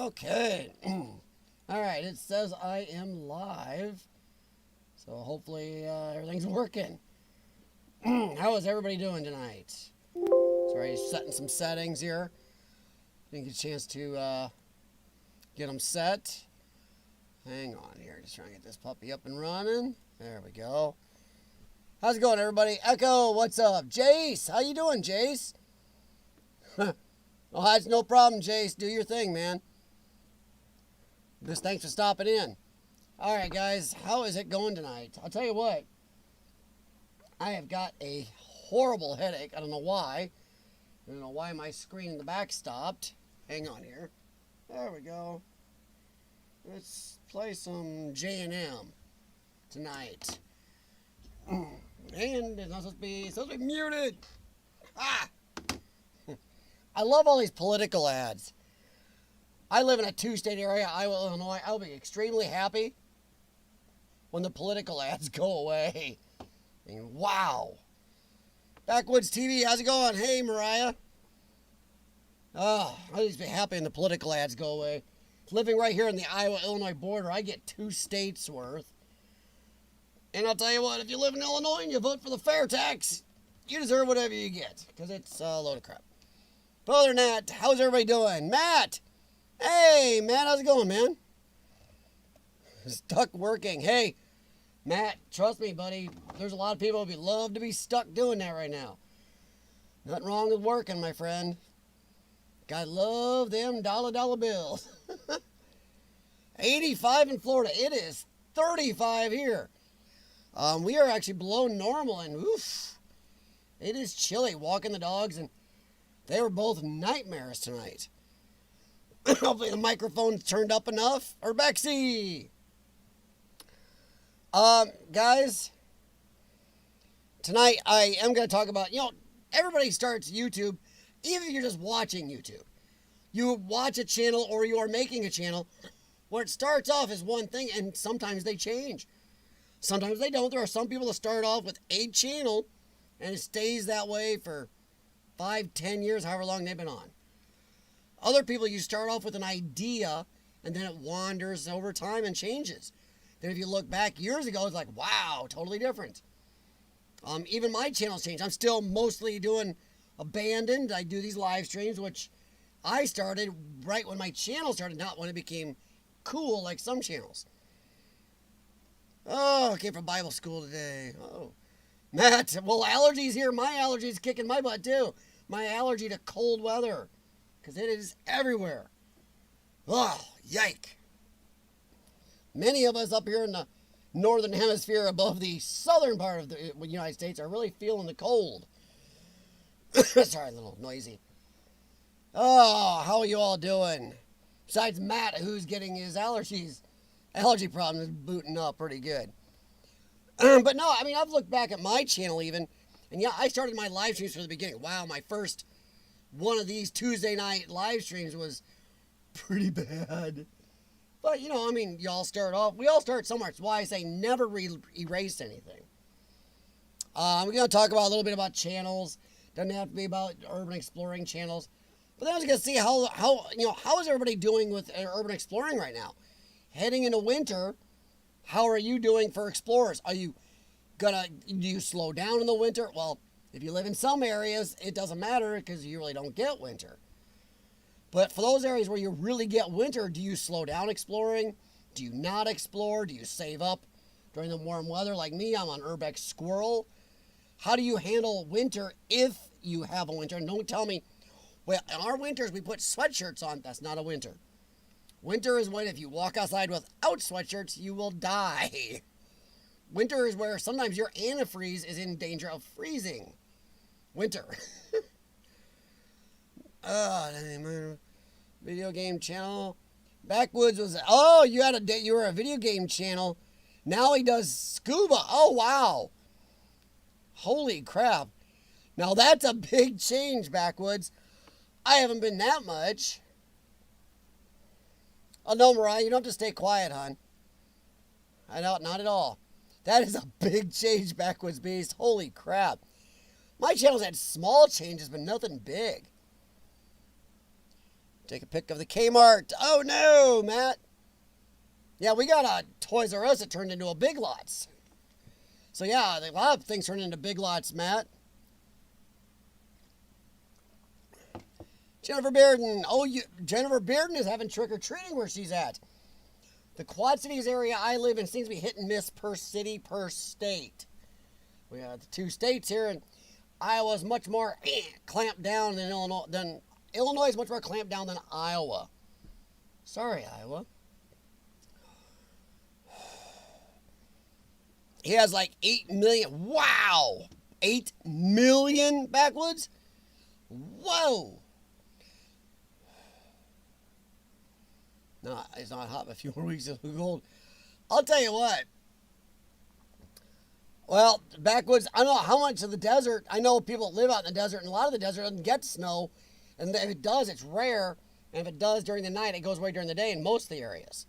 Okay. All right, it says I am live. So hopefully everything's working. How is everybody doing tonight? Sorry, setting some settings here. Didn't get a chance to get them set. Hang on here, just trying to get this puppy up and running. There we go. How's it going, everybody? Echo, what's up? Jace, how you doing, Jace? Oh, that's no problem, Jace. Do your thing, man. Just thanks for stopping in. All right, guys, how is it going tonight? I'll tell you what. I have got a horrible headache. I don't know why. I don't know why my screen in the back stopped. Hang on here. There we go. Let's play some J&M tonight. And it's not supposed to be muted. Ah! I love all these political ads. I live in a two-state area, Iowa, Illinois. I'll be extremely happy when the political ads go away. I mean, wow. Backwoods TV, how's it going? Hey, Mariah. Oh, I'll just be happy when the political ads go away. Living right here on the Iowa-Illinois border, I get 2 states worth. And I'll tell you what, if you live in Illinois and you vote for the fair tax, you deserve whatever you get, because it's a load of crap. But other than that, how's everybody doing? Matt! Hey, Matt, how's it going, man? Stuck working. Hey, Matt, trust me, buddy, there's a lot of people who'd love to be stuck doing that right now. Nothing wrong with working, my friend. Gotta love them dollar bills. 85 in Florida. It is 35 here. We are actually below normal, and oof, it is chilly walking the dogs, and they were both nightmares tonight. Hopefully the microphone's turned up enough. Urbexy! Guys, tonight I am going to talk about, everybody starts YouTube, even if you're just watching YouTube. You watch a channel or you are making a channel where it starts off as one thing, and sometimes they change. Sometimes they don't. There are some people that start off with a channel and it stays that way for 5, 10 years, however long they've been on. Other people, you start off with an idea and then it wanders over time and changes. Then if you look back years ago, it's like, wow, totally different. Even my channel's changed. I'm still mostly doing abandoned. I do these live streams, which I started right when my channel started, not when it became cool like some channels. Oh, I came from Bible school today. Oh, Matt, well, allergies here. My allergies kicking my butt too. My allergy to cold weather, because it is everywhere. Oh, yike. Many of us up here in the northern hemisphere above the southern part of the United States are really feeling the cold. Sorry, a little noisy. Oh, how are you all doing? Besides Matt, who's getting his allergy problems booting up pretty good. But no, I mean, I've looked back at my channel even, and yeah, I started my live streams from the beginning. Wow, my first one of these Tuesday night live streams was pretty bad. But, we all start somewhere. It's why I say never erase anything. We're going to talk about a little bit about channels. Doesn't have to be about urban exploring channels. But then I was going to see how is everybody doing with urban exploring right now? Heading into winter, how are you doing for explorers? Do you slow down in the winter? Well, if you live in some areas, it doesn't matter because you really don't get winter. But for those areas where you really get winter, do you slow down exploring? Do you not explore? Do you save up during the warm weather? Like me, I'm on Urbex Squirrel. How do you handle winter if you have a winter? And don't tell me, well, in our winters, we put sweatshirts on. That's not a winter. Winter is when if you walk outside without sweatshirts, you will die. Winter is where sometimes your antifreeze is in danger of freezing. Winter. Video game channel. Backwoods was, you were a video game channel. Now he does scuba. Oh, wow. Holy crap. Now that's a big change, Backwoods. I haven't been that much. Oh, no, Mariah, you don't have to stay quiet, hon. I don't, not at all. That is a big change, Backwoods Beast. Holy crap. My channel's had small changes, but nothing big. Take a pic of the Kmart. Oh no, Matt. Yeah, we got a Toys R Us that turned into a Big Lots. So yeah, a lot of things turned into Big Lots, Matt. Jennifer Bearden. Oh, Jennifer Bearden is having trick-or-treating where she's at. The Quad Cities area I live in seems to be hit and miss per city, per state. We have the 2 states here, and Iowa's much more clamped down than Illinois. Illinois is much more clamped down than Iowa. Sorry, Iowa. He has like 8 million. Wow! 8 million backwoods? Whoa! No, it's not hot, but a few more weeks it'll be cold. I'll tell you what. Well, backwoods, I don't know how much of the desert. I know people live out in the desert, and a lot of the desert doesn't get snow. And if it does, it's rare. And if it does during the night, it goes away during the day in most of the areas.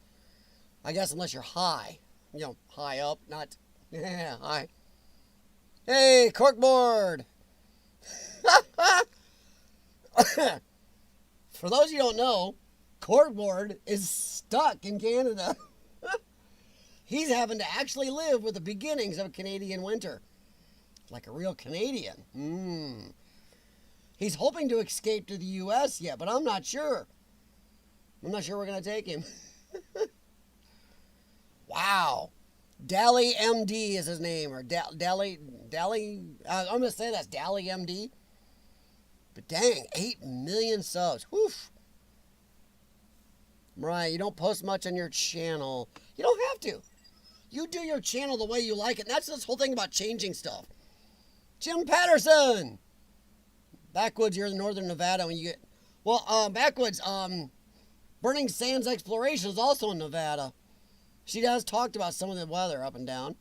I guess unless you're high. You know, high up, not high. Hey, corkboard! For those of you who don't know, corkboard is stuck in Canada. He's having to actually live with the beginnings of a Canadian winter. Like a real Canadian. He's hoping to escape to the U.S. yet, but I'm not sure. I'm not sure we're going to take him. Wow. Dally MD is his name. Or Dally, I'm going to say that's Dally MD. But dang, 8 million subs. Woof. Mariah, you don't post much on your channel. You don't have to. You do your channel the way you like it. And that's this whole thing about changing stuff. Jim Patterson. Backwoods, you're in northern Nevada when you get... Well, backwoods, Burning Sands Exploration is also in Nevada. She has talked about some of the weather up and down.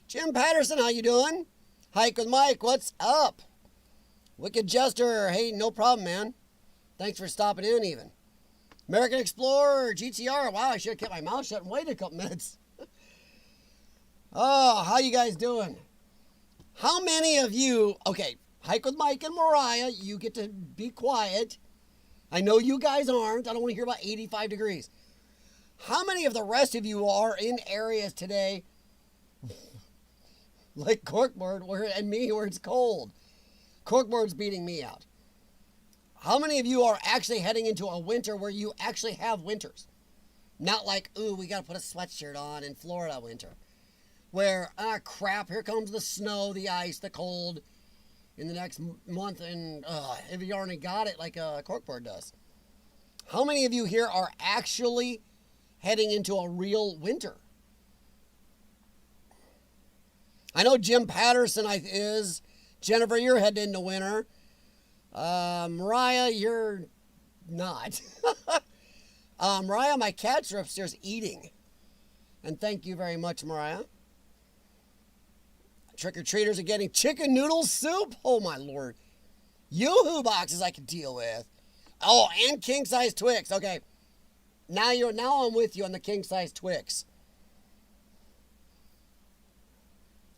Jim Patterson, how you doing? Hike with Mike, what's up? Wicked Jester, hey, no problem, man. Thanks for stopping in even. American Explorer, GTR, wow, I should have kept my mouth shut and waited a couple minutes. Oh, how you guys doing? How many of you... Okay, Hike with Mike and Mariah, you get to be quiet. I know you guys aren't. I don't want to hear about 85 degrees. How many of the rest of you are in areas today, like Corkboard and me, where it's cold? Corkboard's beating me out. How many of you are actually heading into a winter where you actually have winters? Not like, ooh, we got to put a sweatshirt on in Florida winter. Where, crap, here comes the snow, the ice, the cold in the next month. And if you already got it like Corkboard does. How many of you here are actually heading into a real winter? I know Jim Patterson is. Jennifer, you're heading into winter. Mariah, you're not. Mariah, my cats are upstairs eating. And thank you very much, Mariah. Trick-or-treaters are getting chicken noodle soup. Oh, my Lord. Yoo-hoo boxes I can deal with. Oh, and king-size Twix. Okay. Now I'm with you on the king-size Twix.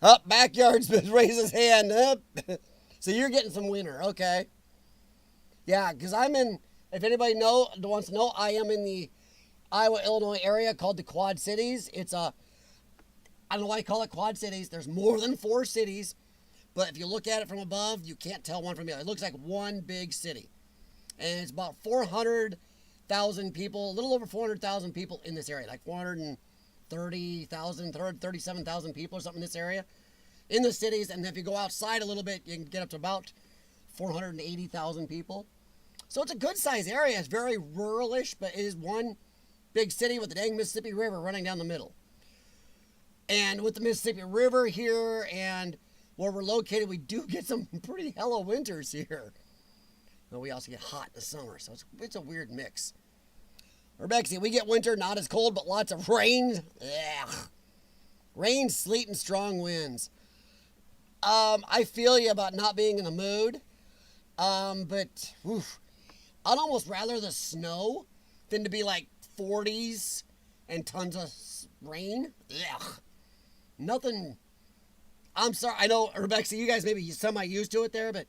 Up, Backyards raise his hand. Up. So you're getting some winter. Okay. Yeah, because I'm in, if anybody wants to know, I am in the Iowa, Illinois area called the Quad Cities. It's I don't know why I call it Quad Cities. There's more than 4 cities. But if you look at it from above, you can't tell one from the other. It looks like one big city. And it's about 400,000 people, a little over 400,000 people in this area. Like 430,000, 37,000 people or something in this area. In the cities. And if you go outside a little bit, you can get up to about 480,000 people. So it's a good sized area. It's very ruralish, but it is one big city with the dang Mississippi River running down the middle. And with the Mississippi River here and where we're located, we do get some pretty hella winters here. But we also get hot in the summer, so it's a weird mix. Urbex, we get winter, not as cold, but lots of rain. Ugh. Rain, sleet, and strong winds. I feel you about not being in the mood. But oof, I'd almost rather the snow than to be like 40s and tons of rain. Ugh. Nothing. I'm sorry. I know, Rebecca, you guys maybe semi used to it there, but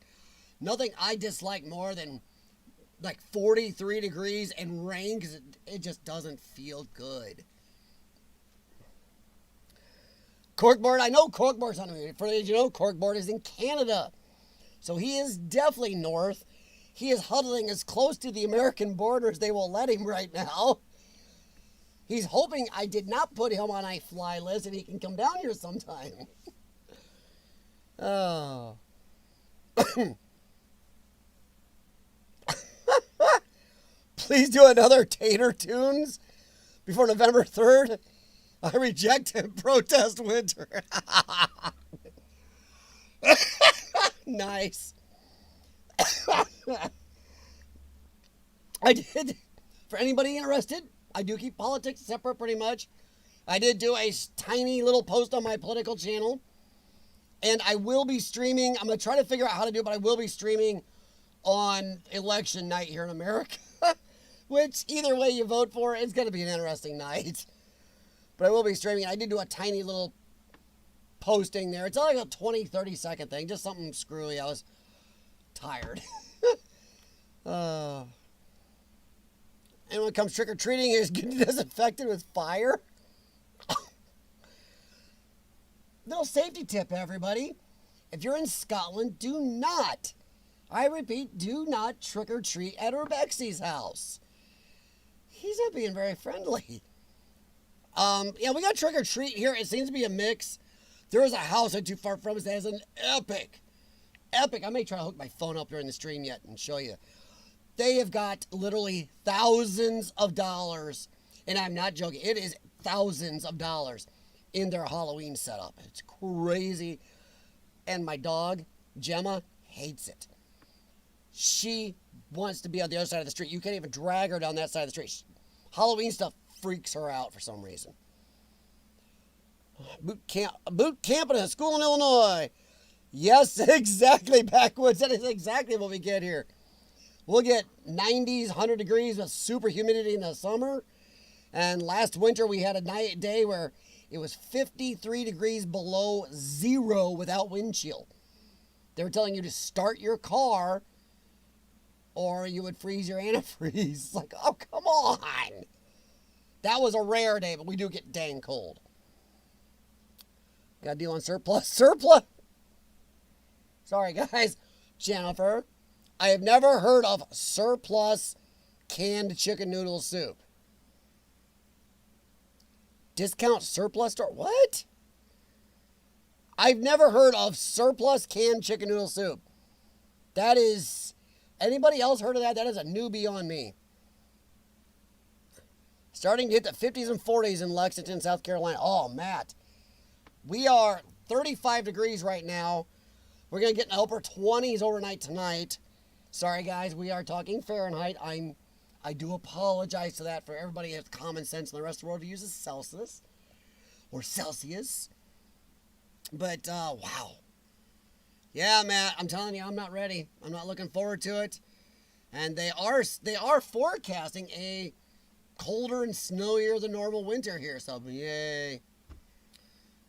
nothing I dislike more than like 43 degrees and rain because it just doesn't feel good. Corkboard, I know Corkboard's on me. For those you know, Corkboard is in Canada. So he is definitely north. He is huddling as close to the American border as they will let him right now. He's hoping I did not put him on a fly list and he can come down here sometime. Oh. Please do another Tater Tunes before November 3rd. I reject and protest winter. Nice. I did, for anybody interested, I do keep politics separate pretty much. I did do a tiny little post on my political channel. And I will be streaming. I'm going to try to figure out how to do it, but I will be streaming on election night here in America. Which, either way you vote for, it's going to be an interesting night. But I will be streaming. I did do a tiny little posting there. It's only like a 20, 30-second thing. Just something screwy. I was tired. And when it comes trick-or-treating, is getting disinfected with fire. Little safety tip, everybody. If you're in Scotland, do not, I repeat, do not trick-or-treat at Urbex's house. He's not being very friendly. Yeah, we got trick-or-treat here. It seems to be a mix. There is a house not too far from us that has an epic, I may try to hook my phone up during the stream yet and show you. They have got literally thousands of dollars, and I'm not joking. It is thousands of dollars in their Halloween setup. It's crazy. And my dog, Gemma, hates it. She wants to be on the other side of the street. You can't even drag her down that side of the street. Halloween stuff freaks her out for some reason. Boot camp in a school in Illinois. Yes, exactly, Backwoods. That is exactly what we get here. We'll get 90s, 100 degrees with super humidity in the summer. And last winter we had a day where it was 53 degrees below zero without wind chill. They were telling you to start your car or you would freeze your antifreeze. It's like, oh, come on. That was a rare day, but we do get dang cold. Got a deal on surplus. Surplus? Sorry, guys. Jennifer, I have never heard of surplus canned chicken noodle soup. Discount surplus store? What? I've never heard of surplus canned chicken noodle soup. That is... Anybody else heard of that? That is a newbie on me. Starting to hit the 50s and 40s in Lexington, South Carolina. Oh, Matt. We are 35 degrees right now. We're going to get in the upper 20s overnight tonight. Sorry, guys. We are talking Fahrenheit. I do apologize to that for everybody who has common sense in the rest of the world who uses Celsius or Celsius. But, wow. Yeah, Matt, I'm telling you, I'm not ready. I'm not looking forward to it. And they are forecasting a colder and snowier than normal winter here. So, yay.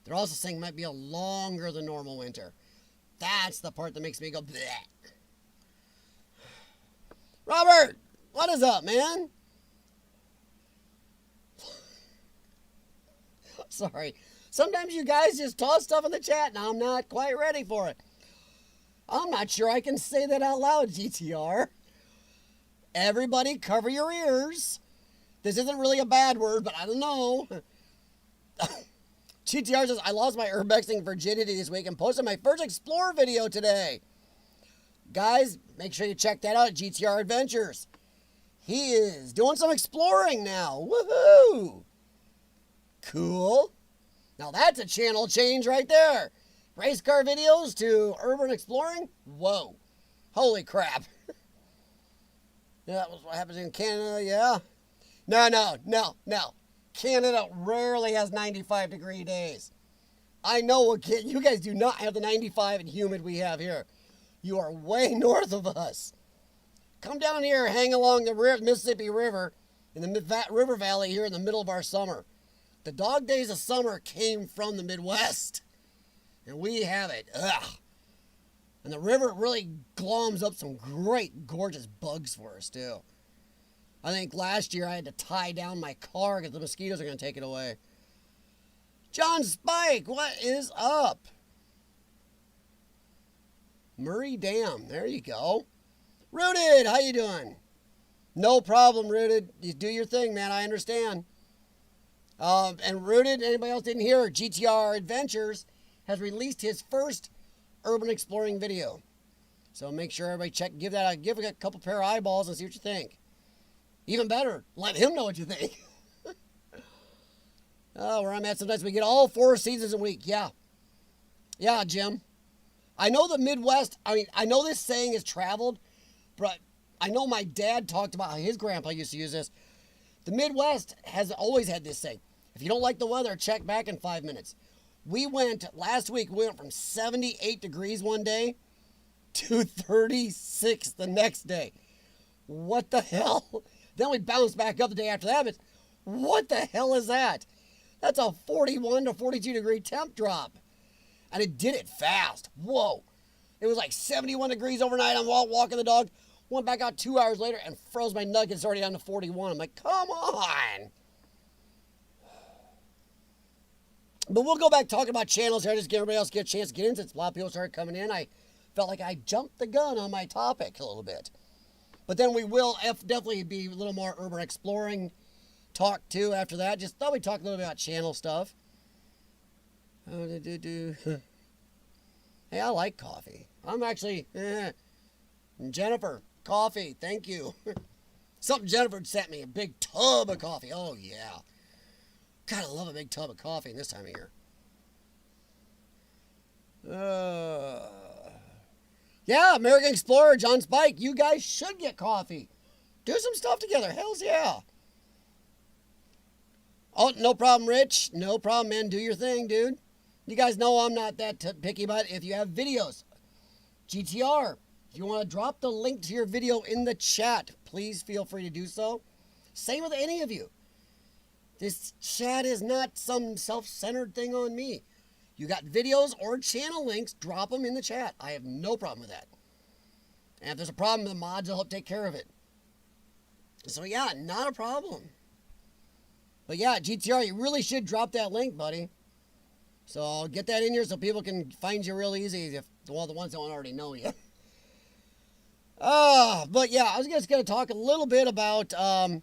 They're also saying it might be a longer than normal winter. That's the part that makes me go, bleh. Robert, what is up, man? Sorry. Sometimes you guys just toss stuff in the chat and I'm not quite ready for it. I'm not sure I can say that out loud, GTR. Everybody cover your ears. This isn't really a bad word, but I don't know. GTR says, I lost my urbexing virginity this week and posted my first Explorer video today. Guys, make sure you check that out, GTR Adventures. He is doing some exploring now. Woohoo! Cool. Now that's a channel change right there. Race car videos to urban exploring? Whoa. Holy crap. Yeah, that was what happens in Canada, yeah. No. Canada rarely has 95-degree days. I know what you guys do not have the 95 and humid we have here. You are way north of us. Come down here, hang along the Mississippi River in the river valley here in the middle of our summer. The dog days of summer came from the Midwest. And we have it. Ugh. And the river really gloms up some great, gorgeous bugs for us, too. I think last year I had to tie down my car because the mosquitoes are going to take it away. John Spike, what is up? Murray Dam, there you go. Rooted, how you doing? No problem, Rooted. You do your thing, man. I understand. And Rooted, anybody else didn't hear, GTR Adventures has released his first urban exploring video. So make sure everybody give it a couple pair of eyeballs and see what you think. Even better, let him know what you think. Oh, where I'm at sometimes we get all 4 seasons a week. Yeah. Yeah, Jim. I know the Midwest, I know this saying has traveled, but I know my dad talked about how his grandpa used to use this. The Midwest has always had this saying. If you don't like the weather, check back in 5 minutes. Last week, we went from 78 degrees one day to 36 the next day. What the hell? Then we bounced back up the day after that, but what the hell is that? That's a 41 to 42 degree temp drop. And it did it fast. Whoa. It was like 71 degrees overnight. I'm walking the dog. Went back out 2 hours later and froze my nuggets already down to 41. I'm like, come on. But we'll go back talking about channels here. Just give everybody else a chance to get into it. A lot of people started coming in. I felt like I jumped the gun on my topic a little bit. But then we will definitely be a little more urban exploring talk too after that. Just thought we'd talk a little bit about channel stuff. Hey, I like coffee. I'm actually, Jennifer, coffee, thank you. Something Jennifer sent me, a big tub of coffee. Oh, yeah. God, I love a big tub of coffee this time of year. Yeah, American Explorer, John Spike, you guys should get coffee. Do some stuff together. Hells yeah. Oh, no problem, Rich. No problem, man. Do your thing, dude. You guys know I'm not that picky, but if you have videos, GTR, if you want to drop the link to your video in the chat, please feel free to do so. Same with any of you. This chat is not some self-centered thing on me. You got videos or channel links, drop them in the chat. I have no problem with that. And if there's a problem, the mods will help take care of it. So yeah, not a problem. But yeah, GTR, you really should drop that link, buddy. So I'll get that in here so people can find you real easy if the ones that don't already know you. But yeah, I was just going to talk a little bit about, the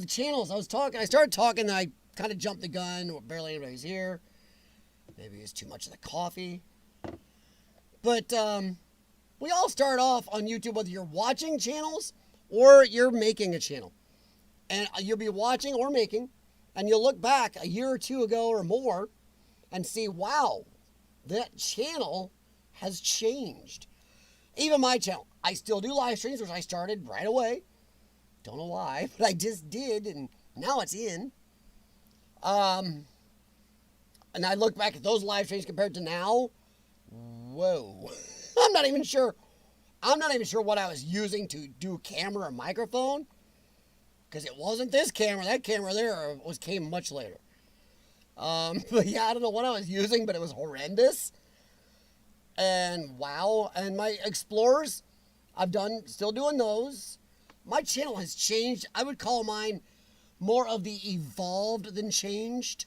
channels. I started talking, and I kind of jumped the gun. Barely anybody's here. Maybe it's too much of the coffee. But we all start off on YouTube, whether you're watching channels or you're making a channel. And you'll be watching or making, and you'll look back a year or two ago or more and see, wow, that channel has changed. Even my channel. I still do live streams, which I started right away. Don't know why, but I just did, and now it's in. And I look back at those live streams compared to now. Whoa. I'm not even sure what I was using to do camera or microphone. Because it wasn't this camera. That camera there came much later. But yeah, I don't know what I was using, but it was horrendous. And wow. And my Explorers, still doing those. My channel has changed. I would call mine more of the evolved than changed.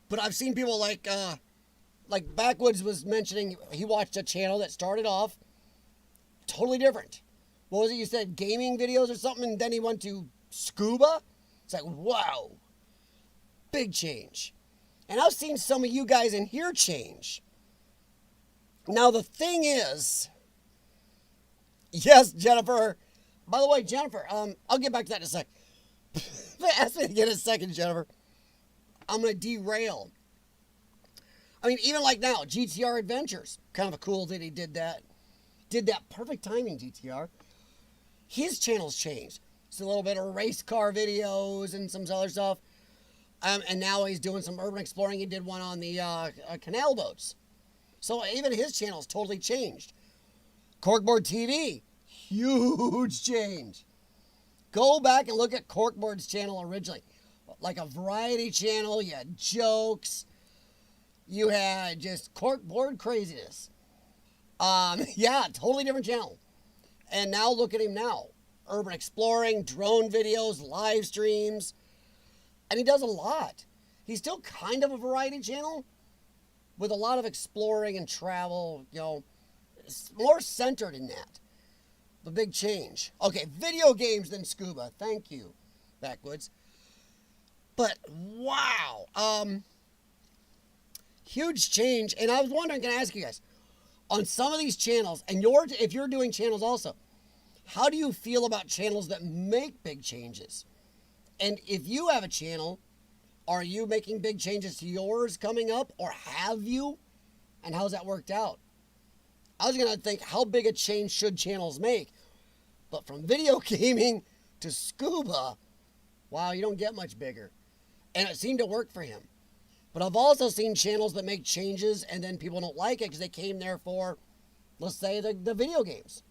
But I've seen people like Backwoods was mentioning, he watched a channel that started off totally different. What was it you said? Gaming videos or something? And then he went to scuba? It's like, wow. Big change. And I've seen some of you guys in here change. Now the thing is, yes, Jennifer. By the way, Jennifer, I'll get back to that in a sec. Ask me again in a second, Jennifer. I'm going to derail. I mean, even like now, GTR Adventures. Kind of a cool that he did that. Did that perfect timing, GTR. His channel's changed. It's a little bit of race car videos and some other stuff. And now he's doing some urban exploring. He did one on the canal boats. So even his channel's totally changed. Corkboard TV. Huge change. Go back and look at Corkboard's channel originally. Like a variety channel. You had jokes. You had just corkboard craziness. Yeah, totally different channel. And now look at him now. Urban exploring, drone videos, live streams. And he does a lot. He's still kind of a variety channel with a lot of exploring and travel, more centered in that. The big change. Okay, video games than scuba. Thank you, Backwoods. But wow. Huge change. And I was wondering, can I ask you guys, on some of these channels, and if you're doing channels also, how do you feel about channels that make big changes? And if you have a channel, are you making big changes to yours coming up, or have you? And how's that worked out? I was going to think, how big a change should channels make? But from video gaming to scuba, wow, you don't get much bigger. And it seemed to work for him. But I've also seen channels that make changes and then people don't like it because they came there for, let's say, the video games.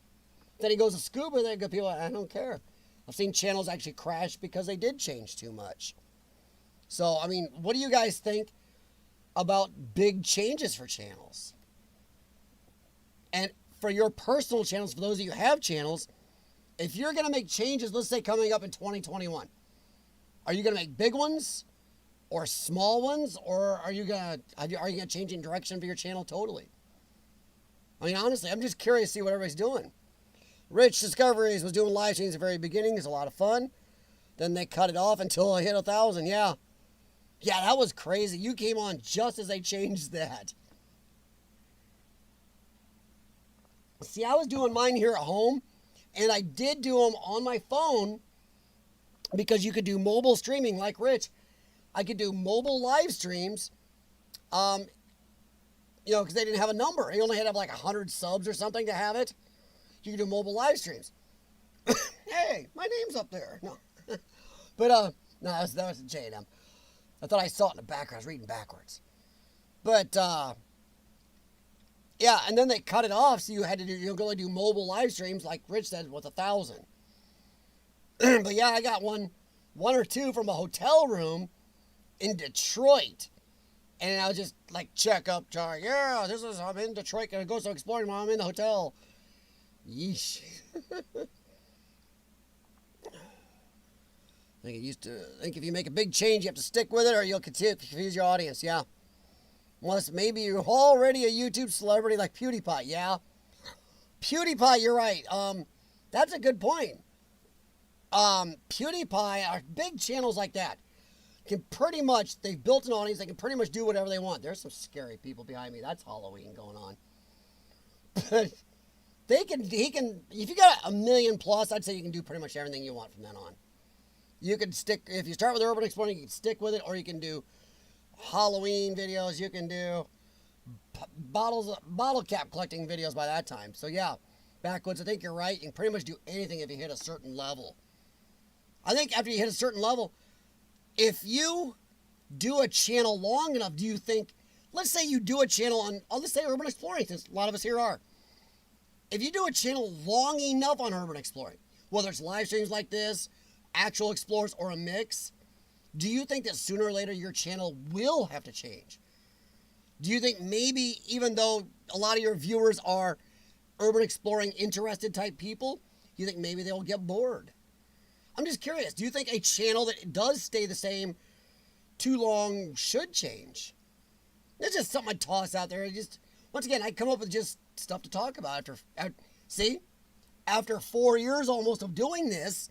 Then he goes to scuba, then people are, I don't care. I've seen channels actually crash because they did change too much. So, I mean, what do you guys think about big changes for channels? And for your personal channels, for those of you who have channels, if you're going to make changes, let's say coming up in 2021, are you going to make big ones or small ones, or are you going to change in direction for your channel totally? I mean, honestly, I'm just curious to see what everybody's doing. Rich Discoveries was doing live streams at the very beginning. It's a lot of fun. Then they cut it off until I hit 1,000. Yeah. Yeah, that was crazy. You came on just as they changed that. See, I was doing mine here at home, and I did do them on my phone because you could do mobile streaming like Rich. I could do mobile live streams, because they didn't have a number. He only had to have like 100 subs or something to have it. You could do mobile live streams. Hey, my name's up there. No. But, no, that was J&M. I thought I saw it in the background. I was reading backwards. But, yeah, and then they cut it off, so you had to go and do mobile live streams, like Rich said, with 1,000. But yeah, I got one or two from a hotel room in Detroit. And I was just like, check up, yeah, I'm in Detroit, gonna go some exploring while I'm in the hotel. Yeesh. I think if you make a big change, you have to stick with it, or you'll continue to confuse your audience. Yeah. Unless maybe you're already a YouTube celebrity like PewDiePie. Yeah. PewDiePie, you're right. That's a good point. PewDiePie, are big channels like that, can pretty much, they've built an audience, they can pretty much do whatever they want. There's some scary people behind me. That's Halloween going on. But he can, if you got 1 million plus, I'd say you can do pretty much everything you want from then on. You can stick, if you start with urban exploring, you can stick with it, or you can do Halloween videos, you can do bottle cap collecting videos by that time. So yeah, Backwoods, I think you're right. You can pretty much do anything if you hit a certain level. I think after you hit a certain level, if you do a channel long enough, do you think, let's say you do a channel on, let's say urban exploring, since a lot of us here are. If you do a channel long enough on urban exploring, whether it's live streams like this, actual explorers, or a mix, do you think that sooner or later your channel will have to change? Do you think maybe, even though a lot of your viewers are urban exploring interested type people, you think maybe they'll get bored? I'm just curious. Do you think a channel that does stay the same too long should change? That's just something I toss out there. Once again, I come up with just stuff to talk about after 4 years almost of doing this,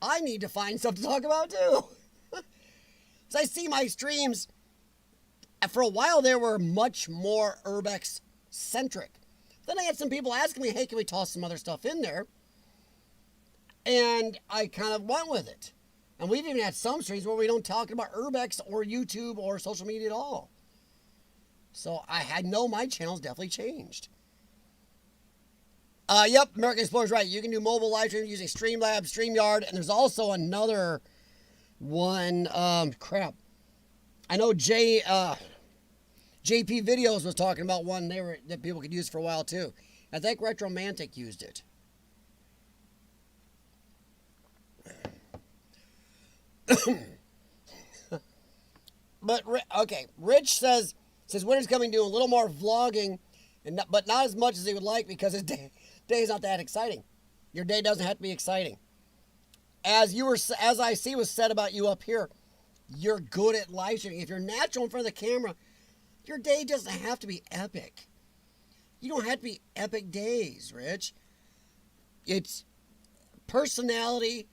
I need to find stuff to talk about too. So I see my streams, for a while they were much more Urbex centric. Then I had some people asking me, hey, can we toss some other stuff in there? And I kind of went with it. And we've even had some streams where we don't talk about Urbex or YouTube or social media at all. So my channel's definitely changed. Yep, American Explorer's right. You can do mobile live streams using Streamlabs, StreamYard, and there's also another one. Crap. I know JP Videos was talking about one that people could use for a while too. I think Retromantic used it. But okay, Rich says winter's coming, doing a little more vlogging But not as much as he would like, because his day is not that exciting. Your day doesn't have to be exciting. As I see was said about you up here, you're good at live streaming. If you're natural in front of the camera, your day doesn't have to be epic. You don't have to be epic days, Rich. It's personality,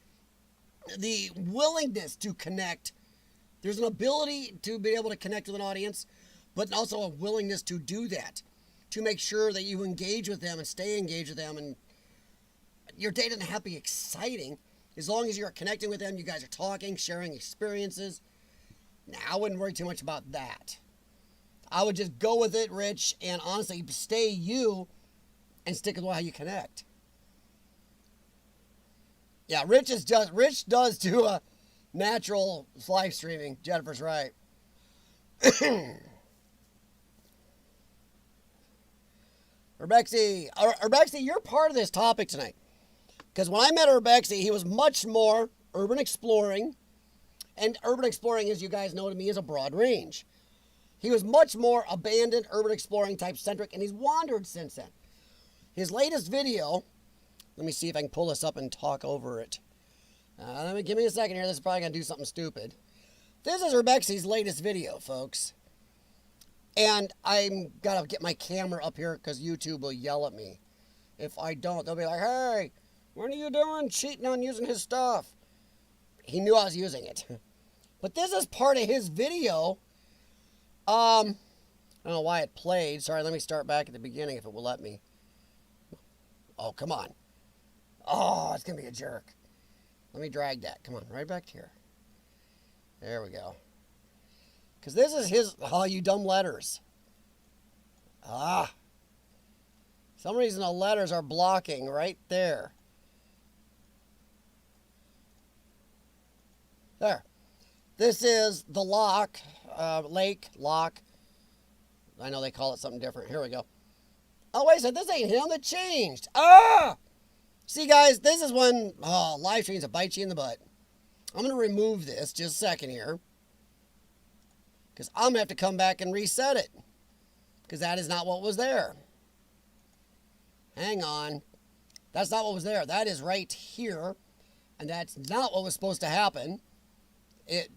the willingness to connect. There's an ability to be able to connect with an audience, but also a willingness to do that, to make sure that you engage with them and stay engaged with them. And your day doesn't have to be exciting. As long as you're connecting with them, you guys are talking, sharing experiences. Now, I wouldn't worry too much about that. I would just go with it, Rich, and honestly, stay you and stick with how you connect. Yeah, Rich does do a natural live streaming. Jennifer's right. Urbexy, you're part of this topic tonight. Because when I met Urbexy, he was much more urban exploring. And urban exploring, as you guys know to me, is a broad range. He was much more abandoned, urban exploring type centric, and he's wandered since then. His latest video, let me see if I can pull this up and talk over it. Give me a second here. This is probably going to do something stupid. This is Urbexy's latest video, folks. And I'm got to get my camera up here because YouTube will yell at me. If I don't, they'll be like, hey, what are you doing cheating on using his stuff? He knew I was using it. But this is part of his video. I don't know why it played. Sorry, let me start back at the beginning if it will let me. Oh, come on. Oh, it's going to be a jerk. Let me drag that. Come on, right back here. There we go. Because this is his, oh, you dumb letters. For some reason the letters are blocking right there. There. This is the lock, lake, lock. I know they call it something different. Here we go. Oh, wait a second. This ain't him. It changed. See, guys, this is when live streams will bite you in the butt. I'm going to remove this just a second here. Because I'm going to have to come back and reset it. Because that is not what was there. Hang on. That's not what was there. That is right here. And that's not what was supposed to happen. It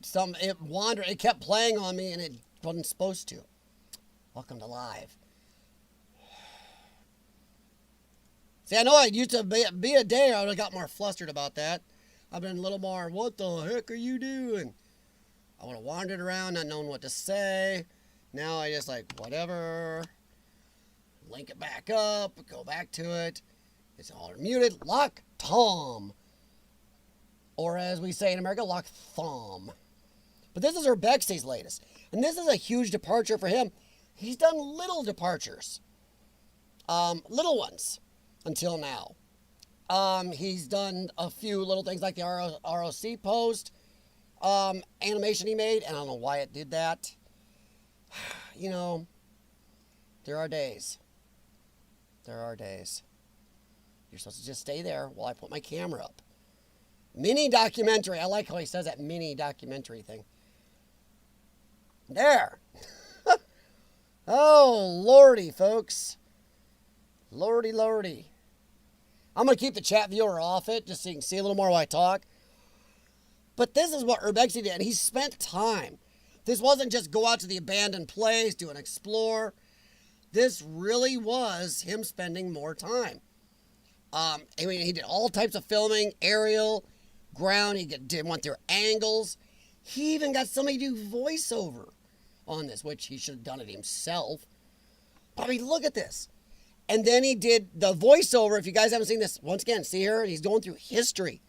wandered. It kept playing on me, and it wasn't supposed to. Welcome to live. See, I know I used to be a day, I would have got more flustered about that. I've been a little more, what the heck are you doing? I would have wandered around, not knowing what to say. Now I just like, whatever. Link it back up, go back to it. It's all muted. Lock Tom. Or as we say in America, lock thumb. But this is Urbexy's latest. And this is a huge departure for him. He's done little departures. Little ones until now. He's done a few little things like the ROC post animation he made. And I don't know why it did that. You know, there are days. There are days. You're supposed to just stay there while I put my camera up. Mini documentary. I like how he says that mini documentary thing. There. Oh, lordy, folks. Lordy, lordy. I'm going to keep the chat viewer off it just so you can see a little more while I talk. But this is what Urbexy did. He spent time. This wasn't just go out to the abandoned place, do an explore. This really was him spending more time. I mean, he did all types of filming, aerial, ground. He went through angles. He even got somebody to do voiceover on this, which he should have done it himself. But I mean, look at this. And then he did the voiceover. If you guys haven't seen this, once again, see here, he's going through history.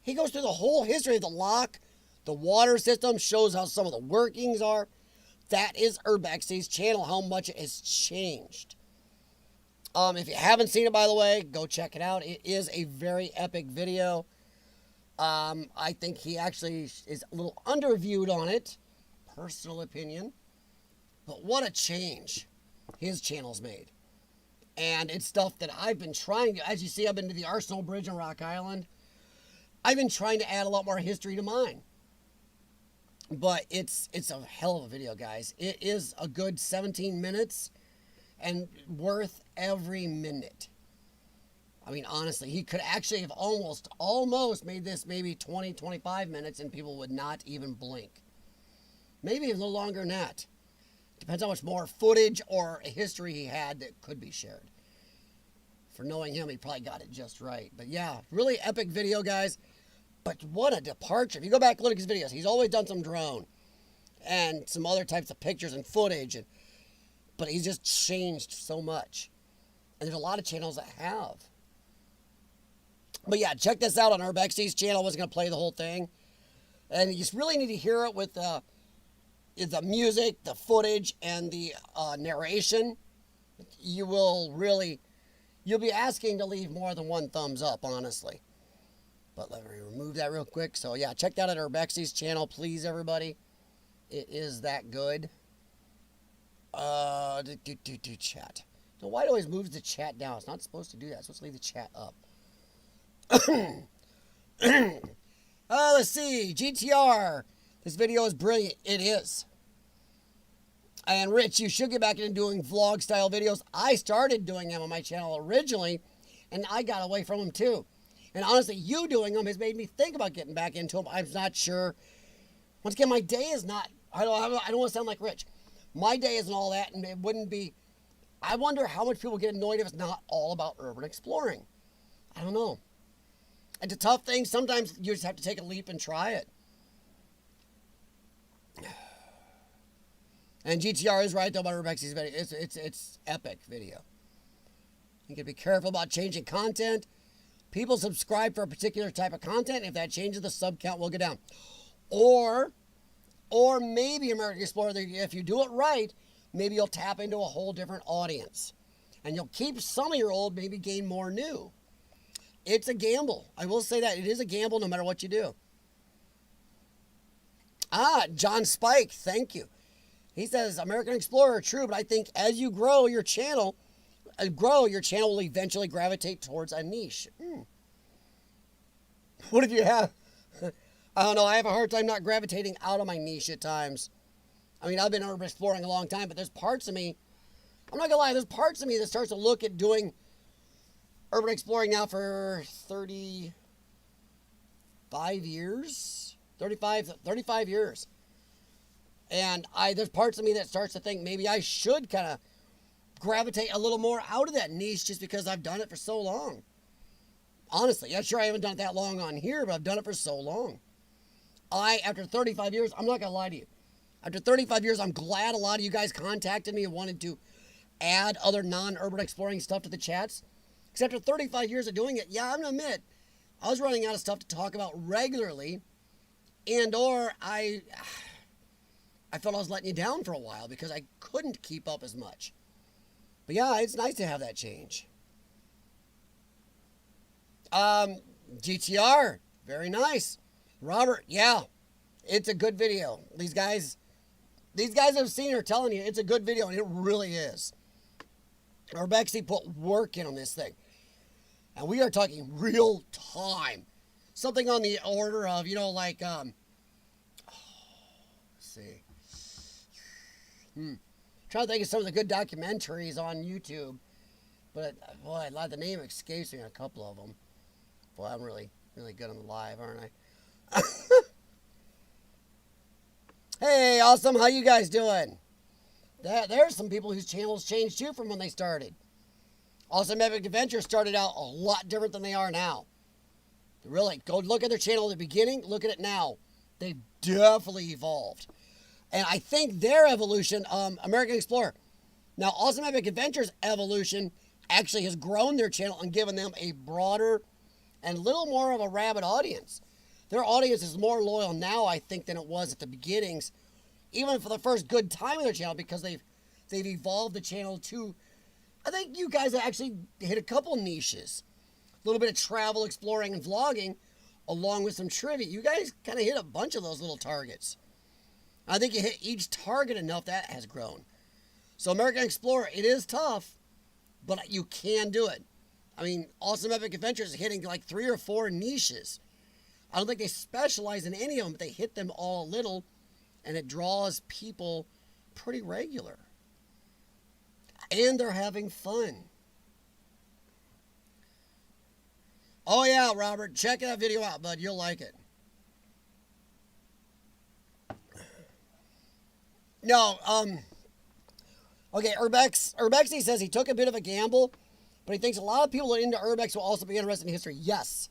He goes through the whole history of the lock, the water system, shows how some of the workings are. That is Urbexy's channel, how much it has changed. If you haven't seen it, by the way, go check it out. It is a very epic video. I think he actually is a little underviewed on it. Personal opinion. But what a change his channel's made. And it's stuff that I've been trying to, as you see, I've been to the Arsenal Bridge on Rock Island. I've been trying to add a lot more history to mine. But it's a hell of a video, guys. It is a good 17 minutes. and worth every minute. I mean, honestly, he could actually have almost made this maybe 20, 25 minutes and people would not even blink. Maybe a little longer than that. Depends how much more footage or history he had that could be shared. For knowing him, he probably got it just right. But yeah, really epic video, guys. But what a departure. If you go back and look at his videos, he's always done some drone and some other types of pictures and footage. But he's just changed so much. And there's a lot of channels that have. But yeah, check this out on Urbex's channel. I wasn't going to play the whole thing. And you just really need to hear it with the music, the footage, and the narration. You'll be asking to leave more than one thumbs up, honestly. But let me remove that real quick. So yeah, check that out at Urbex's channel, please, everybody. It is that good. Chat. So why do it always move the chat down? It's not supposed to do that. It's supposed to leave the chat up. Let's see. GTR. This video is brilliant. It is. And Rich, you should get back into doing vlog style videos. I started doing them on my channel originally, and I got away from them too. And honestly, you doing them has made me think about getting back into them. I'm not sure. Once again, my day is not, I don't want to sound like Rich. My day isn't all that, and it wouldn't be, I wonder how much people get annoyed if it's not all about urban exploring. I don't know. It's a tough thing. Sometimes you just have to take a leap and try it. And GTR is right, though, about Urbex's video. It's epic video. You can be careful about changing content. People subscribe for a particular type of content. If that changes, the sub count will go down. Or maybe American Explorer, if you do it right, maybe you'll tap into a whole different audience. And you'll keep some of your old, maybe gain more new. It's a gamble. I will say that. It is a gamble no matter what you do. John Spike, thank you. He says, American Explorer, true, but I think as you grow your channel will eventually gravitate towards a niche. What if you have? I don't know. I have a hard time not gravitating out of my niche at times. I mean, I've been urban exploring a long time, but there's parts of me, I'm not going to lie, there's parts of me that starts to look at doing urban exploring now for 35 years. 35 years. And there's parts of me that starts to think maybe I should kind of gravitate a little more out of that niche just because I've done it for so long. Honestly, yeah, sure I haven't done it that long on here, but I've done it for so long. After 35 years, I'm not going to lie to you. After 35 years, I'm glad a lot of you guys contacted me and wanted to add other non-urban exploring stuff to the chats. Because after 35 years of doing it, yeah, I'm going to admit, I was running out of stuff to talk about regularly, or I felt I was letting you down for a while because I couldn't keep up as much. But yeah, it's nice to have that change. GTR, very nice. Robert, yeah, it's a good video. These guys have seen are telling you it's a good video, and it really is. Urbex put work in on this thing. And we are talking real time. Something on the order of, let's see. Trying to think of some of the good documentaries on YouTube. But, boy, the name escapes me on a couple of them. Boy, I'm really, really good on the live, aren't I? Hey, awesome. How you guys doing? There's some people whose channels changed, too, from when they started. Awesome Epic Adventure started out a lot different than they are now. Really, go look at their channel at the beginning, look at it now. They've definitely evolved. And I think their evolution, American Explorer. Now, Awesome Epic Adventure's evolution actually has grown their channel and given them a broader and a little more of a rabid audience. Their audience is more loyal now, I think, than it was at the beginnings, even for the first good time of their channel, because they've evolved the channel to, I think you guys actually hit a couple niches. A little bit of travel, exploring, and vlogging, along with some trivia. You guys kind of hit a bunch of those little targets. I think you hit each target enough, that has grown. So American Explorer, it is tough, but you can do it. I mean, Awesome Epic Adventures is hitting like 3 or 4 niches. I don't think they specialize in any of them, but they hit them all a little, and it draws people pretty regular. And they're having fun. Oh yeah, Robert, check that video out, bud. You'll like it. No, okay, Urbex, he says he took a bit of a gamble, but he thinks a lot of people that are into Urbex will also be interested in history. Yes.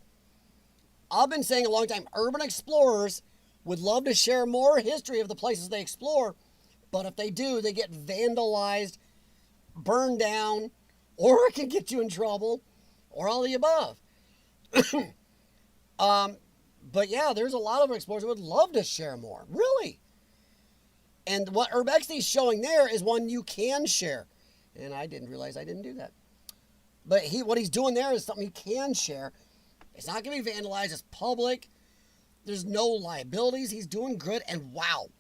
I've been saying a long time, urban explorers would love to share more history of the places they explore, but if they do, they get vandalized, burned down, or it can get you in trouble, or all the above. But yeah, there's a lot of explorers who would love to share more. Really. And what Urbex is showing there is one you can share. And I didn't realize I didn't do that. But what he's doing there is something you can share. It's not going to be vandalized. It's public. There's no liabilities. He's doing good. And wow,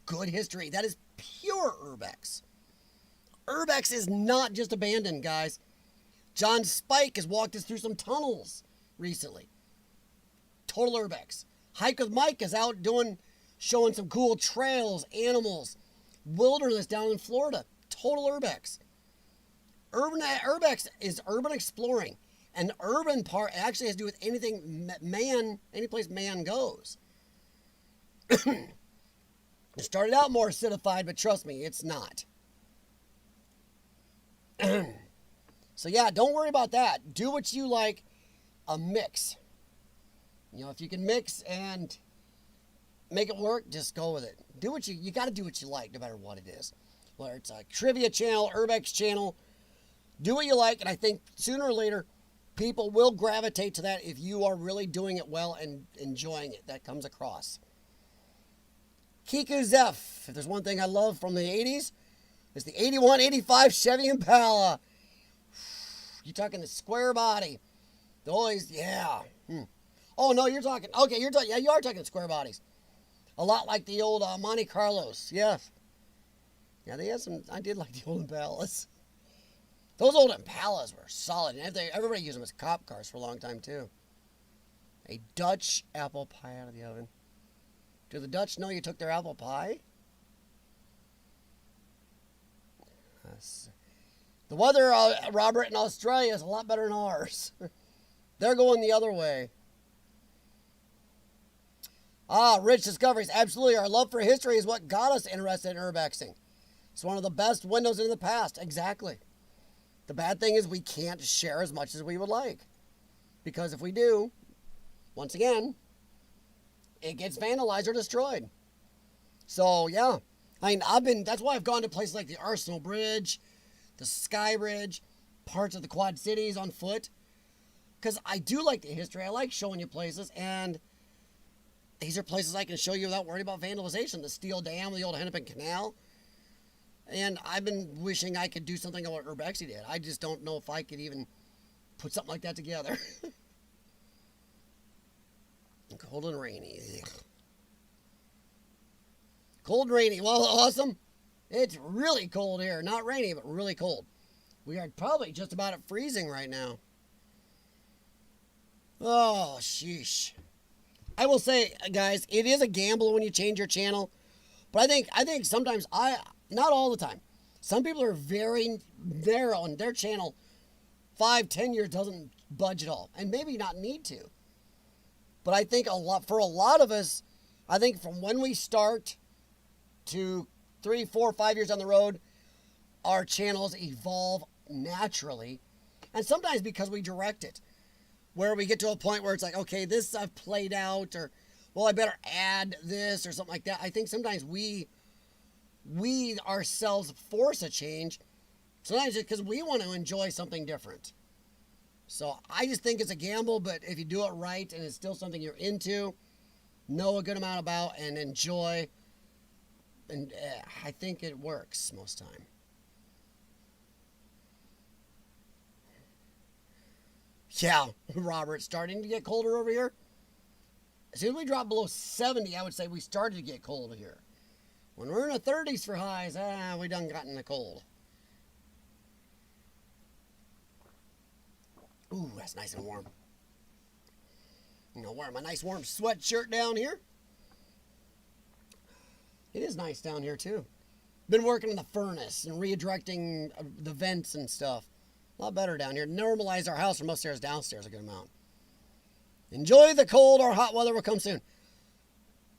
good history. That is pure Urbex. Urbex is not just abandoned, guys. John Spike has walked us through some tunnels recently. Total Urbex. Hike with Mike is out showing some cool trails, animals, wilderness down in Florida. Total Urbex. Urbex is urban exploring. And urban part actually has to do with any place man goes. It started out more acidified, but trust me, it's not. So yeah, don't worry about that. Do what you like. A mix. You know, if you can mix and make it work, just go with it. You got to do what you like, no matter what it is. Whether it's a trivia channel, Urbex channel, do what you like, and I think sooner or later, people will gravitate to that if you are really doing it well and enjoying it. That comes across. Kiku Zeph, if there's one thing I love from the 80s, it's the 81, 85 Chevy Impala. You're talking the square body. Always, yeah. Oh, no, you're talking, okay, yeah, you are talking square bodies. A lot like the old Monte Carlos, yes. Yeah, they had I did like the old Impalas. Those old Impalas were solid, and everybody used them as cop cars for a long time, too. A Dutch apple pie out of the oven. Do the Dutch know you took their apple pie? The weather, Robert, in Australia is a lot better than ours. They're going the other way. Rich discoveries. Absolutely. Our love for history is what got us interested in urbexing. It's one of the best windows into the past. Exactly. The bad thing is we can't share as much as we would like. Because if we do, once again, it gets vandalized or destroyed. So, yeah. I mean, that's why I've gone to places like the Arsenal Bridge, the Sky Bridge, parts of the Quad Cities on foot. Because I do like the history. I like showing you places, and these are places I can show you without worrying about vandalization. The Steel Dam, the old Hennepin Canal. And I've been wishing I could do something like what Urbexy did. I just don't know if I could even put something like that together. Cold and rainy. Cold and rainy. Well, awesome. It's really cold here. Not rainy, but really cold. We are probably just about at freezing right now. Oh, sheesh. I will say, guys, it is a gamble when you change your channel. But I think sometimes not all the time. Some people are very narrow and their channel 5-10 years doesn't budge at all. And maybe not need to. But I think for a lot of us, I think from when we start to 3, 4, 5 years down the road, our channels evolve naturally. And sometimes because we direct it. Where we get to a point where it's like, okay, this I've played out, or, well, I better add this or something like that. I think sometimes we ourselves force a change. Sometimes it's because we want to enjoy something different. So I just think it's a gamble, but if you do it right and it's still something you're into, know a good amount about and enjoy, and I think it works most time. Yeah, Robert, starting to get colder over here. As soon as we drop below 70, I would say we started to get cold here. When we're in the 30s for highs, we done gotten the cold. Ooh, that's nice and warm. You know, wearing my nice warm sweatshirt down here. It is nice down here, too. Been working in the furnace and redirecting the vents and stuff. A lot better down here. Normalize our house from upstairs downstairs a good amount. Enjoy the cold or hot weather will come soon.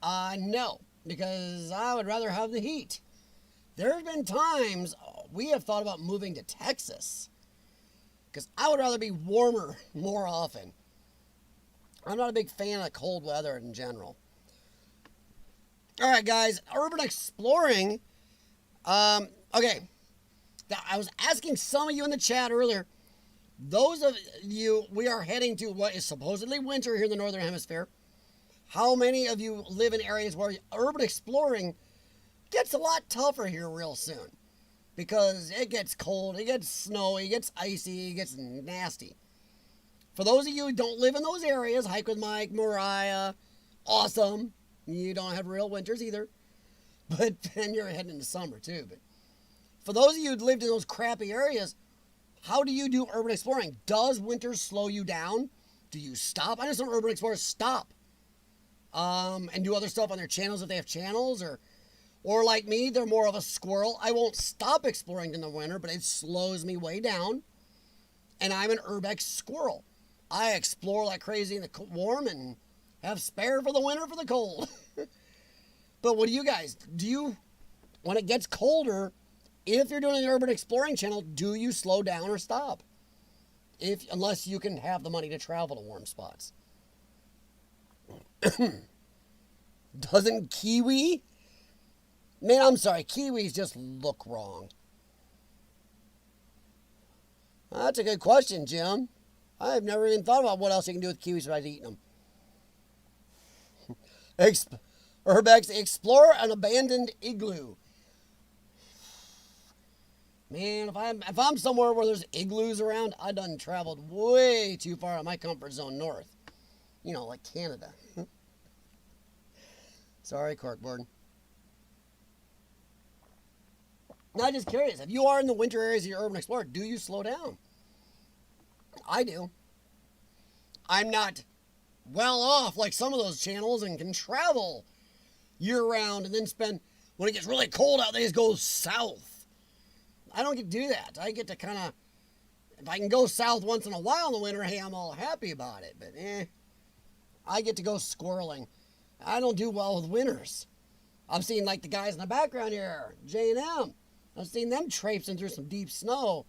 No, because I would rather have the heat. There's been times we have thought about moving to Texas because I would rather be warmer more often. I'm not a big fan of cold weather in general. All right, guys, urban exploring. Okay, now, I was asking some of you in the chat earlier. Those of you, we are heading to what is supposedly winter here in the Northern Hemisphere. How many of you live in areas where urban exploring gets a lot tougher here real soon? Because it gets cold, it gets snowy, it gets icy, it gets nasty. For those of you who don't live in those areas, Hike with Mike, Mariah, awesome. You don't have real winters either. But then you're heading into summer too. But for those of you who lived in those crappy areas, how do you do urban exploring? Does winter slow you down? Do you stop? I know some urban explorers stop and do other stuff on their channels if they have channels, or like me, they're more of a squirrel. I won't stop exploring in the winter, but it slows me way down. And I'm an Urbex squirrel. I explore like crazy in the warm and have spare for the winter for the cold. But what do you guys do? When it gets colder, if you're doing an urban exploring channel, do you slow down or stop? Unless you can have the money to travel to warm spots. Doesn't kiwi? Man, I'm sorry. Kiwis just look wrong. That's a good question, Jim. I've never even thought about what else you can do with kiwis besides eating them. Urbex, explore an abandoned igloo. Man, if I'm somewhere where there's igloos around, I done traveled way too far out of my comfort zone north. You know, like Canada. Sorry, corkboard. Now, I'm just curious. If you are in the winter areas of your urban explorer, do you slow down? I do. I'm not well off like some of those channels and can travel year-round and then spend, when it gets really cold out, they just go south. I don't get to do that. I get to kind of, if I can go south once in a while in the winter, hey, I'm all happy about it. But I get to go squirreling. I don't do well with winters. I've seen like the guys in the background here, J&M. I've seen them traipsing through some deep snow.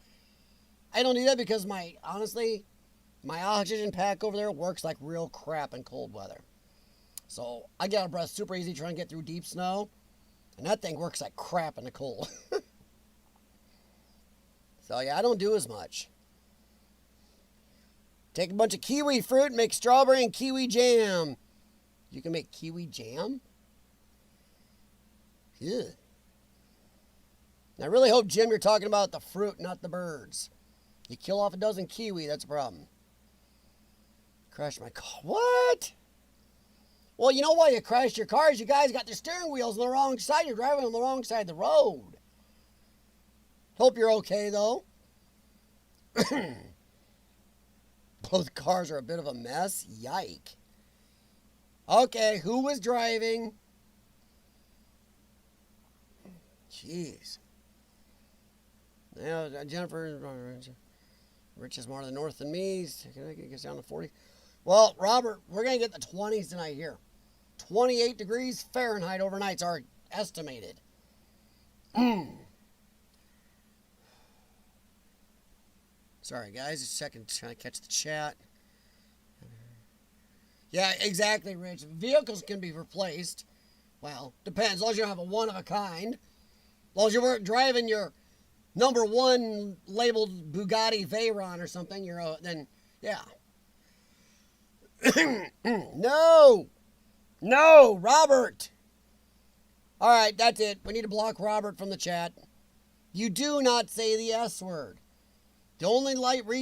I don't do that because honestly, my oxygen pack over there works like real crap in cold weather. So I get out of breath super easy trying to get through deep snow. And that thing works like crap in the cold. So yeah, I don't do as much. Take a bunch of kiwi fruit and make strawberry and kiwi jam. You can make kiwi jam? Ew. I really hope, Jim, you're talking about the fruit, not the birds. You kill off a dozen kiwi, that's a problem. Crash my car. What? Well, you know why you crashed your cars? You guys got the steering wheels on the wrong side. You're driving on the wrong side of the road. Hope you're okay, though. Both cars are a bit of a mess. Yike. Okay, who was driving? Jeez. Now, Jennifer, Rich is more to the north than me. It gets down to 40. Well, Robert, we're going to get the 20s tonight here. 28 degrees Fahrenheit overnight's our estimated. Sorry, guys. Just a second trying to catch the chat. Yeah, exactly, Rich. Vehicles can be replaced. Well, depends. As long as you don't have a one-of-a-kind. As long as you weren't driving your #1 labeled Bugatti Veyron or something, then, yeah. No! No, Robert! All right, that's it. We need to block Robert from the chat. You do not say the S word. The only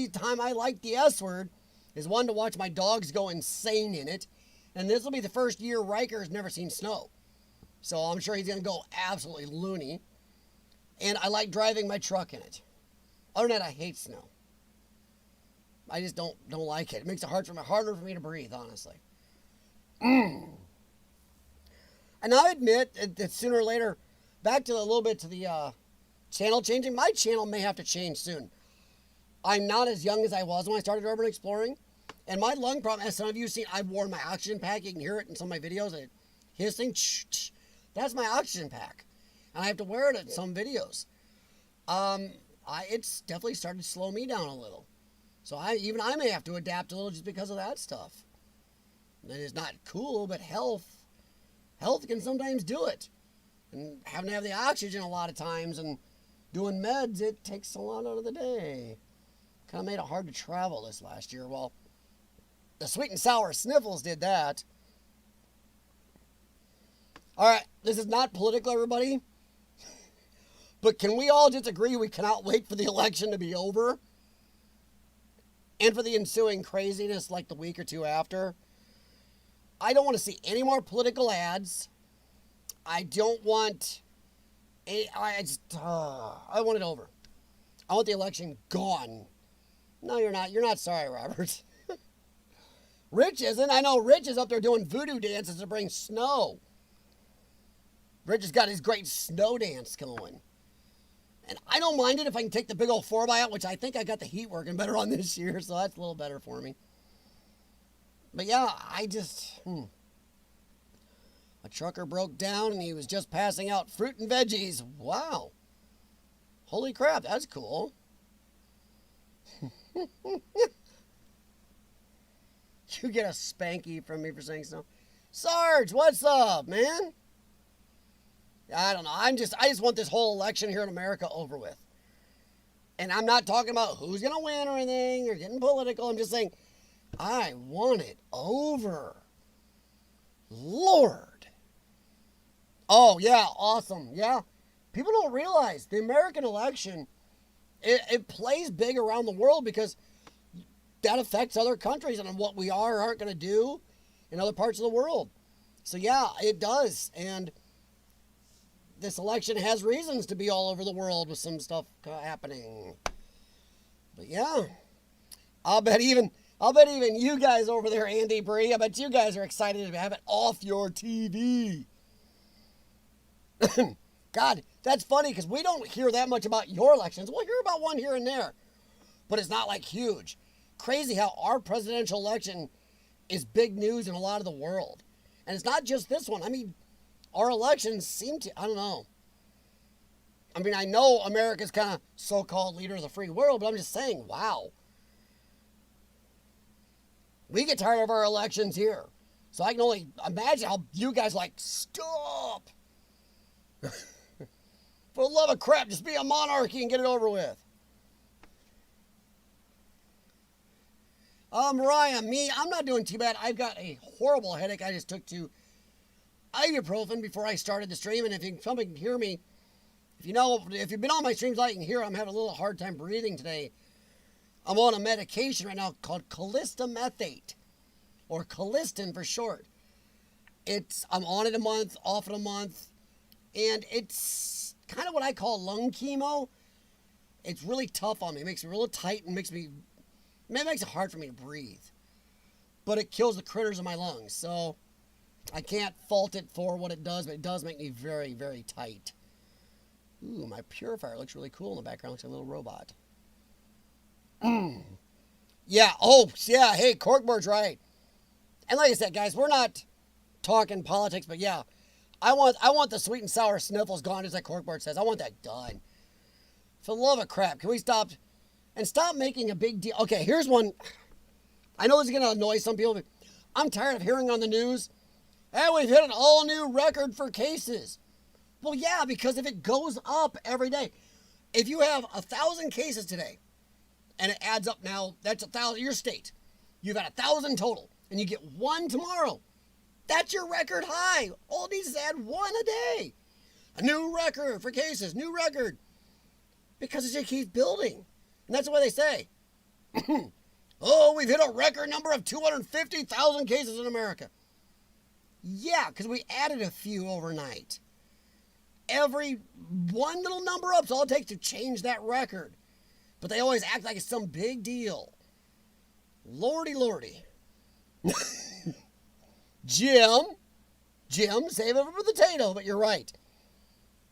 time I like the S word is one, to watch my dogs go insane in it. And this will be the first year Riker has never seen snow. So I'm sure he's going to go absolutely loony. And I like driving my truck in it. Other than that, I hate snow. I just don't like it. It makes it harder for me to breathe, honestly. And I admit that sooner or later, back to a little bit to the channel changing. My channel may have to change soon. I'm not as young as I was when I started urban exploring. And my lung problem, as some of you have seen, I've worn my oxygen pack. You can hear it in some of my videos. It hissing. That's my oxygen pack. And I have to wear it in some videos. It's definitely started to slow me down a little. So I may have to adapt a little just because of that stuff. And it's not cool, but health can sometimes do it. And having to have the oxygen a lot of times and doing meds, it takes a lot out of the day. Kind of made it hard to travel this last year. Well, the sweet and sour sniffles did that. All right, this is not political, everybody. But can we all just agree we cannot wait for the election to be over? And for the ensuing craziness like the week or two after? I don't want to see any more political ads. I don't want... I want it over. I want the election gone. No, you're not. You're not sorry, Robert. Rich isn't. I know Rich is up there doing voodoo dances to bring snow. Rich has got his great snow dance going. And I don't mind it if I can take the big old 4x out, which I think I got the heat working better on this year, so that's a little better for me. But yeah, I just... A trucker broke down and he was just passing out fruit and veggies. Wow. Holy crap, that's cool. You get a spanky from me for saying so. Sarge, what's up, man? I don't know. I just want this whole election here in America over with. And I'm not talking about who's going to win or anything or getting political. I'm just saying, I want it over. Lord. Oh, yeah, awesome. Yeah. People don't realize the American election, it plays big around the world because that affects other countries and what we are or aren't going to do in other parts of the world. So, yeah, it does. And this election has reasons to be all over the world with some stuff happening. But, yeah, I'll bet even you guys over there, Andy Bree, I bet you guys are excited to have it off your TV. God, that's funny because we don't hear that much about your elections. We'll hear about one here and there, but it's not like huge. Crazy how our presidential election is big news in a lot of the world. And it's not just this one. I mean, our elections seem to, I don't know. I mean, I know America's kind of so-called leader of the free world, but I'm just saying, wow. We get tired of our elections here. So I can only imagine how you guys like, stop. For the love of crap, just be a monarchy and get it over with. Mariah, I'm not doing too bad. I've got a horrible headache. I just took 2 ibuprofen before I started the stream. And if somebody can hear me, if you've been on my streams, I can hear I'm having a little hard time breathing today. I'm on a medication right now called colistamethate, or Colistin for short. I'm on it a month, off it a month, and it's kind of what I call lung chemo. It's really tough on me. It makes me real tight and makes it hard for me to breathe. But it kills the critters in my lungs, so I can't fault it for what it does, but it does make me very, very tight. Ooh, my purifier looks really cool in the background. Looks like a little robot. Yeah, hey, Corkboard's right. And like I said, guys, we're not talking politics, but yeah, I want the sweet and sour sniffles gone, just like Corkboard says. I want that done. For the love of crap, can we stop making a big deal? Okay, here's one. I know this is going to annoy some people, but I'm tired of hearing on the news, hey, we've hit an all-new record for cases. Well, yeah, because if it goes up every day, if you have 1,000 cases today, and it adds up now, that's 1,000, your state, you've got 1,000 total, and you get 1 tomorrow, that's your record high. All it needs is add 1 a day. A new record for cases, new record. Because it just keeps building. And that's what they say. Oh, we've hit a record number of 250,000 cases in America. Yeah, because we added a few overnight. Every one little number up's all it takes to change that record. But they always act like it's some big deal. Lordy, lordy. Jim, save it for potato, but you're right.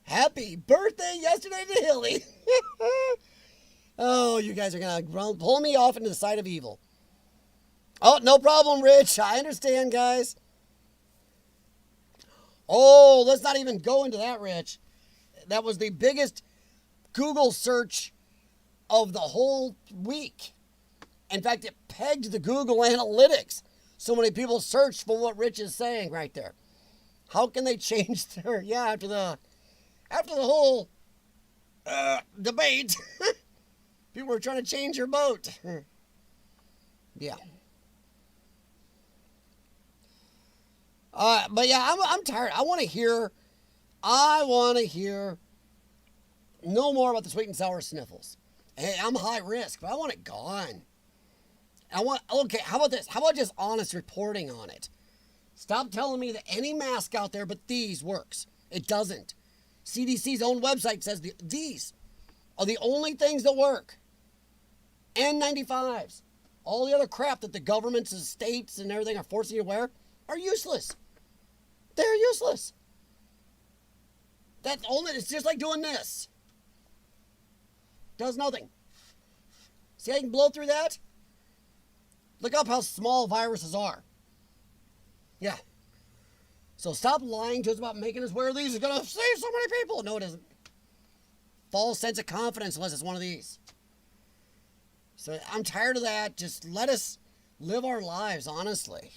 Happy birthday yesterday to Hilly. Oh, you guys are going to pull me off into the side of evil. Oh, no problem, Rich. I understand, guys. Oh, let's not even go into that, Rich. That was the biggest Google search of the whole week. In fact, it pegged the Google Analytics. So many people searched for what Rich is saying right there. How can they change their, after the whole debate, people were trying to change your vote. Yeah. But yeah, I'm tired. I want to hear no more about the sweet and sour sniffles. Hey, I'm high risk, but I want it gone. Okay, how about this? How about just honest reporting on it? Stop telling me that any mask out there but these works. It doesn't. CDC's own website says these are the only things that work. N95s. All the other crap that the governments and states and everything are forcing you to wear are useless. They're useless. It's just like doing this. Does nothing. See how you can blow through that? Look up how small viruses are. Yeah. So stop lying to us about making us wear these. It's going to save so many people. No, it isn't. False sense of confidence unless it's one of these. So I'm tired of that. Just let us live our lives, honestly.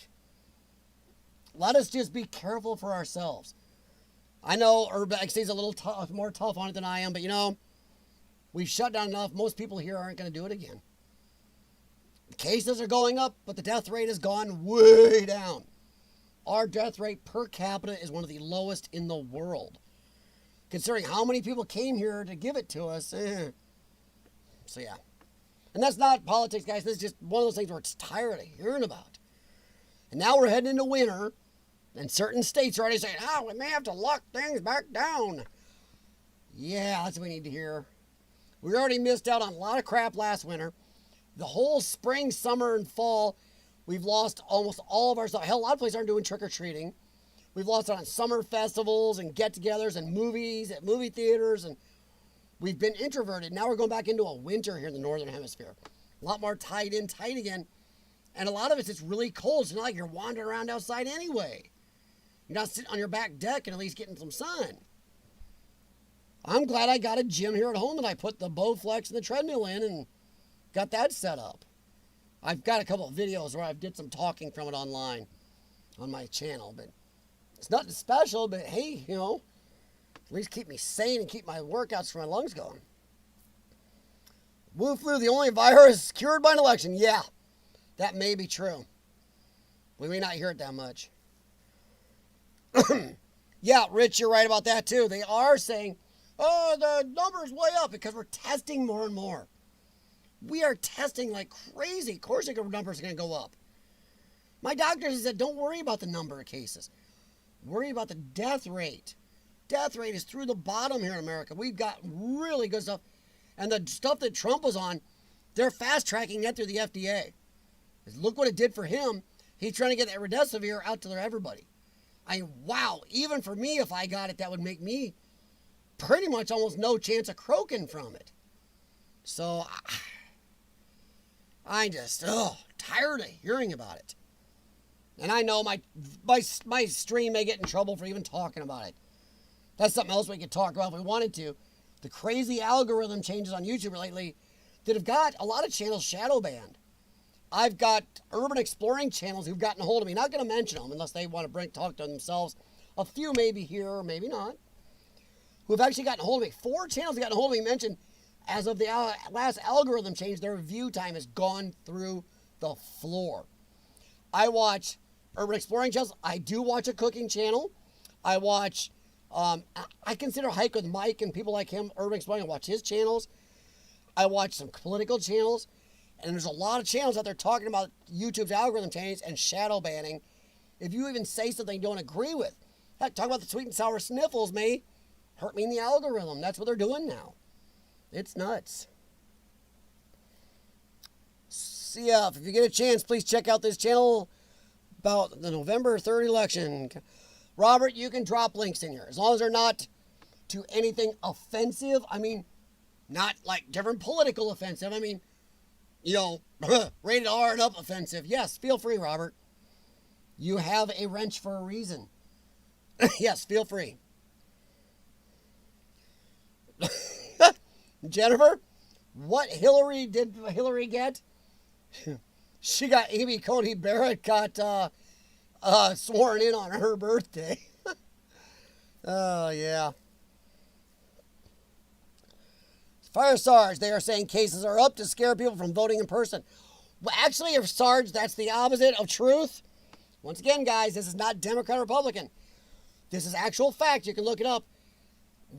Let us just be careful for ourselves. I know Urbex is a little more tough on it than I am, but we've shut down enough. Most people here aren't going to do it again. The cases are going up, but the death rate has gone way down. Our death rate per capita is one of the lowest in the world. Considering how many people came here to give it to us. So yeah. And that's not politics, guys. This is just one of those things where it's tired of hearing about. And now we're heading into winter. And certain states are already saying, we may have to lock things back down. Yeah, that's what we need to hear. We already missed out on a lot of crap last winter. The whole spring, summer, and fall, we've lost almost all of our stuff. Hell, a lot of places aren't doing trick-or-treating. We've lost it on summer festivals and get-togethers and movies at movie theaters. And we've been introverted. Now we're going back into a winter here in the Northern Hemisphere. A lot more tight again. And a lot of it's really cold. It's not like you're wandering around outside anyway. You're not sitting on your back deck and at least getting some sun. I'm glad I got a gym here at home and I put the Bowflex and the treadmill in and got that set up. I've got a couple of videos where I did some talking from it online on my channel, but it's nothing special, but hey, at least keep me sane and keep my workouts for my lungs going. Wu flu, the only virus cured by an election. Yeah, that may be true. We may not hear it that much. Yeah, Rich, you're right about that too. They are saying, the number's way up because we're testing more and more. We are testing like crazy. Of course the numbers are going to go up. My doctor said, don't worry about the number of cases. Worry about the death rate. Death rate is through the bottom here in America. We've got really good stuff. And the stuff that Trump was on, they're fast-tracking that through the FDA. Look what it did for him. He's trying to get that remdesivir out to everybody. Wow, even for me, if I got it, that would make me pretty much almost no chance of croaking from it. So, I'm just tired of hearing about it. And I know my stream may get in trouble for even talking about it. That's something else we could talk about if we wanted to. The crazy algorithm changes on YouTube lately that have got a lot of channels shadow banned. I've got urban exploring channels who've gotten a hold of me. Not going to mention them unless they want to talk to themselves. A few maybe here or maybe not. Who have actually gotten a hold of me. 4 channels have gotten a hold of me mentioned as of the last algorithm change, their view time has gone through the floor. I watch urban exploring channels. I do watch a cooking channel. I watch, I consider Hike with Mike and people like him, urban exploring. I watch his channels. I watch some political channels. And there's a lot of channels out there talking about YouTube's algorithm change and shadow banning. If you even say something you don't agree with, heck, talk about the sweet and sour sniffles may hurt me in the algorithm. That's what they're doing now. It's nuts. CF, if you get a chance, please check out this channel about the November 3rd election. Robert, you can drop links in here. As long as they're not to anything offensive. I mean, not like different political offensive. I mean, rated R and up offensive. Yes, feel free, Robert. You have a wrench for a reason. Yes, feel free. Jennifer, what did Hillary get? She got Amy Coney Barrett got sworn in on her birthday. Oh, yeah. Fire Sarge, they are saying cases are up to scare people from voting in person. Well, actually, if Sarge, that's the opposite of truth. Once again, guys, this is not Democrat or Republican. This is actual fact. You can look it up.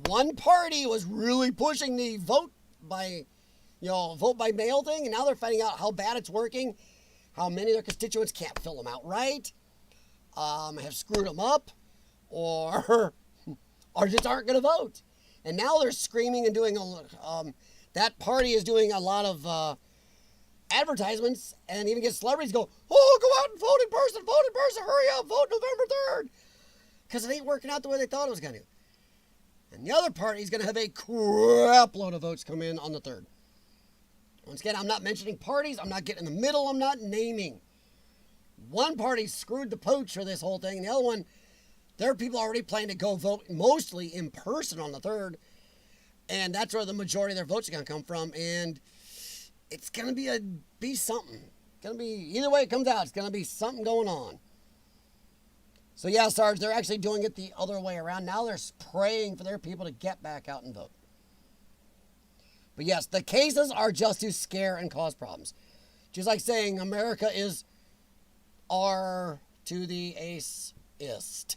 One party was really pushing the vote by mail thing, and now they're finding out how bad it's working, how many of their constituents can't fill them out right, have screwed them up, or just aren't going to vote. And now they're screaming and doing that party is doing a lot of advertisements and even get celebrities go, oh, go out and vote in person, hurry up, vote November 3rd. Because it ain't working out the way they thought it was going to. And the other party is going to have a crap load of votes come in on the 3rd. Once again, I'm not mentioning parties. I'm not getting in the middle. I'm not naming. One party screwed the pooch for this whole thing. And the other one, there are people already planning to go vote mostly in person on the 3rd. And that's where the majority of their votes are going to come from. And it's going to be something. It's going to be, either way it comes out, it's going to be something going on. So yeah, Sarge, they're actually doing it the other way around. Now they're praying for their people to get back out and vote. But yes, the cases are just to scare and cause problems. Just like saying America is R to the ace-ist.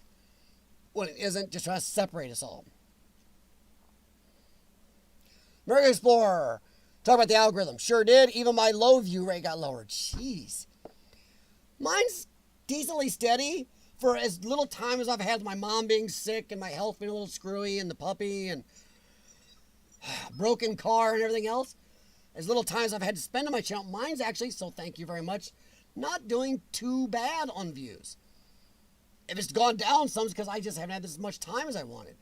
When it isn't, just trying to separate us all. American Explorer. Talk about the algorithm. Sure did. Even my low view rate got lowered. Jeez. Mine's decently steady for as little time as I've had with my mom being sick and my health being a little screwy and the puppy and broken car and everything else. As little time as I've had to spend on my channel, mine's actually, so thank you very much, not doing too bad on views. If it's gone down some, it's because I just haven't had as much time as I wanted.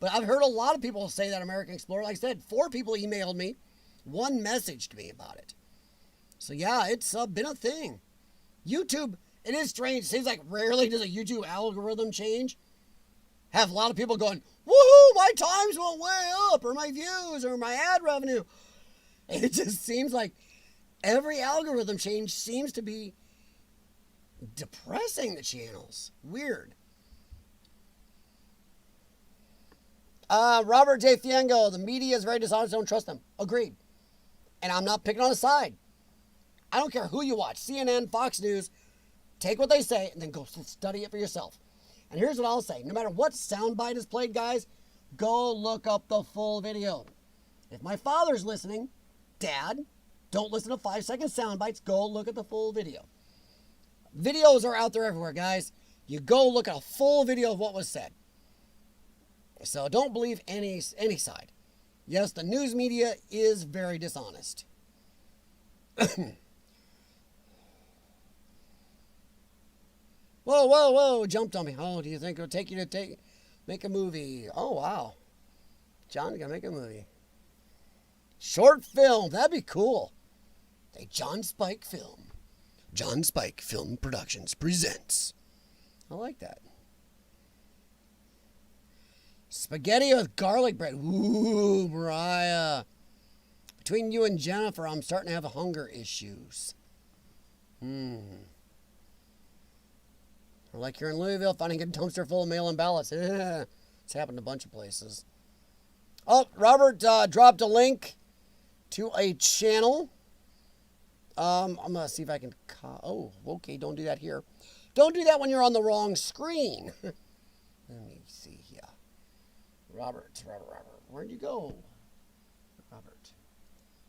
But I've heard a lot of people say that American Explorer. Like I said, 4 people emailed me. 1 messaged me about it. So yeah, it's been a thing. YouTube, it is strange. It seems like rarely does a YouTube algorithm change. Have a lot of people going, woohoo, my times went way up, or my views, or my ad revenue. And it just seems like every algorithm change seems to be depressing the channels. Weird. Robert J. Fiengo, the media is very dishonest, don't trust them. Agreed. And I'm not picking on a side. I don't care who you watch, CNN, Fox News, take what they say and then go study it for yourself. And here's what I'll say. No matter what soundbite is played, guys, go look up the full video. If my father's listening, Dad, don't listen to 5-second sound bites. Go look at the full video. Videos are out there everywhere, guys. You go look at a full video of what was said. So don't believe any side. Yes, the news media is very dishonest. Whoa, jumped on me. Oh, do you think it'll take you to make a movie? Oh, wow. John's gonna make a movie. Short film, that'd be cool. A John Spike film. John Spike Film Productions presents. I like that. Spaghetti with garlic bread. Ooh, Mariah. Between you and Jennifer, I'm starting to have hunger issues. Or like you're in Louisville, finding a dumpster full of mail-in ballots. It's happened a bunch of places. Oh, Robert dropped a link to a channel. I'm going to see if I can... Oh, okay, don't do that here. Don't do that when you're on the wrong screen. Let me see here. Robert. Where'd you go? Robert.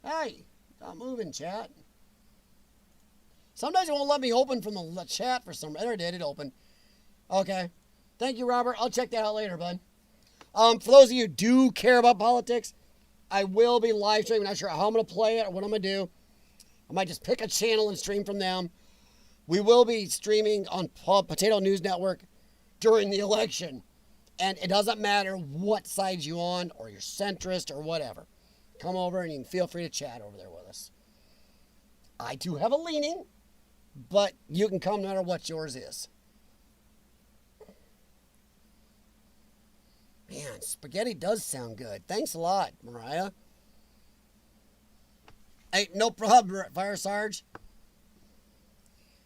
Hey, stop moving, chat. Sometimes it won't let me open from the chat for some... There it did, it opened. Okay. Thank you, Robert. I'll check that out later, bud. For those of you who do care about politics, I will be live streaming. Not sure how I'm going to play it or what I'm going to do. I might just pick a channel and stream from them. We will be streaming on Potato News Network during the election. And it doesn't matter what side you're on or you're centrist or whatever. Come over and you can feel free to chat over there with us. I too have a leaning, but you can come no matter what yours is. Man, spaghetti does sound good. Thanks a lot, Mariah. Hey, no problem, Fire Sarge.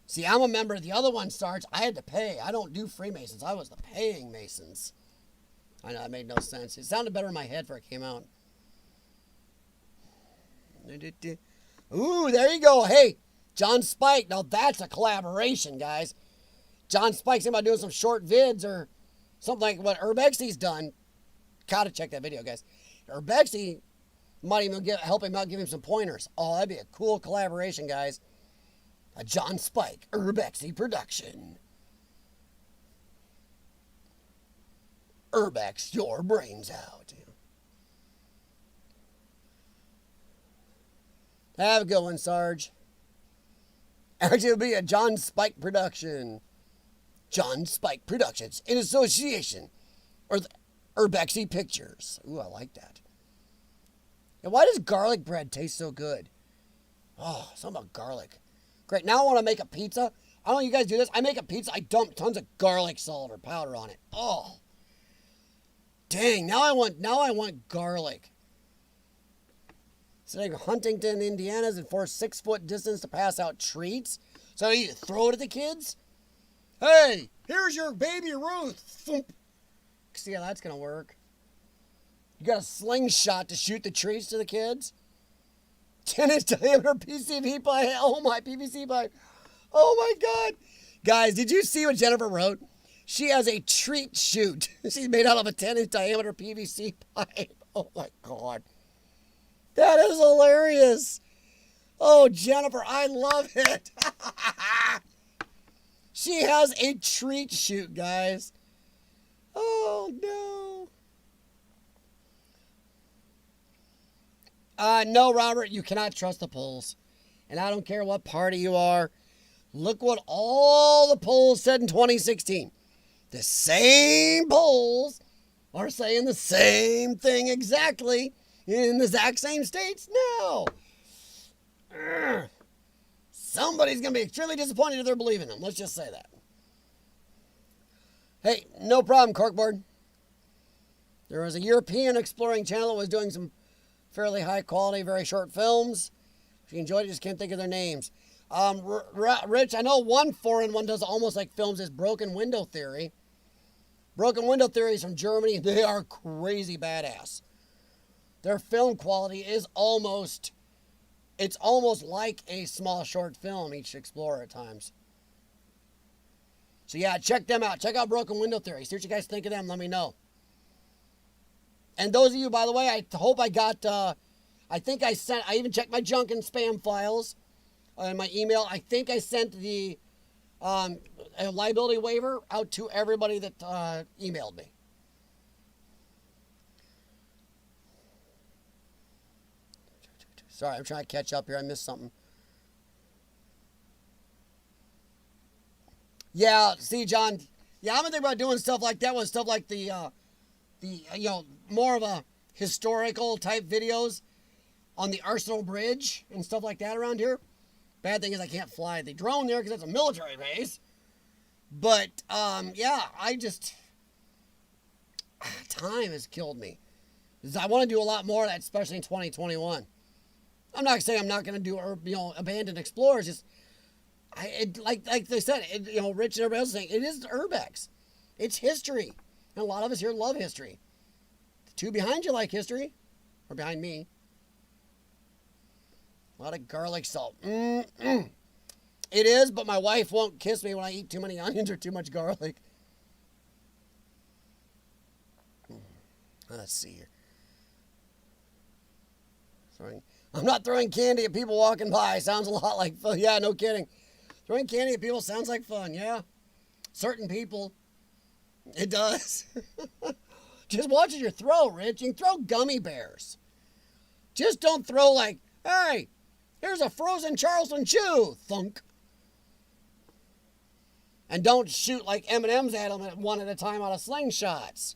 See, I'm a member of the other one, Sarge. I had to pay. I don't do Freemasons. I was the paying Masons. I know, that made no sense. It sounded better in my head before it came out. Ooh, there you go. Hey, John Spike. Now that's a collaboration, guys. John Spike's thinking about doing some short vids or something like what Urbexy's done. Gotta check that video, guys. Urbexy might even help him out, give him some pointers. Oh, that'd be a cool collaboration, guys. A John Spike, Urbexy production. Urbex your brains out. Have a good one, Sarge. Actually, it'll be a John Spike production. John Spike Productions in association with Urbexy Pictures. Ooh, I like that. And why does garlic bread taste so good? Oh, something about garlic. Great. Now I want to make a pizza. I don't know if you guys do this. I make a pizza. I dump tons of garlic salt or powder on it. Oh, dang! Now I want garlic. So like Huntington, Indiana's enforced 6-foot distance to pass out treats. So you throw it at the kids. Hey, here's your baby Ruth. Thump. See how that's gonna work. You got a slingshot to shoot the treats to the kids. 10-inch diameter PVC pipe. Oh my PVC pipe. Oh my God. Guys, did you see what Jennifer wrote? She has a treat chute. She's made out of a 10-inch diameter PVC pipe. Oh my God. That is hilarious. Oh, Jennifer, I love it. She has a treat chute, guys. Oh, no. No, Robert, you cannot trust the polls. And I don't care what party you are. Look what all the polls said in 2016. The same polls are saying the same thing exactly in the exact same states. No. Somebody's going to be extremely disappointed if they're believing them. Let's just say that. Hey, no problem, Corkboard. There was a European exploring channel that was doing some fairly high quality, very short films. If you enjoyed it, just can't think of their names. Rich, I know one foreign one does almost like films is Broken Window Theory. Broken Window Theory is from Germany. They are crazy badass. Their film quality is almost like a small short film, each Explorer at times. So yeah, check them out. Check out Broken Window Theory. See what you guys think of them. Let me know. And those of you, by the way, I hope I got, I even checked my junk and spam files in my email. I think I sent the a liability waiver out to everybody that emailed me. Sorry, I'm trying to catch up here. I missed something. Yeah, see, John. Yeah, I'm thinking about doing stuff like that with stuff like the more of a historical type videos on the Arsenal Bridge and stuff like that around here. Bad thing is I can't fly the drone there because that's a military base. But, yeah, time has killed me. I want to do a lot more of that, especially in 2021. I'm not saying I'm not going to do, abandoned explorers. Just, like they said, Rich and everybody else is saying, it is Urbex. It's history. And a lot of us here love history. The two behind you like history. Or behind me. A lot of garlic salt. It is, but my wife won't kiss me when I eat too many onions or too much garlic. Let's see here. Sorry. I'm not throwing candy at people walking by. Sounds a lot like fun. Yeah, no kidding. Throwing candy at people sounds like fun, yeah. Certain people, it does. Just watch your throw, Rich. You can throw gummy bears. Just don't throw like, hey, here's a frozen Charleston chew. Thunk. And don't shoot like M&M's at them at one at a time out of slingshots.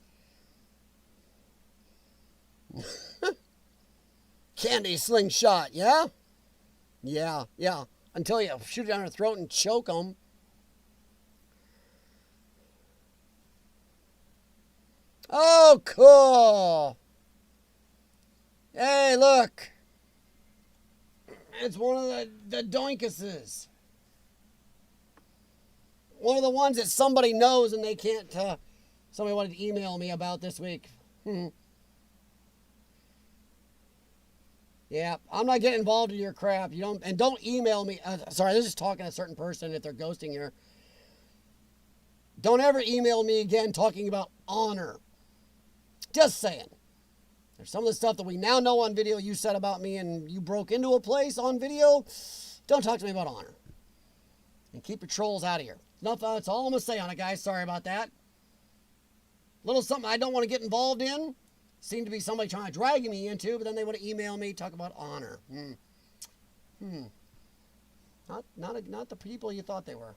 Candy slingshot, yeah? Yeah. Until you shoot it down their throat and choke them. Oh, cool. Hey, look. It's one of the doinkuses. One of the ones that somebody knows and they can't. Somebody wanted to email me about this week. Yeah, I'm not getting involved in your crap. Don't email me. Sorry, this is talking to a certain person if they're ghosting you. Don't ever email me again talking about honor. Just saying. There's some of the stuff that we now know on video you said about me and you broke into a place on video. Don't talk to me about honor. And keep your trolls out of here. That's all I'm going to say on it, guys. Sorry about that. Little something I don't want to get involved in. Seemed to be somebody trying to drag me into, but then they want to email me, talk about honor. Not the people you thought they were.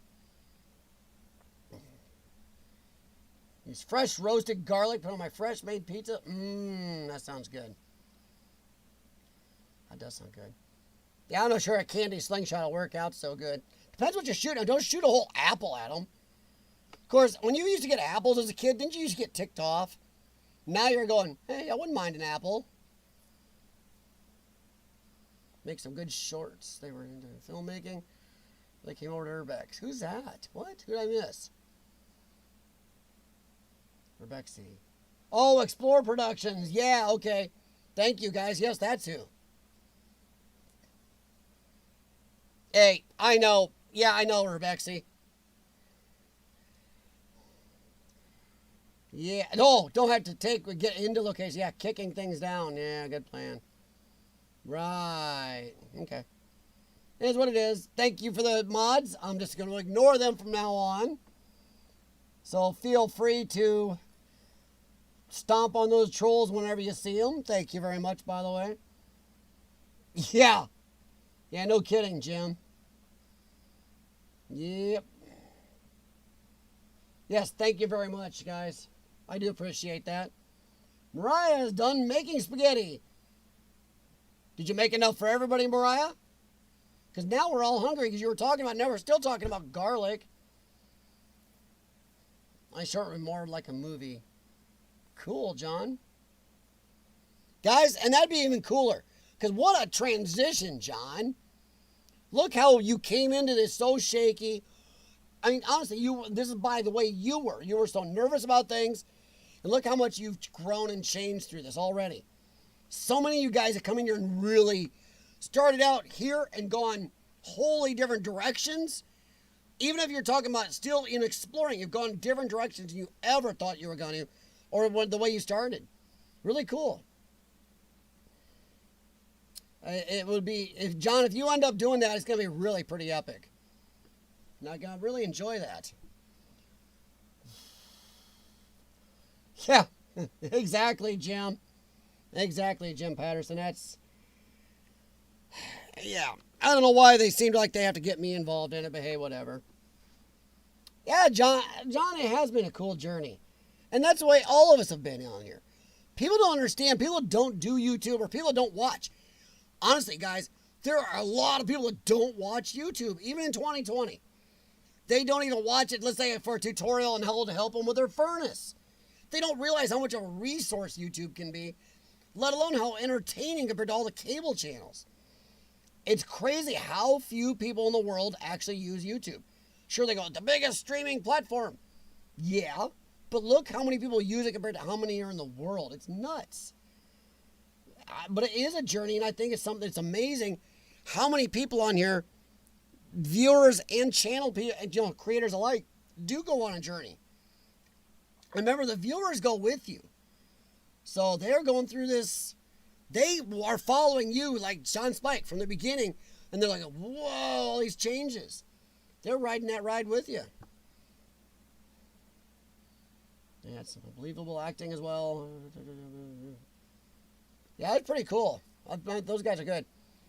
Use fresh roasted garlic, put on my fresh made pizza. That sounds good. That does sound good. Yeah, I'm not sure a candy slingshot will work out so good. Depends what you're shooting. Don't shoot a whole apple at them. Of course, when you used to get apples as a kid, didn't you used to get ticked off? Now you're going, hey, I wouldn't mind an apple. Make some good shorts. They were into filmmaking. They came over to Urbex. Who's that? What? Who did I miss? Urbex. Oh, Explore Productions. Yeah, okay. Thank you, guys. Yes, that's who. Hey, I know. Yeah, I know, Urbex. Yeah, no, don't have to get into location. Yeah, kicking things down. Yeah, good plan. Right. Okay. It is what it is. Thank you for the mods. I'm just going to ignore them from now on. So feel free to stomp on those trolls whenever you see them. Thank you very much, by the way. Yeah. Yeah, no kidding, Jim. Yep. Yes, thank you very much, guys. I do appreciate that. Mariah is done making spaghetti. Did you make enough for everybody, Mariah? Because now we're all hungry because you were talking about, now we're still talking about garlic. I short more like a movie. Cool, John. Guys, and that'd be even cooler. Because what a transition, John. Look how you came into this so shaky. I mean, honestly, this is by the way you were. You were so nervous about things. And look how much you've grown and changed through this already. So many of you guys have come in here and really started out here and gone wholly different directions. Even if you're talking about still in exploring, you've gone different directions than you ever thought you were going to, or the way you started. Really cool. It would be, John, if you end up doing that, it's going to be really pretty epic. And I'm going to really enjoy that. Yeah, exactly, Jim. Exactly, Jim Patterson. Yeah. I don't know why they seem like they have to get me involved in it, but hey, whatever. Yeah, John, it has been a cool journey. And that's the way all of us have been on here. People don't understand. People don't do YouTube or people don't watch. Honestly, guys, there are a lot of people that don't watch YouTube, even in 2020. They don't even watch it, let's say, for a tutorial on how to help them with their furnace. They don't realize how much of a resource YouTube can be, let alone how entertaining compared to all the cable channels. It's crazy how few people in the world actually use YouTube. Sure, they go, the biggest streaming platform. Yeah, but look how many people use it compared to how many are in the world. It's nuts. But it is a journey, and I think it's something that's amazing how many people on here, viewers and channel people, creators alike, do go on a journey. Remember, the viewers go with you. So they're going through this. They are following you like John Spike from the beginning. And they're like, whoa, all these changes. They're riding that ride with you. They had some unbelievable acting as well. Yeah, it's pretty cool. Those guys are good.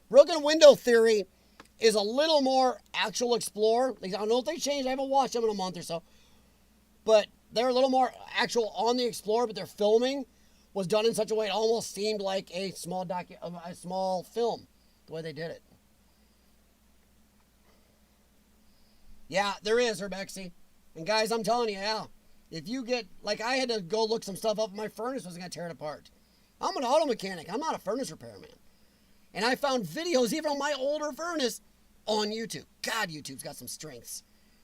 Broken Window Theory. is a little more actual explore. I don't know if they changed. I haven't watched them in a month or so. But they're a little more actual on the explore, but their filming was done in such a way it almost seemed like a small film, the way they did it. Yeah, there is, Urbexy. And guys, I'm telling you, yeah. If you get, like I had to go look some stuff up, my furnace was going to tear it apart. I'm an auto mechanic. I'm not a furnace repairman. And I found videos, even on my older furnace, on YouTube. God, YouTube's got some strengths.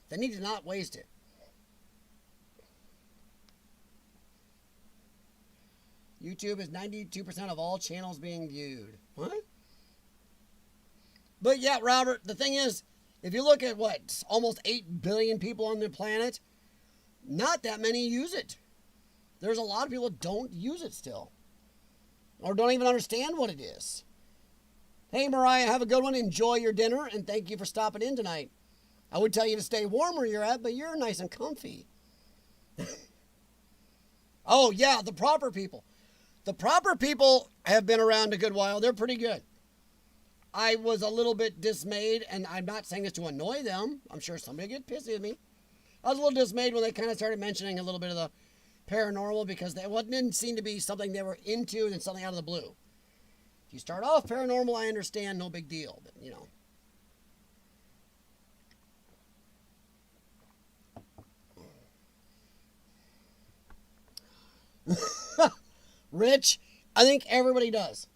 They need to not waste it. YouTube is 92% of all channels being viewed. What? But yeah, Robert, the thing is, if you look at what, almost 8 billion people on the planet, not that many use it. There's a lot of people that don't use it still. Or don't even understand what it is. Hey, Mariah, have a good one. Enjoy your dinner, and thank you for stopping in tonight. I would tell you to stay warm where you're at, but you're nice and comfy. Oh, yeah, the proper people. The proper people have been around a good while. They're pretty good. I was a little bit dismayed, and I'm not saying this to annoy them. I'm sure somebody will get pissy at me. I was a little dismayed when they kind of started mentioning a little bit of the paranormal because it didn't seem to be something they were into and something out of the blue. If you start off paranormal, I understand, no big deal, but you know. Rich, I think everybody does.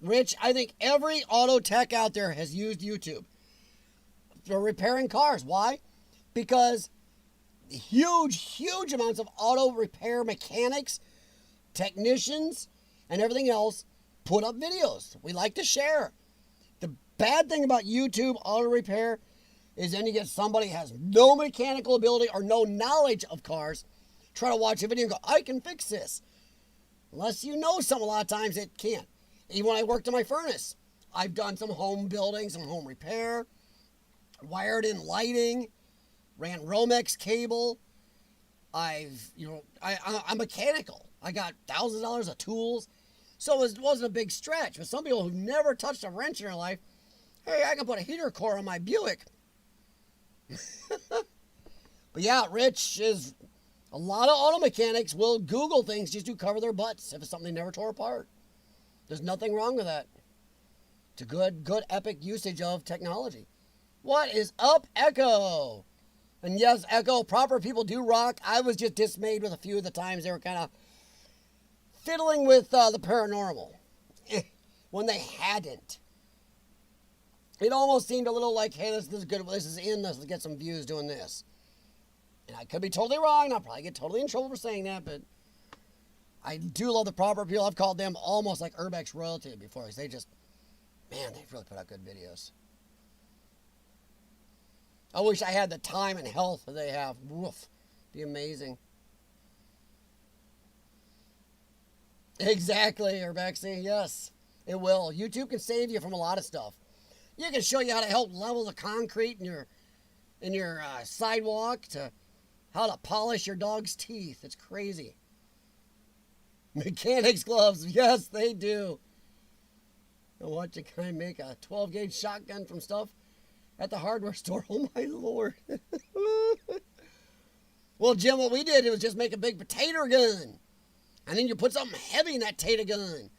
Rich, I think every auto tech out there has used YouTube for repairing cars. Why? Because huge amounts of auto repair mechanics, technicians, and everything else put up videos. We like to share. The bad thing about YouTube auto repair is then you get somebody who has no mechanical ability or no knowledge of cars, try to watch a video and go, I can fix this. Unless you know something, a lot of times it can't. Even when I worked on my furnace, I've done some home building, some home repair, wired in lighting, ran Romex cable. I'm mechanical. I got thousands of dollars of tools. So it wasn't a big stretch. But some people who never touched a wrench in their life, hey, I can put a heater core on my Buick. But yeah, Rich is, a lot of auto mechanics will Google things just to cover their butts if it's something they never tore apart. There's nothing wrong with that. It's a good epic usage of technology. What is up, Echo? And yes, Echo, proper people do rock. I was just dismayed with a few of the times they were kind of fiddling with the paranormal when they hadn't. It almost seemed a little like, hey, this is good. This is in. Let's get some views doing this. And I could be totally wrong. And I'll probably get totally in trouble for saying that, but I do love the proper people. I've called them almost like Urbex royalty before, because they just, man, they really put out good videos. I wish I had the time and health that they have. Woof. Be amazing. Exactly, Urbexy. Yes, it will. YouTube can save you from a lot of stuff. You can show you how to help level the concrete in your sidewalk, to how to polish your dog's teeth. It's crazy. Mechanics gloves. Yes, they do. And watch a guy make a 12-gauge shotgun from stuff at the hardware store. Oh, my Lord. Well, Jim, what we did, it was just make a big potato gun. And then you put something heavy in that potato gun.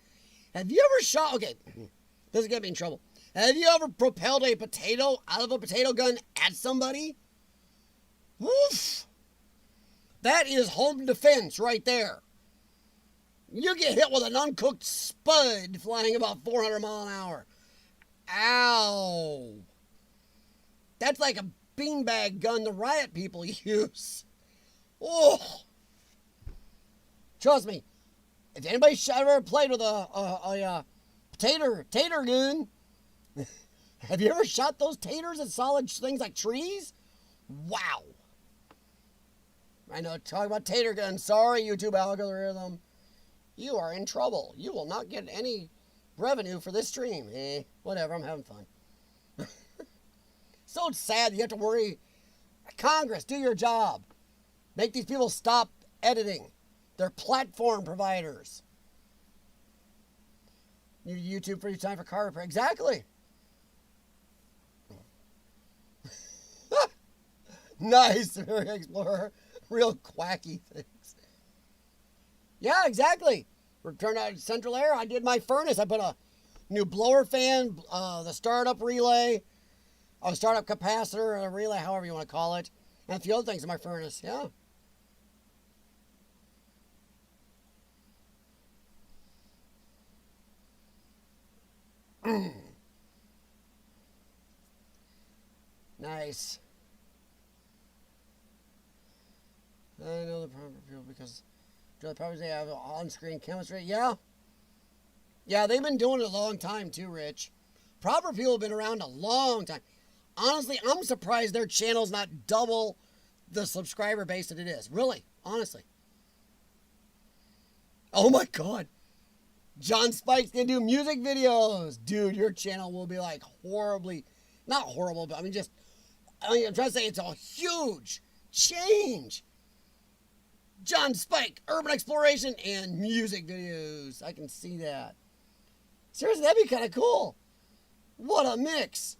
Have you ever shot... Okay, this is going to be in trouble. Have you ever propelled a potato out of a potato gun at somebody? Woof! That is home defense right there. You get hit with an uncooked spud flying about 400 miles an hour. Ow! That's like a beanbag gun the riot people use. Oh! Trust me, if anybody's ever played with a tater gun, have you ever shot those taters at solid things like trees? Wow! I know, talk about tater guns. Sorry, YouTube algorithm. You are in trouble. You will not get any revenue for this stream. Whatever, I'm having fun. So sad you have to worry. Congress, do your job. Make these people stop editing. They're platform providers. Need YouTube free time for car repair. Exactly. Nice, Explorer. Real quacky things. Yeah, exactly. Return out central air. I did my furnace. I put a new blower fan, the startup relay, a startup capacitor, a relay, however you want to call it, and a few other things in my furnace. Yeah. Nice. I know the proper people because probably they have on-screen chemistry. Yeah. Yeah, they've been doing it a long time too, Rich. Proper people have been around a long time. Honestly, I'm surprised their channel's not double the subscriber base that it is. Really, honestly. Oh my God. John Spike's gonna do music videos. Dude, your channel will be like horribly, not horrible, but I'm trying to say it's a huge change. John Spike, urban exploration, and music videos. I can see that. Seriously, that'd be kind of cool. What a mix.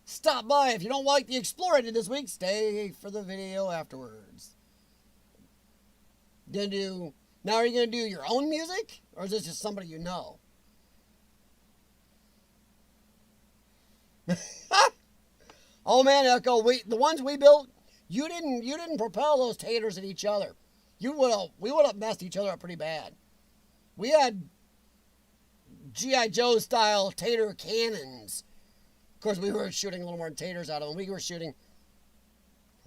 Stop by. If you don't like the Explorer I did this week, stay for the video afterwards. Now are you going to do your own music? Or is this just somebody you know? Oh man, Echo, the ones we built, you didn't propel those taters at each other. We would have messed each other up pretty bad. We had G.I. Joe style tater cannons. Of course, we were shooting a little more taters out of them. We were shooting.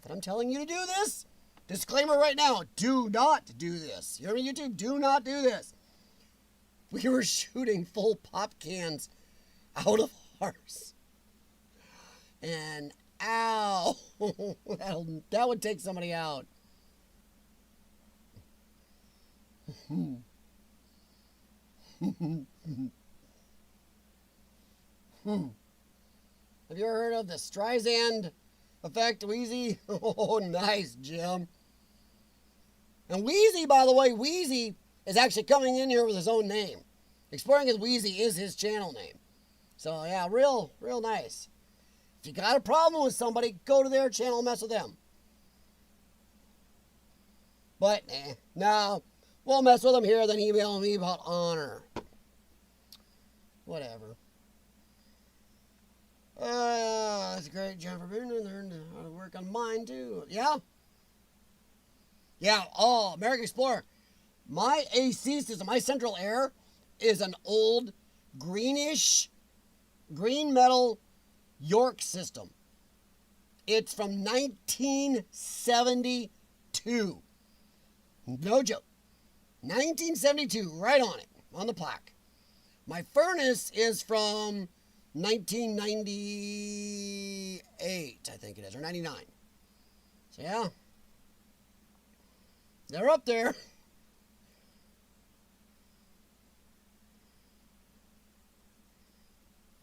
But I'm telling you to do this. Disclaimer right now: do not do this. You're on YouTube. Do not do this. We were shooting full pop cans out of ours. And ow, that would take somebody out. Have you ever heard of the Streisand effect, Wheezy? Oh, nice, Jim. And Wheezy, by the way, Wheezy is actually coming in here with his own name. Exploring as Wheezy is his channel name. So, yeah, real nice. If you got a problem with somebody, go to their channel and mess with them. But, no, we'll mess with them here, then email me about honor. Whatever. That's great, Jennifer Boone. Learned how to work on mine, too. Yeah? Yeah, oh, American Explorer. My AC system, my central air, is an old green metal York system. It's from 1972. No joke. 1972, right on it, on the plaque. My furnace is from 1998, I think it is, or 99. So, yeah. They're up there.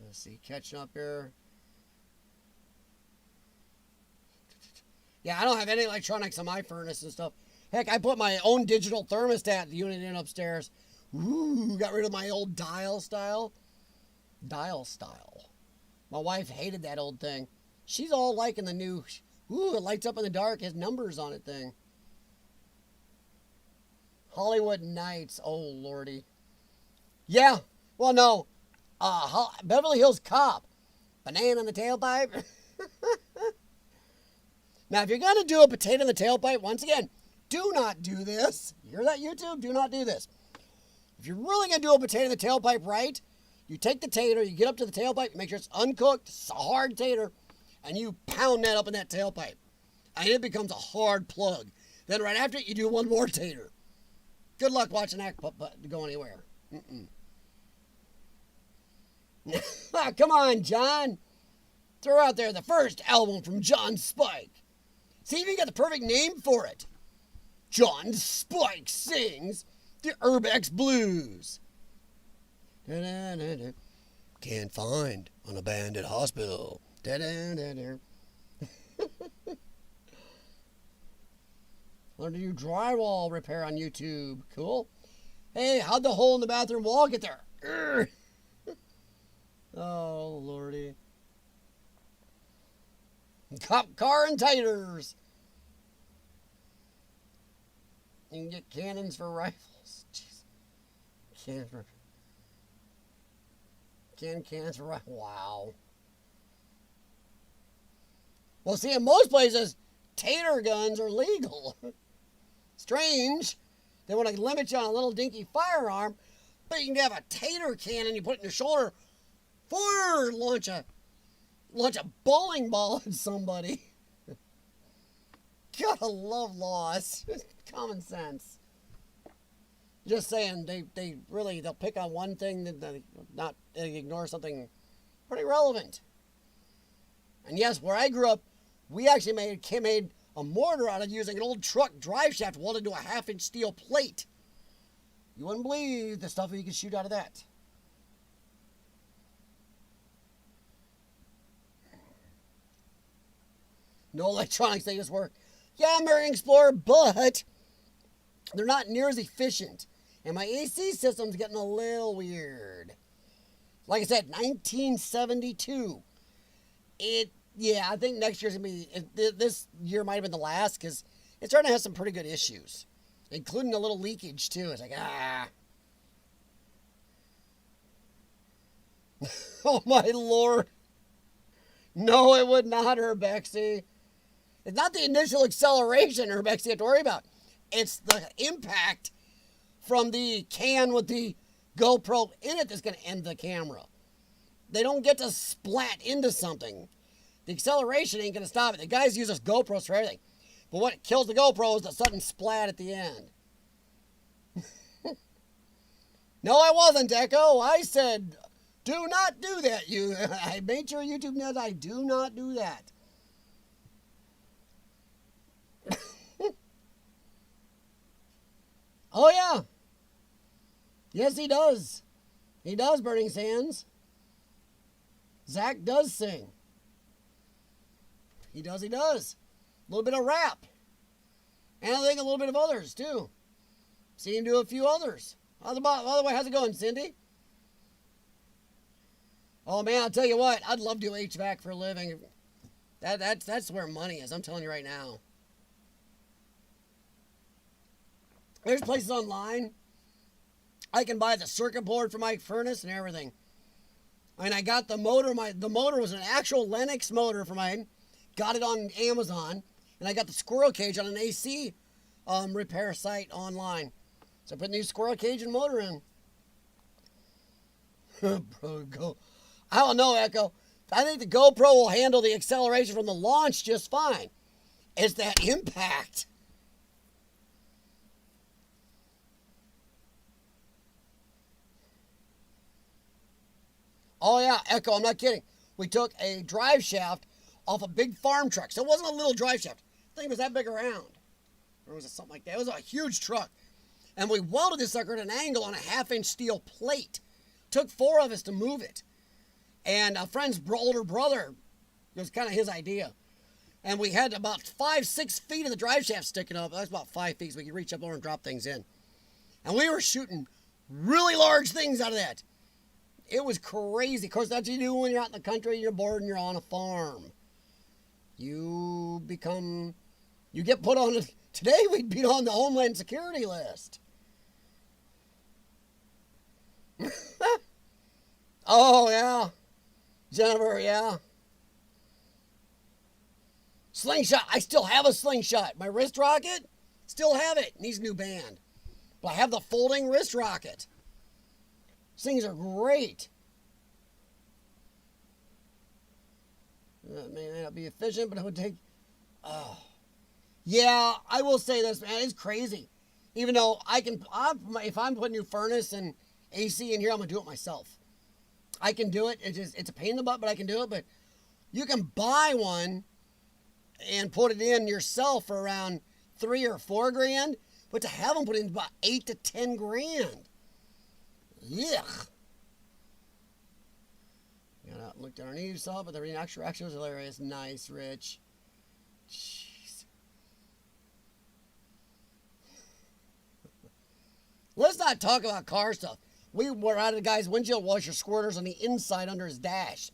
Let's see, catching up here. Yeah, I don't have any electronics on my furnace and stuff. Heck, I put my own digital thermostat unit in upstairs. Ooh, got rid of my old dial style. My wife hated that old thing. She's all liking the new, ooh, it lights up in the dark, has numbers on it thing. Hollywood Nights, oh lordy. Yeah, well no, Beverly Hills Cop. Banana in the tailpipe. Now if you're going to do a potato in the tailpipe, once again, do not do this. You hear that, YouTube? Do not do this. If you're really going to do a potato in the tailpipe right, you take the tater, you get up to the tailpipe, make sure it's uncooked, it's a hard tater, and you pound that up in that tailpipe. And it becomes a hard plug. Then right after it, you do one more tater. Good luck watching that go anywhere. Come on, John. Throw out there the first album from John Spike. See if you got the perfect name for it. John Spike sings the Urbex Blues. Da-da-da-da. Can't find an abandoned hospital. Da-da-da-da. Learn to do drywall repair on YouTube. Cool. Hey, how'd the hole in the bathroom wall get there? Oh, lordy. Cop car and taters. You can get cannons for rifles. Jeez. Cannons for rifles. Wow. Well, see, in most places, tater guns are legal. Strange. They want to limit you on a little dinky firearm, but you can have a tater cannon you put it in your shoulder, for launch a bowling ball at somebody. Gotta love laws. Common sense. Just saying, they'll pick on one thing, they ignore something pretty relevant. And yes, where I grew up, we actually made a mortar out of using an old truck drive shaft welded to a 1/2-inch steel plate. You wouldn't believe the stuff you could shoot out of that. No electronics, they just work. Yeah, American Explorer, but they're not near as efficient. And my AC system's getting a little weird. Like I said, 1972. I think next year's going to be, this year might have been the last, because it's starting to have some pretty good issues, including a little leakage, too. It's like, Oh, my Lord. No, it would not, Urbexy. It's not the initial acceleration, Urbex, you have to worry about. It's the impact from the can with the GoPro in it that's going to end the camera. They don't get to splat into something. The acceleration ain't going to stop it. The guys use us GoPros for everything. But what kills the GoPro is the sudden splat at the end. No, I wasn't, Echo. I said, do not do that. I made sure YouTube knows I do not do that. Oh, yeah. Yes, he does. He does, Burning Sands. Zach does sing. He does. A little bit of rap. And I think a little bit of others, too. See him do a few others. By the way, how's it going, Cindy? Oh, man, I'll tell you what. I'd love to do HVAC for a living. That's where money is. I'm telling you right now. There's places online. I can buy the circuit board for my furnace and everything. And I got the motor. The motor was an actual Lennox motor for mine. Got it on Amazon. And I got the squirrel cage on an AC repair site online. So I put a new squirrel cage and motor in. Bro, go. I don't know, Echo. I think the GoPro will handle the acceleration from the launch just fine. It's that impact. Oh, yeah, Echo, I'm not kidding. We took a drive shaft off a big farm truck. So it wasn't a little drive shaft. The thing was that big around. Or was it something like that? It was a huge truck. And we welded this sucker at an angle on a 1/2-inch steel plate. Took 4 of us to move it. And a friend's older brother, it was kind of his idea. And we had about 5-6 feet of the drive shaft sticking up. That's about 5 feet, so we could reach up over and drop things in. And we were shooting really large things out of that. It was crazy. Of course, that's what you do when you're out in the country, you're bored, and you're on a farm. You get put on, today we'd be on the Homeland Security list. Oh, yeah. Jennifer, yeah. Slingshot. I still have a slingshot. My wrist rocket, still have it. Needs a new band. But I have the folding wrist rocket. These things are great. It may not be efficient, but it would take... Oh. Yeah, I will say this, man. It's crazy. Even though if I'm putting new furnace and AC in here, I'm going to do it myself. I can do it. It's a pain in the butt, but I can do it. But you can buy one and put it in yourself for around $3 or $4 grand. But to have them put in about $8 to $10 grand. Yuck. Looked underneath, saw it, but the actual was hilarious. Nice, Rich. Jeez. Let's not talk about car stuff. We were out of the guy's windshield washer squirters on the inside under his dash.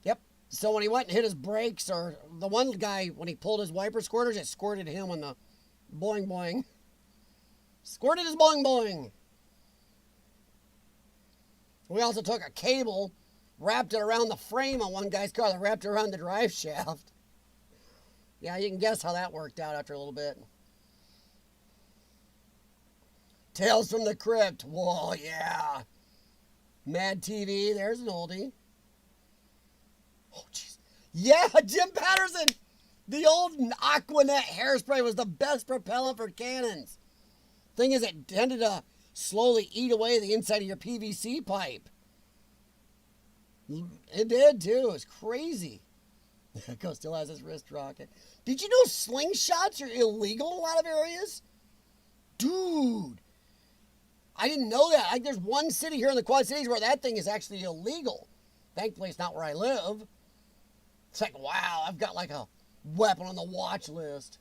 Yep. So when he went and hit his brakes, or the one guy, when he pulled his wiper squirters, it squirted him on the boing boing. Squirted his boing boing. We also took a cable, wrapped it around the frame on one guy's car, that wrapped it around the drive shaft. Yeah, you can guess how that worked out after a little bit. Tales from the Crypt. Whoa, yeah. Mad TV. There's an oldie. Oh, jeez. Yeah, Jim Patterson. The old Aquanet hairspray was the best propellant for cannons. Thing is, it tended to slowly eat away the inside of your PVC pipe. It did, too. It's crazy. Echo still has his wrist rocket. Did you know slingshots are illegal in a lot of areas? Dude. I didn't know that. Like, there's one city here in the Quad Cities where that thing is actually illegal. Thankfully, it's not where I live. It's like, wow, I've got like a weapon on the watch list.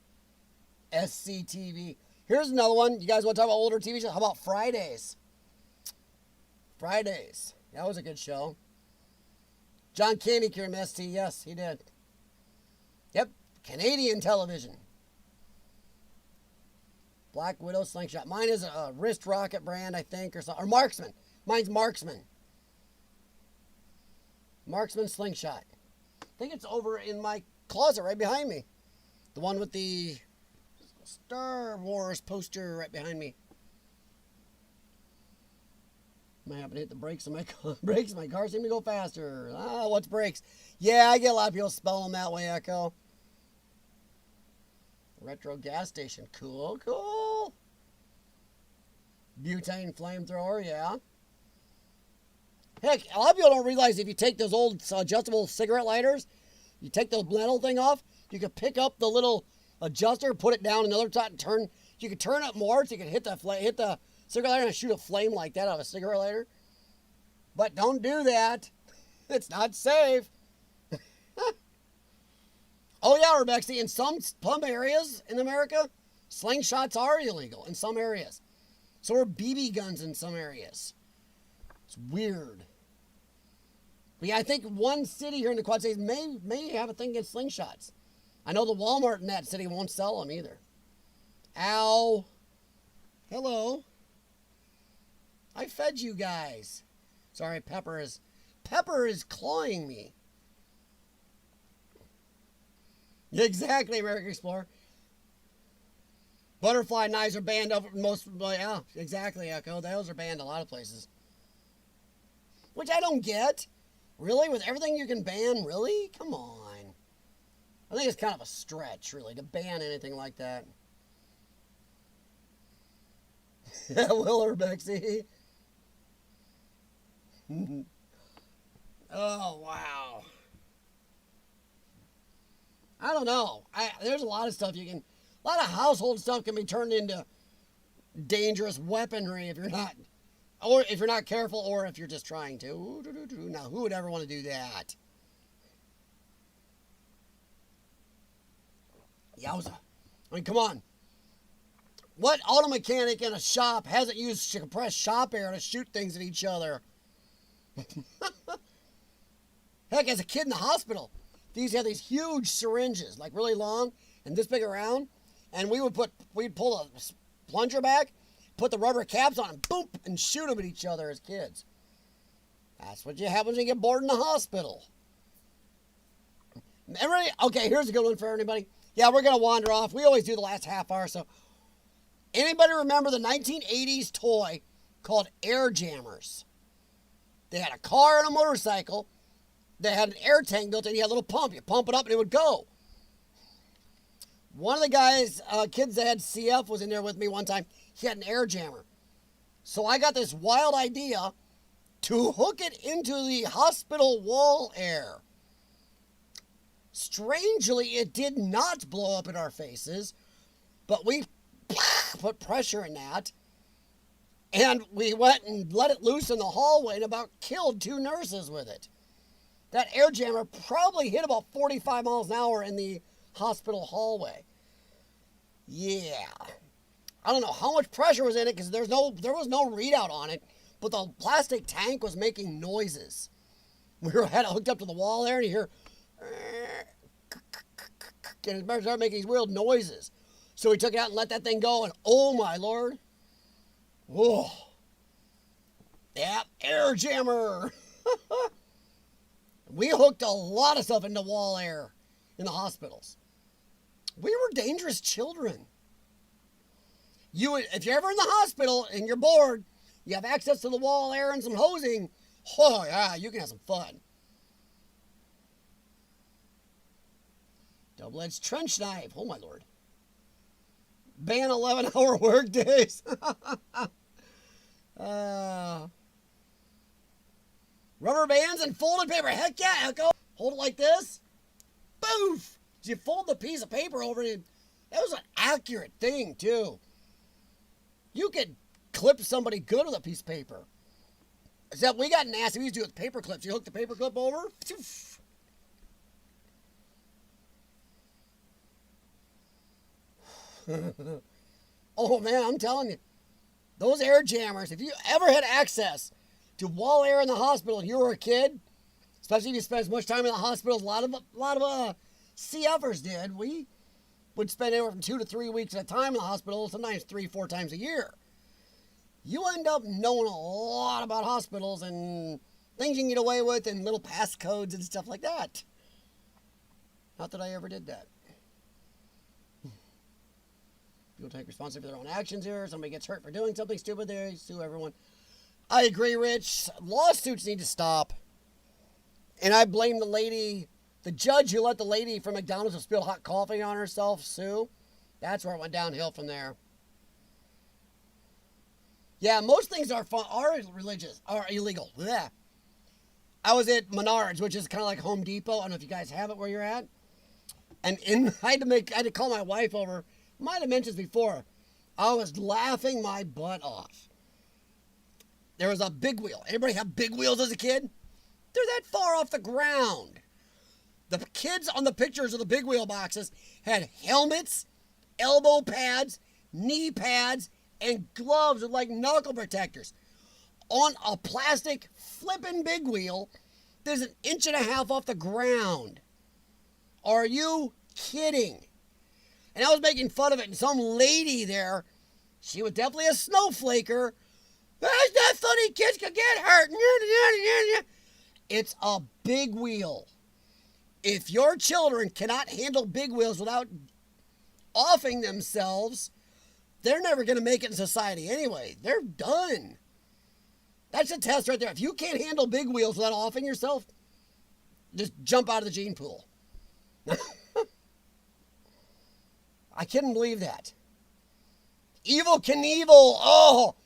SCTV. Here's another one. You guys want to talk about older TV shows? How about Fridays? Fridays. That was a good show. John Candy came from ST. Yes, he did. Yep. Canadian television. Black Widow Slingshot. Mine is a wrist rocket brand, I think, or something. Or Marksman. Mine's Marksman. Marksman Slingshot. I think it's over in my closet right behind me. The one with the Star Wars poster right behind me. Might happen to hit the brakes on my car. Brakes, my car seem to go faster. What's brakes? Yeah, I get a lot of people spell them that way, Echo. Retro gas station. Cool, cool. Butane flamethrower, yeah. Heck, a lot of people don't realize if you take those old adjustable cigarette lighters, you take the metal thing off, you can pick up the little adjuster, put it down another time, and turn. You can turn it more so you can hit the cigarette lighter and shoot a flame like that out of a cigarette lighter. But don't do that. It's not safe. Oh yeah, Urbex, in some areas in America, slingshots are illegal in some areas. So are BB guns in some areas. It's weird. But yeah, I think one city here in the Quad Cities may have a thing against slingshots. I know the Walmart in that city won't sell them either. Ow. Hello. I fed you guys. Sorry, Pepper is clawing me. Exactly, American Explorer. Butterfly knives are banned over most. Yeah, exactly, Echo. Those are banned a lot of places. Which I don't get. Really? With everything you can ban? Really? Come on. I think it's kind of a stretch, really, to ban anything like that. Yeah, Will Urbexy. Oh, wow. I don't know. There's a lot of stuff a lot of household stuff can be turned into dangerous weaponry if you're not careful, or if you're just trying to. Now, who would ever want to do that? Yowza. I mean, come on. What auto mechanic in a shop hasn't used compressed shop air to shoot things at each other? Heck, as a kid in the hospital, these had these huge syringes, like really long and this big around, and we'd pull a plunger back, put the rubber caps on, and boop, and shoot them at each other as kids. That's what happens when you get bored in the hospital. Everybody, okay, here's a good one for everybody. Yeah, we're gonna wander off. We always do the last half hour. So, anybody remember the 1980s toy called air jammers? They had a car and a motorcycle. They had an air tank built in. You had a little pump. You pump it up and it would go. One of the guys, kids that had CF was in there with me one time. He had an air jammer. So I got this wild idea to hook it into the hospital wall air. Strangely, it did not blow up in our faces, but we put pressure in that, and we went and let it loose in the hallway and about killed 2 nurses with it. That air jammer probably hit about 45 miles an hour in the hospital hallway. Yeah. I don't know how much pressure was in it because there was no readout on it, but the plastic tank was making noises. We had it hooked up to the wall there, and you hear And it started making these weird noises. So we took it out and let that thing go, and oh my Lord. Whoa. Yeah, air jammer. We hooked a lot of stuff into wall air in the hospitals. We were dangerous children. If you're ever in the hospital and you're bored, you have access to the wall air and some hosing, oh yeah, you can have some fun. Double-edged trench knife, oh my Lord. Ban 11-hour work days. Rubber bands and folded paper, heck yeah, Echo. Hold it like this, boof. You fold the piece of paper over it. That was an accurate thing too. You could clip somebody good with a piece of paper. Except we got nasty. We used to do it with paper clips. You hook the paper clip over. Oh man, I'm telling you, those air jammers. If you ever had access to wall air in the hospital and you were a kid, especially if you spent as much time in the hospital as a lot of CFers did, we would spend anywhere from 2 to 3 weeks at a time in the hospital, sometimes 3-4 times a year. You end up knowing a lot about hospitals and things you can get away with and little passcodes and stuff like that. Not that I ever did that. People take responsibility for their own actions here. Somebody gets hurt for doing something stupid, they sue everyone. I agree, Rich. Lawsuits need to stop. And I blame the judge who let the lady from McDonald's who spilled hot coffee on herself sue. That's where it went downhill from there. Yeah, most things are religious, are illegal. Yeah. I was at Menards, which is kind of like Home Depot. I don't know if you guys have it where you're at. And I had to call my wife over. Might have mentioned this before. I was laughing my butt off. There was a big wheel. Anybody have big wheels as a kid? They're that far off the ground. The kids on the pictures of the big wheel boxes had helmets, elbow pads, knee pads, and gloves with like knuckle protectors. On a plastic flippin' big wheel there's 1.5 inches off the ground. Are you kidding? And I was making fun of it, and some lady there, she was definitely a snowflaker. That's not funny, kids could get hurt. It's a big wheel. If your children cannot handle big wheels without offing themselves, they're never going to make it in society anyway. They're done. That's a test right there. If you can't handle big wheels without offing yourself, just jump out of the gene pool. I couldn't believe that. Evel Knievel. Oh,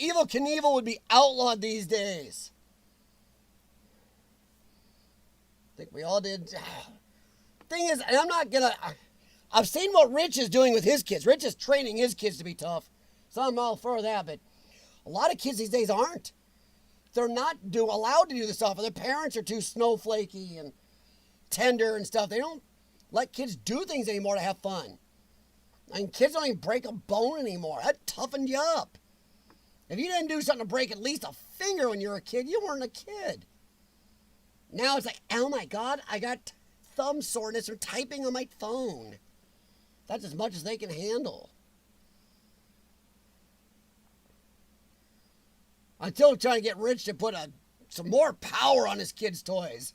Evel Knievel would be outlawed these days. I think we all did. Thing is, and I'm not going to... I've seen what Rich is doing with his kids. Rich is training his kids to be tough. So I'm all for that, but a lot of kids these days aren't. They're not allowed to do this stuff. Their parents are too snowflakey and tender and stuff. They don't let kids do things anymore to have fun. I mean, kids don't even break a bone anymore. That toughened you up. If you didn't do something to break at least a finger when you were a kid, you weren't a kid. Now it's like, oh my God, I got thumb soreness from typing on my phone. That's as much as they can handle. Until trying to get Rich to put some more power on his kids' toys.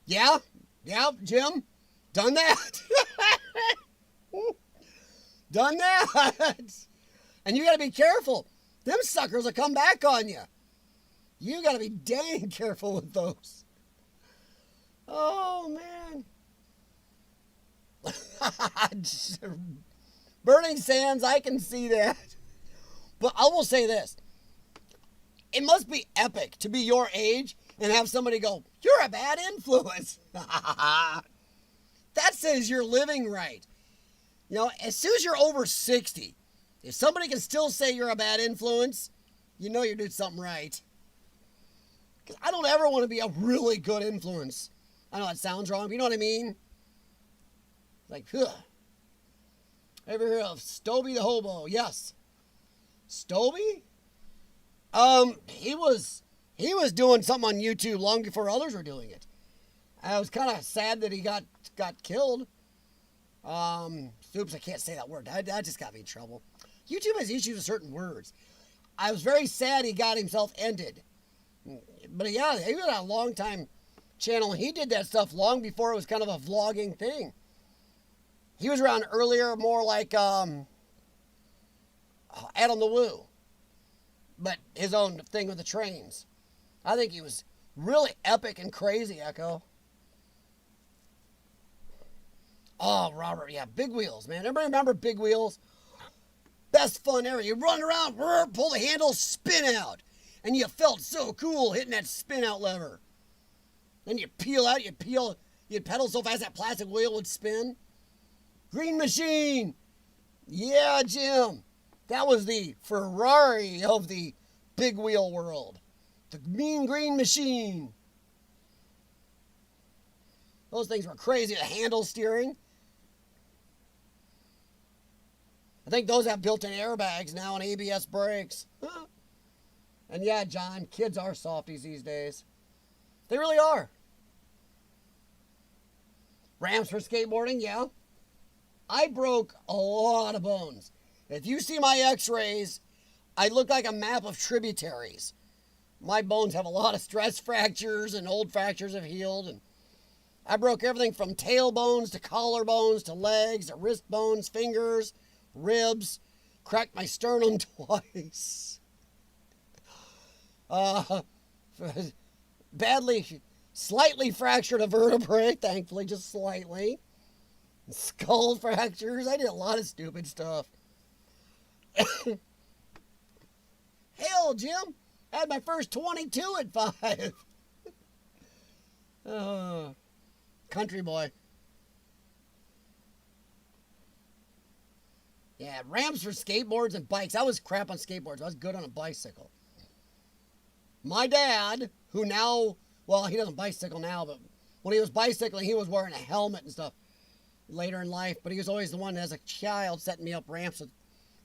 Yeah, Jim, done that. Done that. And you got to be careful. Them suckers will come back on you. You got to be dang careful with those. Oh, man. Burning sands, I can see that. But I will say this. It must be epic to be your age and have somebody go, you're a bad influence. That says you're living right. You know, as soon as you're over 60, if somebody can still say you're a bad influence, you know you're doing something right. Because I don't ever want to be a really good influence. I know it sounds wrong, but you know what I mean? Like, ever hear of Stoby the Hobo? Yes. Stoby? He was doing something on YouTube long before others were doing it. I was kind of sad that he got killed. Oops, I can't say that word. That just got me in trouble. YouTube has issues with certain words. I was very sad he got himself ended. But yeah, he was a long time channel. He did that stuff long before it was kind of a vlogging thing. He was around earlier, more like Adam the Woo. But his own thing with the trains. I think he was really epic and crazy, Echo. Oh, Robert, yeah, Big Wheels, man. Everybody remember Big Wheels? Best fun ever. You run around, pull the handle, spin out. And you felt so cool hitting that spin out lever. Then you peel out, you'd pedal so fast that plastic wheel would spin. Green Machine. Yeah, Jim. That was the Ferrari of the big wheel world. The Mean Green Machine. Those things were crazy. The handle steering. I think those have built-in airbags now and ABS brakes. And yeah, John, kids are softies these days. They really are. Ramps for skateboarding, yeah. I broke a lot of bones. If you see my x-rays, I look like a map of tributaries. My bones have a lot of stress fractures and old fractures have healed. And I broke everything from tailbones to collarbones to legs to wrist bones, fingers, ribs. Cracked my sternum twice. Slightly fractured a vertebrae, thankfully, just slightly. Skull fractures. I did a lot of stupid stuff. Hell, Jim. I had my first 22 at 5. Country boy. Yeah, ramps for skateboards and bikes. I was crap on skateboards. I was good on a bicycle. My dad, who now, well, he doesn't bicycle now, but when he was bicycling, he was wearing a helmet and stuff later in life. But he was always the one as a child setting me up ramps with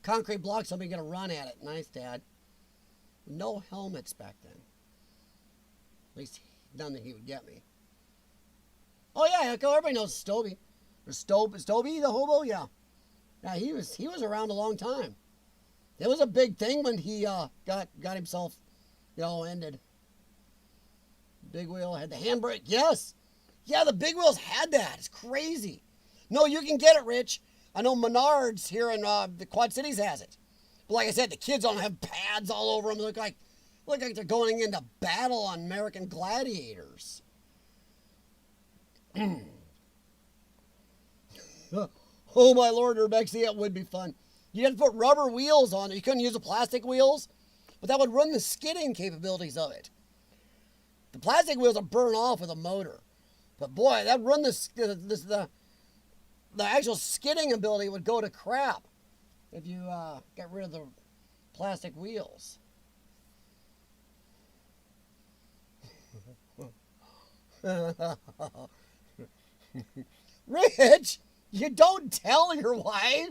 concrete blocks so I'm going to run at it. Nice, Dad. No helmets back then. At least none that he would get me. Oh yeah, Echo. Everybody knows Stoby. Or Stoby the hobo? Yeah. Yeah, he was around a long time. It was a big thing when he got himself, ended. Big wheel had the handbrake. Yes. Yeah, the big wheels had that. It's crazy. No, you can get it, Rich. I know Menards here in the Quad Cities has it. But like I said, the kids don't have pads all over them. They look like they're going into battle on American Gladiators. Oh my Lord, Urbex, yeah, it would be fun. You had to put rubber wheels on it. You couldn't use the plastic wheels, but that would run the skidding capabilities of it. The plastic wheels would burn off with a motor, but boy, that run the actual skidding ability would go to crap if you get rid of the plastic wheels. Rich, you don't tell your wife.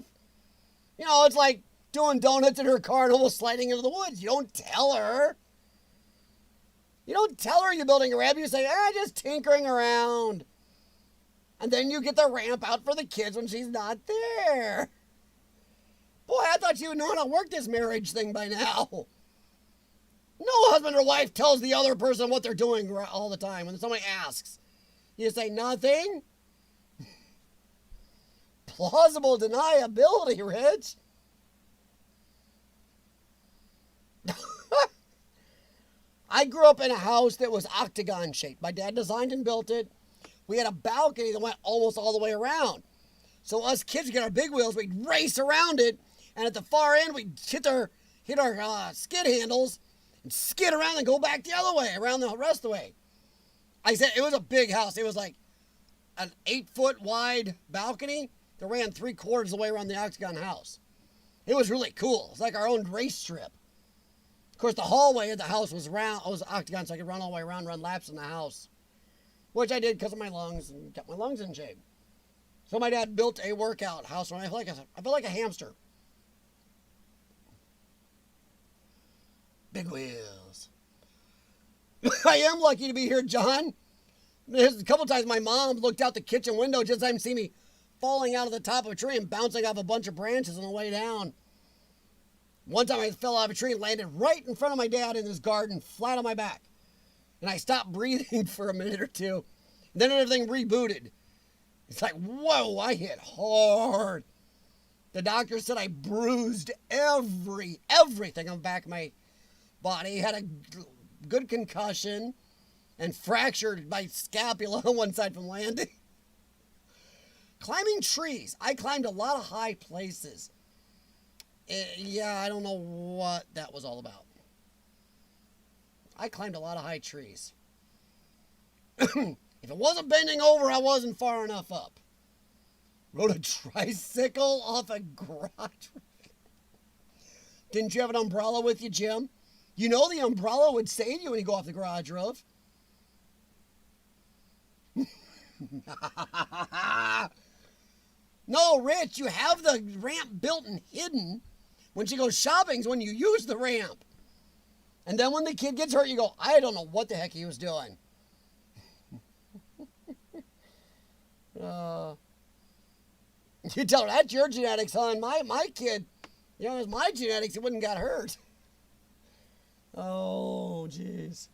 It's like doing donuts in her car and almost sliding into the woods. You don't tell her. You don't tell her you're building a ramp. You say, just tinkering around. And then you get the ramp out for the kids when she's not there. Boy, I thought you would know how to work this marriage thing by now. No husband or wife tells the other person what they're doing all the time when somebody asks. You say nothing? Plausible deniability, Rich. I grew up in a house that was octagon shaped. My dad designed and built it. We had a balcony that went almost all the way around. So us kids get our big wheels, we'd race around it, and at the far end we'd hit our skid handles and skid around and go back the other way, around the rest of the way. I said it was a big house. It was like an 8-foot wide balcony that ran 3/4 of the way around the octagon house. It was really cool. It's like our own race strip. Of course, the hallway of the house was octagon, so I could run all the way around, run laps in the house, which I did because of my lungs and kept my lungs in shape. So my dad built a workout house, and I felt like a hamster. Big wheels. I am lucky to be here, John. There's a couple times my mom looked out the kitchen window just time to see me falling out of the top of a tree and bouncing off a bunch of branches on the way down. One time I fell out of a tree and landed right in front of my dad in his garden, flat on my back. And I stopped breathing for a minute or two. Then everything rebooted. It's like, whoa, I hit hard. The doctor said I bruised everything on the back of my body. Had a good concussion and fractured my scapula on one side from landing. Climbing trees. I climbed a lot of high places. Yeah, I don't know what that was all about. I climbed a lot of high trees. If it wasn't bending over, I wasn't far enough up. Rode a tricycle off a garage. Didn't you have an umbrella with you, Jim? You know the umbrella would save you when you go off the garage roof. No, Rich, you have the ramp built and hidden. When she goes shopping is when you use the ramp. And then when the kid gets hurt, you go, I don't know what the heck he was doing. You tell her, that's your genetics, hon. My kid, you know, it was my genetics, he wouldn't got hurt. Oh, jeez.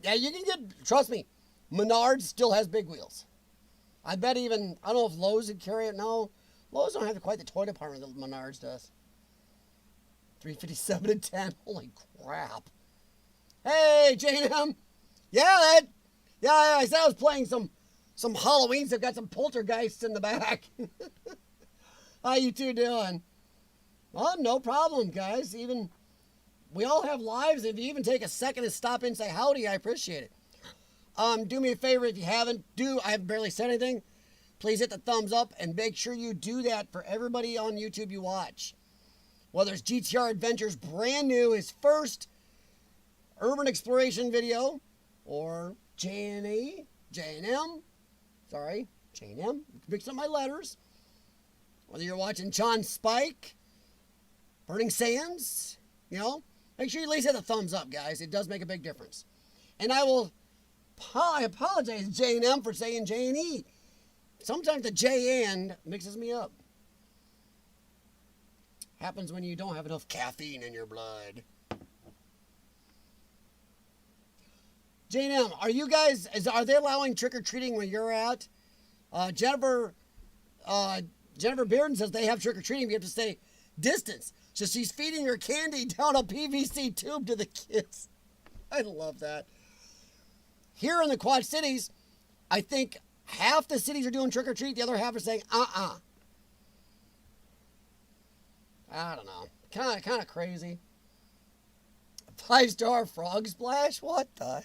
Yeah, you can get, trust me, Menards still has big wheels. I bet even, I don't know if Lowe's would carry it. No, Lowe's don't have quite the toy department that Menards does. $357 and 10. Holy crap. Hey, J&M. Yeah, I said I was playing some Halloweens. I've got some poltergeists in the back. How you two doing? Oh, no problem, guys. Even, we all have lives. If you even take a second to stop in and say howdy, I appreciate it. Do me a favor if you haven't. I haven't barely said anything. Please hit the thumbs up and make sure you do that for everybody on YouTube you watch. Whether it's GTR Adventures brand new, his first urban exploration video, or J&M, mix up my letters. Whether you're watching John Spike, Burning Sands, you know, make sure you at least hit the thumbs up, guys. It does make a big difference. And I apologize, J&M, for saying J&E. Sometimes the J and mixes me up. Happens when you don't have enough caffeine in your blood. J&M, are you guys, are they allowing trick-or-treating where you're at? Jennifer Bearden says they have trick-or-treating, but you have to stay distance. So she's feeding her candy down a PVC tube to the kids. I love that. Here in the Quad Cities, I think half the cities are doing trick-or-treat, the other half are saying, I don't know. Kind of crazy. 5-star frog splash? What the hell?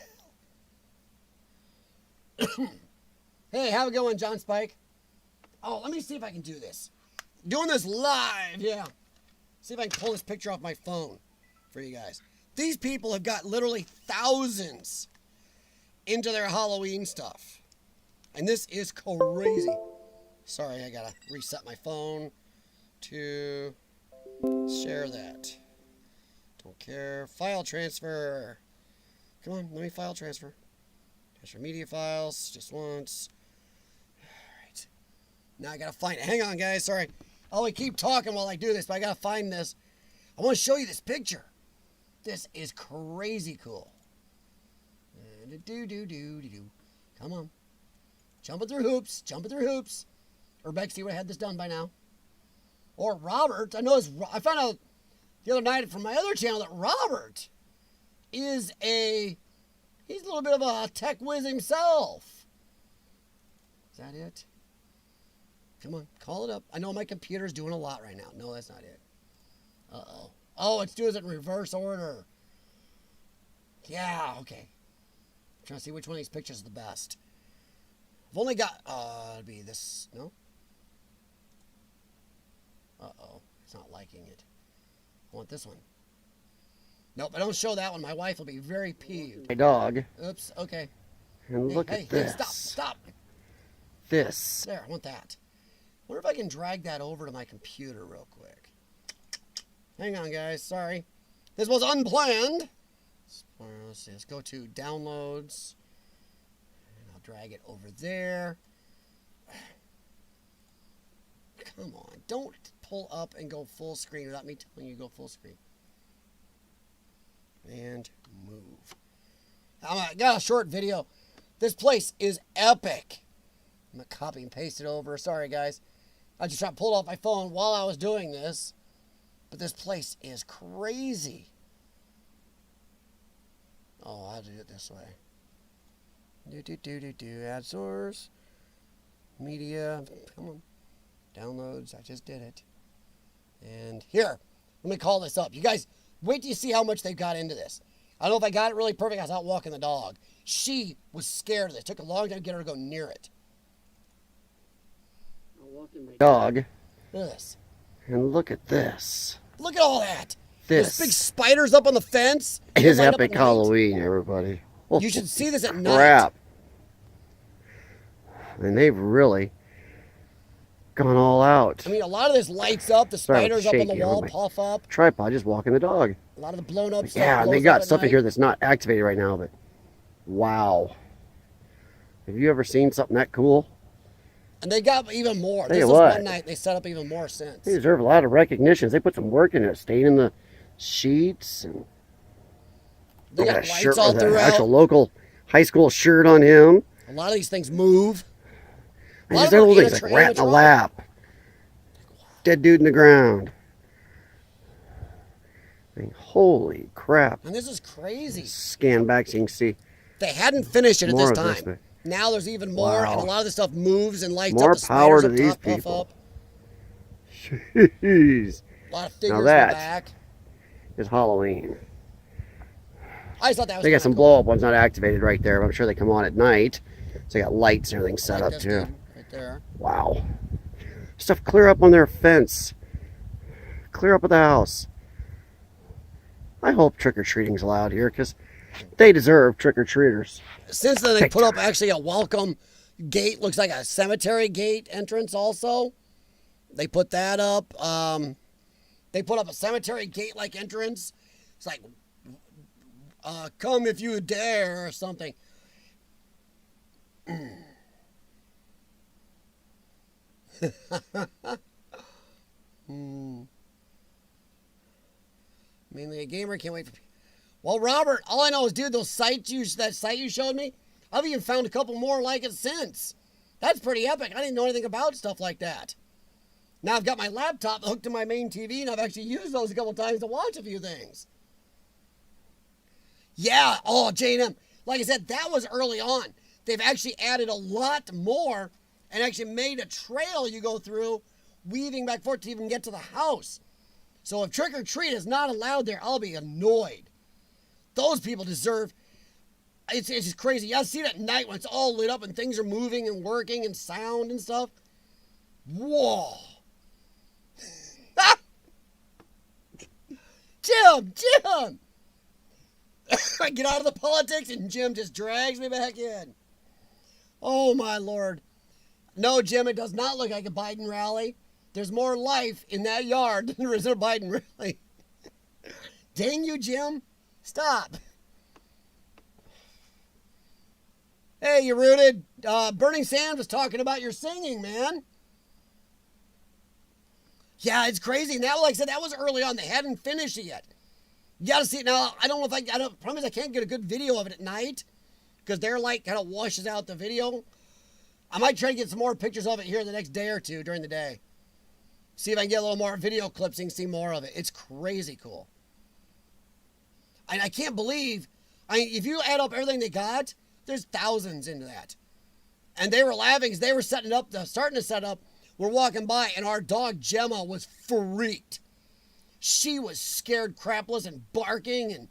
Hey, how's it going, John Spike? Oh, let me see if I can do this. Doing this live, yeah. See if I can pull this picture off my phone for you guys. These people have got literally thousands into their Halloween stuff. And this is crazy. Sorry, I gotta reset my phone to share that. Don't care. File transfer. Come on, let me file transfer. Transfer media files, just once. Alright. Now I gotta find it. Hang on, guys, sorry. I'll keep talking while I do this, but I gotta find this. I wanna show you this picture. This is crazy cool. Come on. Jumping through hoops. Urbex, you would have had this done by now. Or Robert. I found out the other night from my other channel that Robert is he's a little bit of a tech whiz himself. Is that it? Come on, call it up. I know my computer's doing a lot right now. No, that's not it. Uh-oh. Oh, it's doing it in reverse order. Yeah, okay. I'm trying to see which one of these pictures is the best. I've only got, it'd be this, no? Uh-oh, it's not liking it. I want this one. Nope, I don't show that one. My wife will be very peeved. My dog. Oops, okay. And look at this. Hey, stop. This. There, I want that. Wonder if I can drag that over to my computer real quick. Hang on, guys, sorry. This was unplanned. Let's see, let's go to downloads. And I'll drag it over there. Come on, don't pull up and go full screen without me telling you to go full screen. And move. I got a short video. This place is epic. I'm going to copy and paste it over. Sorry, guys. I just tried to pull it off my phone while I was doing this. But this place is crazy. Oh, I'll do it this way. Ad source. Media. Come on. Downloads. I just did it. And here. Let me call this up. You guys, wait till you see how much they've got into this. I don't know if I got it really perfect. I was out walking the dog. She was scared of this. It took a long time to get her to go near it. I'm walking my dog. Look at this. And look at this. Look at all that. This Those big spiders up on the fence. is epic Halloween, everybody. Oh, you should see this at night. Crap. And they've really gone all out. I mean, a lot of this lights up. The spiders up on the wall puff up. Tripod, just walking the dog. A lot of the blown up stuff. Yeah, and they got stuff in here that's not activated right now, but wow. Have you ever seen something that cool? And they got even more. Tell This you was what, one night. They set up even more since. they deserve a lot of recognition. They put some work in it, staining the sheets, and They got a lights shirt all with an throughout. actual local high school shirt on him. A lot of these things move. And these little things like rat in a lap, dead dude in the ground. I mean, holy crap! And this is crazy. Scan back so you can see. They hadn't finished it at this More of this, time. but- Now there's even more, Wow. and a lot of this stuff moves and lights More up. The power spiders to up these top puff people. up. Jeez, A lot of figures in that the back. it's Halloween. I just thought that was They got some kinda cool. blow up ones not activated right there, but I'm sure they come on at night. So they got lights and everything set Like up this too. dude right there. Wow. Stuff clear up on their fence. Clear up at the house. I hope trick-or-treating's allowed here because they deserve trick-or-treaters. Since then, they put up actually a welcome gate. Looks like a cemetery gate entrance also. They put that up. They put up a cemetery gate-like entrance. It's like, come if you dare or something. Mainly a gamer, can't wait for. Well, Robert, all I know is, dude, that site you showed me, I've even found a couple more like it since. That's pretty epic. I didn't know anything about stuff like that. Now I've got my laptop hooked to my main TV, and I've actually used those a couple times to watch a few things. Yeah, oh, J&M. Like I said, that was early on. They've actually added a lot more and actually made a trail you go through, weaving back and forth to even get to the house. So if trick or treat is not allowed there, I'll be annoyed. Those people deserve. It's just crazy. Y'all see it at night when it's all lit up and things are moving and working and sound and stuff. Whoa. Jim! I get out of the politics and Jim just drags me back in. Oh my Lord. No, Jim, it does not look like a Biden rally. There's more life in that yard than there is in a Biden rally. Dang you, Jim. Stop. Hey, you rooted. Burning Sand was talking about your singing, man. Yeah, it's crazy. Now, like I said, that was early on. They hadn't finished it yet. You got to see it now. I don't know if I don't promise I can't get a good video of it at night because they're like kind of washes out the video. I might try to get some more pictures of it here the next day or two during the day. See if I can get a little more video clips so you can see more of it. It's crazy cool. And I can't believe, if you add up everything they got, there's thousands into that. And they were laughing because they were starting to set up. We're walking by and our dog Gemma was freaked. She was scared crapless and barking and,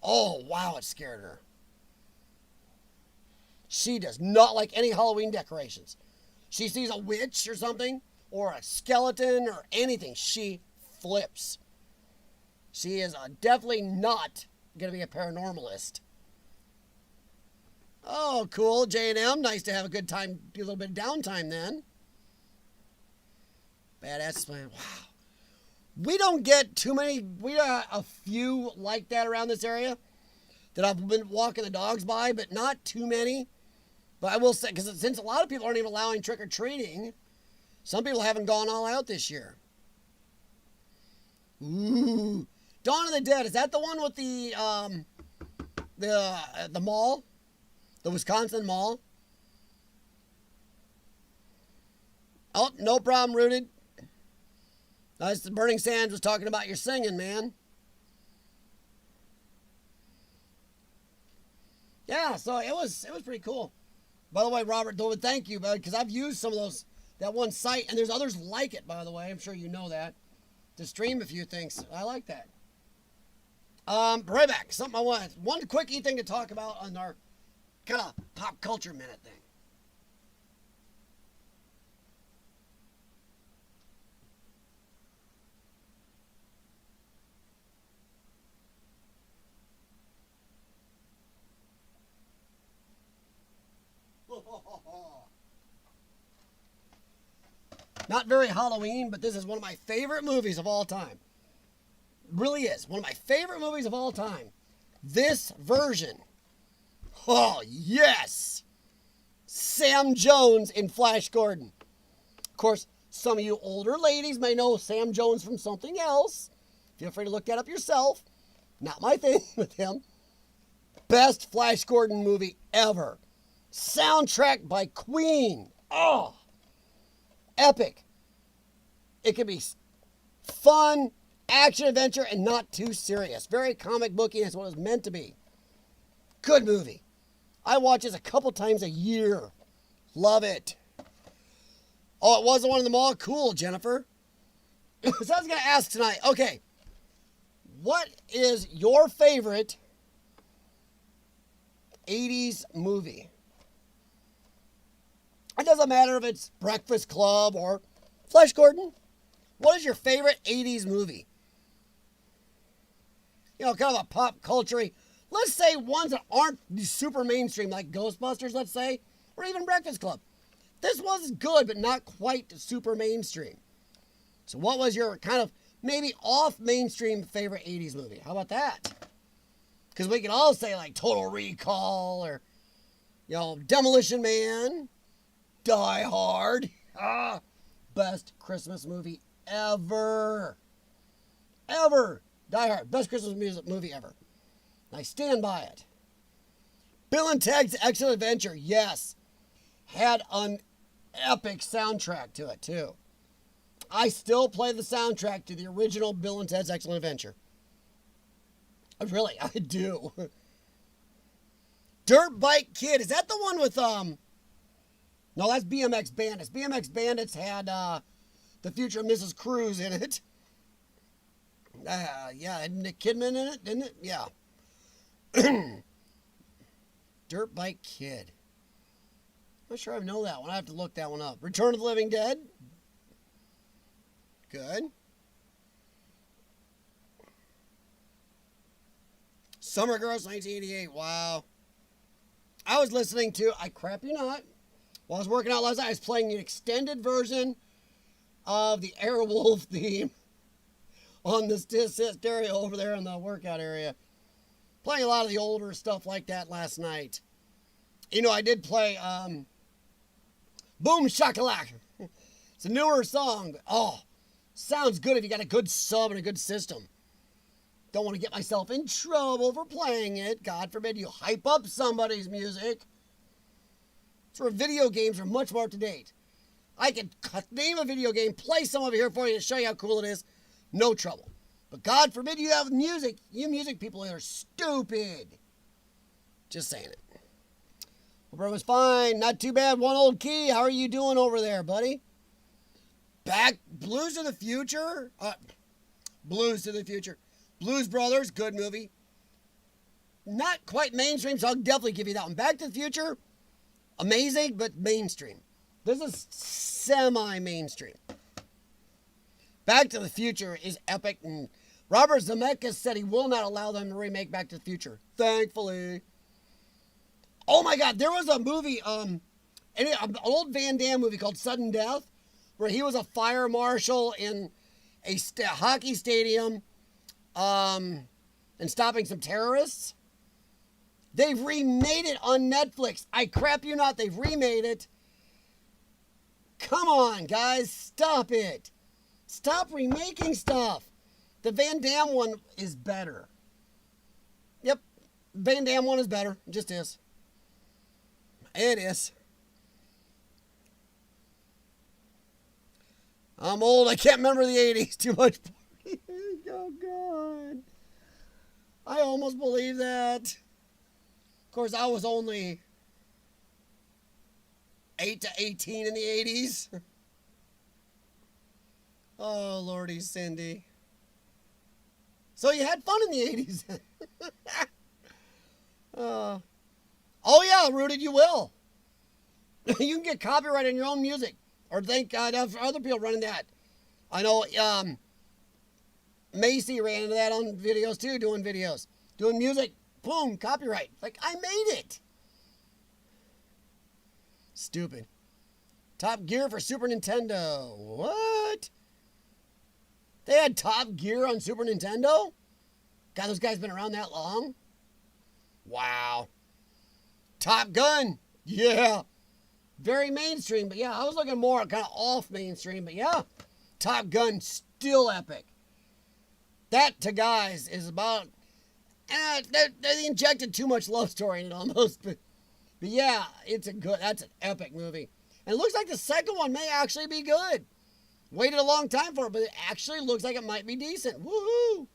oh wow, it scared her. She does not like any Halloween decorations. She sees a witch or something, or a skeleton or anything, she flips. She is definitely not going to be a paranormalist. Oh, cool. J&M, nice to have a good time, do a little bit of downtime then. Badass plan. Wow. We don't get too many. We got a few like that around this area that I've been walking the dogs by, but not too many. But I will say, because since a lot of people aren't even allowing trick-or-treating, some people haven't gone all out this year. Ooh. Dawn of the Dead. Is that the one with the mall? The Wisconsin mall? Oh, no problem, Rooted. Nice. The Burning Sands was talking about your singing, man. Yeah, so it was pretty cool. By the way, Robert, thank you, because I've used some of those, that one site, and there's others like it, by the way. I'm sure you know that. To stream a few things. I like that. Right back. Something I want. One quickie thing to talk about on our kind of pop culture minute thing. Not very Halloween, but this is one of my favorite movies of all time. Really is. One of my favorite movies of all time. This version. Oh, yes. Sam Jones in Flash Gordon. Of course, some of you older ladies may know Sam Jones from something else. Feel free to look that up yourself. Not my thing with him. Best Flash Gordon movie ever. Soundtrack by Queen. Oh, epic. It can be fun, action, adventure, and not too serious. Very comic booky, is what it was meant to be. Good movie. I watch this a couple times a year. Love it. Oh, it was the one in the mall? Cool, Jennifer. So I was going to ask tonight, okay, what is your favorite 80s movie? It doesn't matter if it's Breakfast Club or Flash Gordon. What is your favorite 80s movie? You know, kind of a pop culture. Let's say ones that aren't super mainstream, like Ghostbusters, let's say, or even Breakfast Club. This was good, but not quite super mainstream. So what was your kind of maybe off mainstream favorite 80s movie? How about that? Because we can all say like Total Recall or, you know, Demolition Man, Die Hard. Best Christmas movie ever. Ever. Die Hard. Best Christmas movie ever. I stand by it. Bill and Ted's Excellent Adventure. Yes. Had an epic soundtrack to it, too. I still play the soundtrack to the original Bill and Ted's Excellent Adventure. Really, I do. Dirt Bike Kid. Is that the one with, No, that's BMX Bandits. BMX Bandits had, The Future of Mrs. Cruz in it. Yeah, had Nick Kidman in it, didn't it? Yeah. Dirt Bike Kid. I'm not sure I know that one. I have to look that one up. Return of the Living Dead. Good. Summer Girls 1988. Wow. I was listening to, I crap you not, while I was working out last night, I was playing an extended version of the Airwolf theme on the stereo over there in the workout area. Playing a lot of the older stuff like that last night. You know, I did play Boom Shakalaka. It's a newer song, but oh, sounds good if you got a good sub and a good system. Don't want to get myself in trouble for playing it. God forbid you hype up somebody's music. It's where video games are much more up to date. I can name a video game, play some of it here for you to show you how cool it is. No trouble. But God forbid you have music. You music people are stupid. Just saying it. Hope everyone's fine. Not too bad. One old key. How are you doing over there, buddy? Back. Blues to the Future? Blues to the Future. Blues Brothers. Good movie. Not quite mainstream, so I'll definitely give you that one. Back to the Future. Amazing, but mainstream. This is semi-mainstream. Back to the Future is epic, and Robert Zemeckis said he will not allow them to remake Back to the Future. Thankfully. Oh my God, there was a movie, an old Van Damme movie called Sudden Death, where he was a fire marshal and a hockey stadium and stopping some terrorists. They've remade it on Netflix. I crap you not, they've remade it. Come on, guys, stop it. Stop remaking stuff. The Van Damme one is better. Yep, Van Damme one is better. It just is. It is. I'm old. I can't remember the 80s. Too much party. Oh, God. I almost believe that. Of course, I was only 8 to 18 in the 80s. Oh, Lordy Cindy. So you had fun in the 80s. Oh, yeah, Rooted, you will. You can get copyright on your own music. Or thank God for other people running that. I know Macy ran into that on videos too, doing videos. Doing music. Boom, copyright. Like, I made it. Stupid. Top Gear for Super Nintendo. What? They had Top Gear on Super Nintendo? God, those guys been around that long? Wow. Top Gun. Yeah. Very mainstream, but yeah, I was looking more kind of off mainstream, but yeah. Top Gun, still epic. That, to guys, is about... they injected too much love story in it almost, but yeah, that's an epic movie. And it looks like the second one may actually be good. Waited a long time for it, but it actually looks like it might be decent. Woohoo!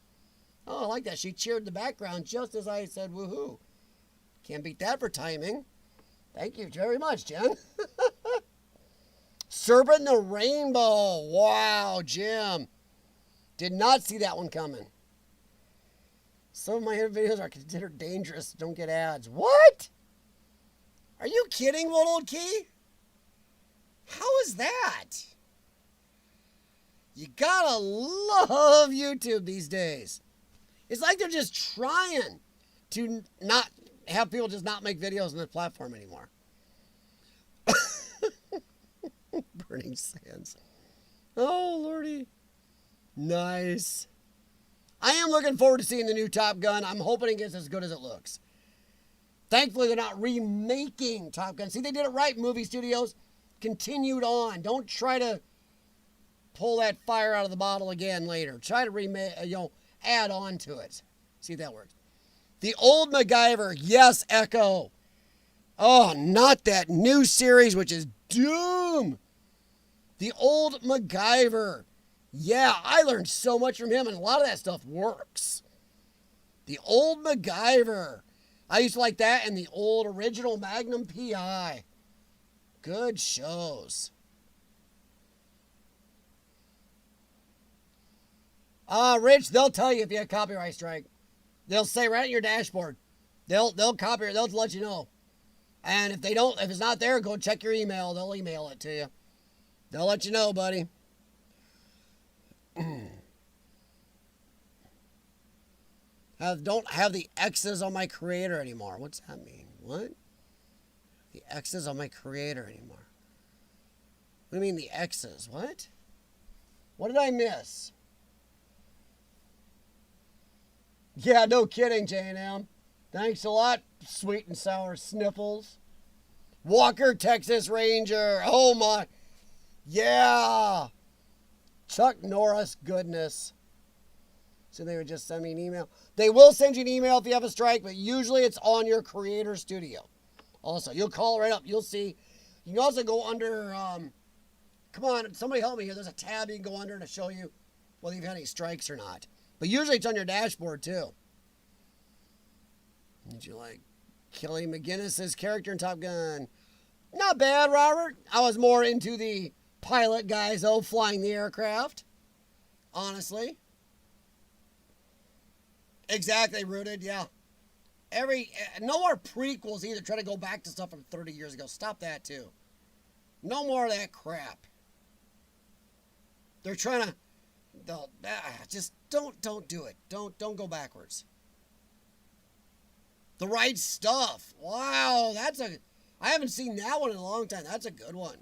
Oh, I like that. She cheered in the background just as I said woohoo. Can't beat that for timing. Thank you very much, Jen. Serpent in the Rainbow. Wow, Jim. Did not see that one coming. Some of my videos are considered dangerous. Don't get ads. What? Are you kidding, Old Key? How is that? You gotta love YouTube these days. It's like they're just trying to not have people just not make videos on this platform anymore. Burning Sands. Oh, Lordy. Nice. I am looking forward to seeing the new Top Gun. I'm hoping it gets as good as it looks. Thankfully, they're not remaking Top Gun. See, they did it right, movie studios. Continued on. Don't try to pull that fire out of the bottle again later. Try to remake, add on to it. See if that works. The Old MacGyver. Yes, Echo. Oh, not that new series, which is Doom. The Old MacGyver. Yeah, I learned so much from him, and a lot of that stuff works. The Old MacGyver. I used to like that and the old original Magnum P.I. Good shows. Rich, they'll tell you if you have copyright strike. They'll say right on your dashboard. They'll copyright. They'll let you know. And if they don't, if it's not there, go check your email. They'll email it to you. They'll let you know, buddy. Don't have the X's on my creator anymore. What's that mean? What? The X's on my creator anymore. What do you mean the X's? What? What did I miss? Yeah, no kidding, J&M. Thanks a lot, sweet and sour sniffles. Walker, Texas Ranger. Oh, my. Yeah. Chuck Norris, goodness. So they would just send me an email. They will send you an email if you have a strike, but usually it's on your creator studio. Also, you'll call right up. You'll see. You can also go under, come on, somebody help me here. There's a tab you can go under to show you whether you've had any strikes or not. But usually it's on your dashboard, too. Did you like Kelly McGinnis's character in Top Gun? Not bad, Robert. I was more into the pilot guys, though, flying the aircraft. Honestly. Exactly, Rooted, yeah. No more prequels either. Try to go back to stuff from 30 years ago. Stop that, too. No more of that crap. They're trying to... just don't do it. Don't go backwards. The Right Stuff. Wow, I haven't seen that one in a long time. That's a good one.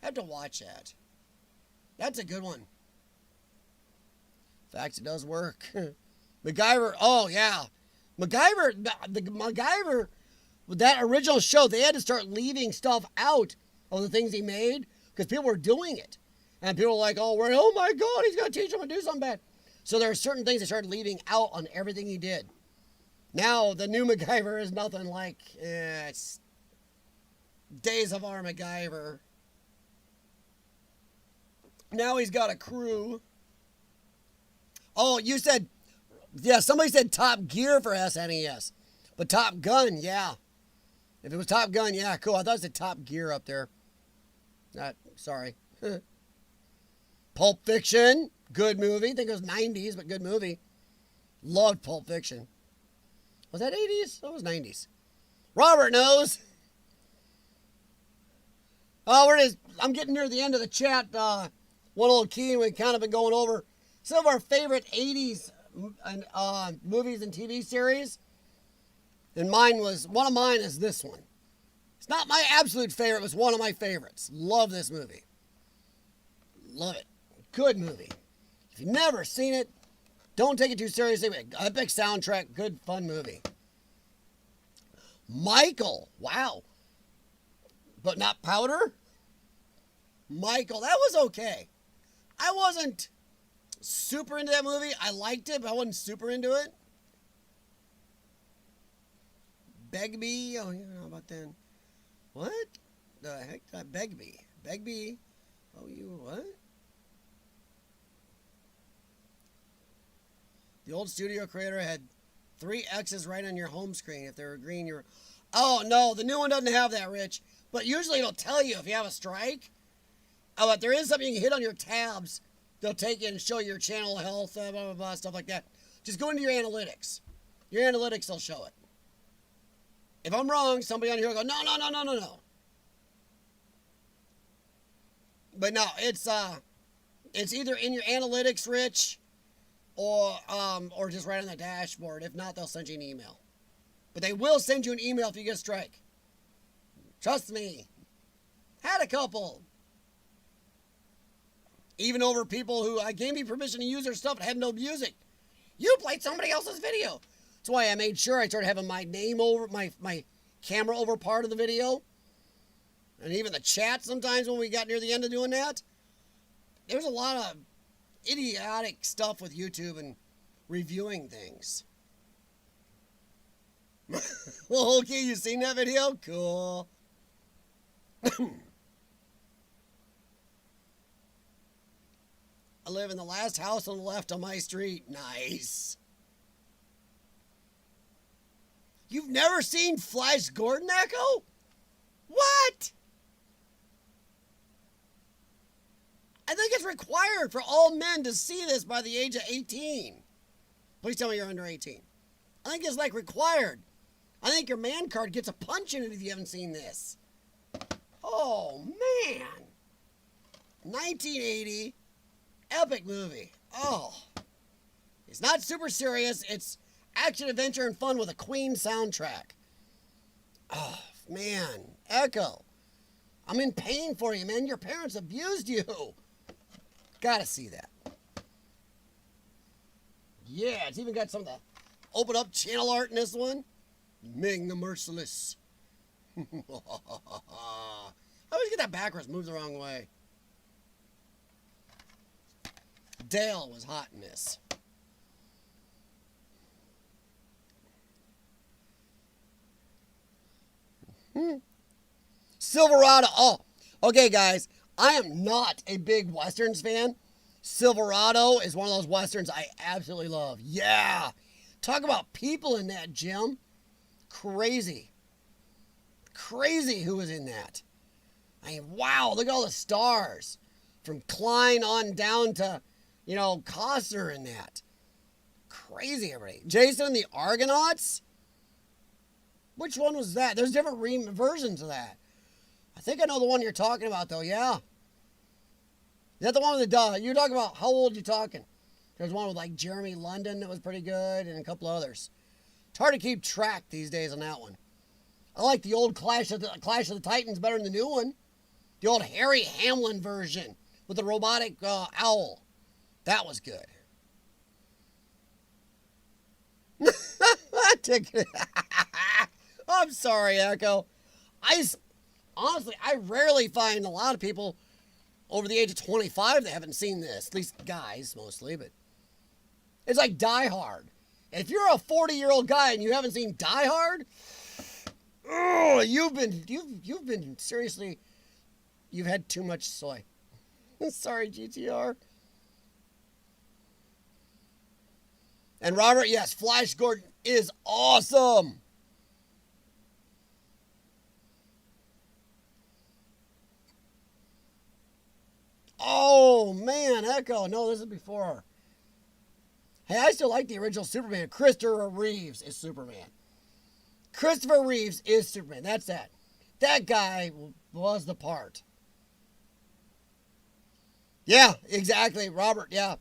I have to watch that. That's a good one. Facts, it does work. MacGyver, oh yeah. MacGyver, with that original show, they had to start leaving stuff out of the things he made because people were doing it. And people were like, oh my God, he's going to teach them to do something bad. So there are certain things they started leaving out on everything he did. Now, the new MacGyver is nothing like it's days of our MacGyver. Now he's got a crew. Oh, you said, yeah, somebody said Top Gear for SNES. But Top Gun, yeah. If it was Top Gun, yeah, cool. I thought it said Top Gear up there. Sorry. Pulp Fiction, good movie. I think it was 90s, but good movie. Loved Pulp Fiction. Was that 80s? That was 90s. Robert knows. Oh, I'm getting near the end of the chat. One little key, we've kind of been going over some of our favorite 80s movies and TV series. And one of mine is this one. It's not my absolute favorite, it was one of my favorites. Love this movie. Love it. Good movie. If you've never seen it, don't take it too seriously. Epic soundtrack, good, fun movie. Michael, wow. But not Powder? Michael, that was okay. I wasn't super into that movie. I liked it, but I wasn't super into it. Begbie, oh, you know about that. What the heck? Begbie. Begbie, oh, you what? The old studio creator had 3 X's right on your home screen. If they were green, you're... Oh, no, the new one doesn't have that, Rich. But usually it'll tell you if you have a strike. Oh, but there is something you can hit on your tabs. They'll take you and show your channel health, blah, blah, blah, stuff like that. Just go into your analytics. Your analytics will show it. If I'm wrong, somebody on here will go, no. But no, it's either in your analytics, Rich, or just right on the dashboard. If not, they'll send you an email. But they will send you an email if you get a strike. Trust me. Had a couple. Even over people who I gave me permission to use their stuff and had no music. You played somebody else's video. That's why I made sure I started having my name over, my camera over part of the video. And even the chat sometimes when we got near the end of doing that. There's a lot of idiotic stuff with YouTube and reviewing things. Well, okay, you seen that video? Cool. I live in the last house on the left on my street. Nice. You've never seen Flash Gordon, Echo? What? I think it's required for all men to see this by the age of 18. Please tell me you're under 18. I think it's like required. I think your man card gets a punch in it if you haven't seen this. Oh, man. 1980. Epic movie. Oh. It's not super serious. It's action, adventure, and fun with a Queen soundtrack. Oh, man. Echo. I'm in pain for you, man. Your parents abused you. Gotta see that. Yeah, it's even got some of the open up channel art in this one. Ming the Merciless. I always get that backwards, moved the wrong way. Dale was hot in this. Silverado. Oh, okay, guys. I am not a big Westerns fan. Silverado is one of those Westerns I absolutely love. Yeah. Talk about people in that, Jim. Crazy. Crazy who was in that. I mean, wow, look at all the stars. From Klein on down to, Costner in that. Crazy, everybody. Jason and the Argonauts? Which one was that? There's different versions of that. I think I know the one you're talking about, though, yeah. Is that the one with the, you're talking about, how old you talking? There's one with, like, Jeremy London that was pretty good, and a couple others. It's hard to keep track these days on that one. I like the old Clash of the Titans better than the new one. The old Harry Hamlin version with the robotic owl. That was good. I'm sorry, Echo. Honestly, I rarely find a lot of people over the age of 25 that haven't seen this. At least guys, mostly, but it's like Die Hard. If you're a 40-year-old guy and you haven't seen Die Hard, oh, you've been seriously, you've had too much soy. Sorry, GTR. And Robert, yes, Flash Gordon is awesome. Oh, man, Echo. No, this is before. Hey, I still like the original Superman. Christopher Reeves is Superman. Christopher Reeves is Superman. That's that. That guy was the part. Yeah, exactly, Robert. Yeah.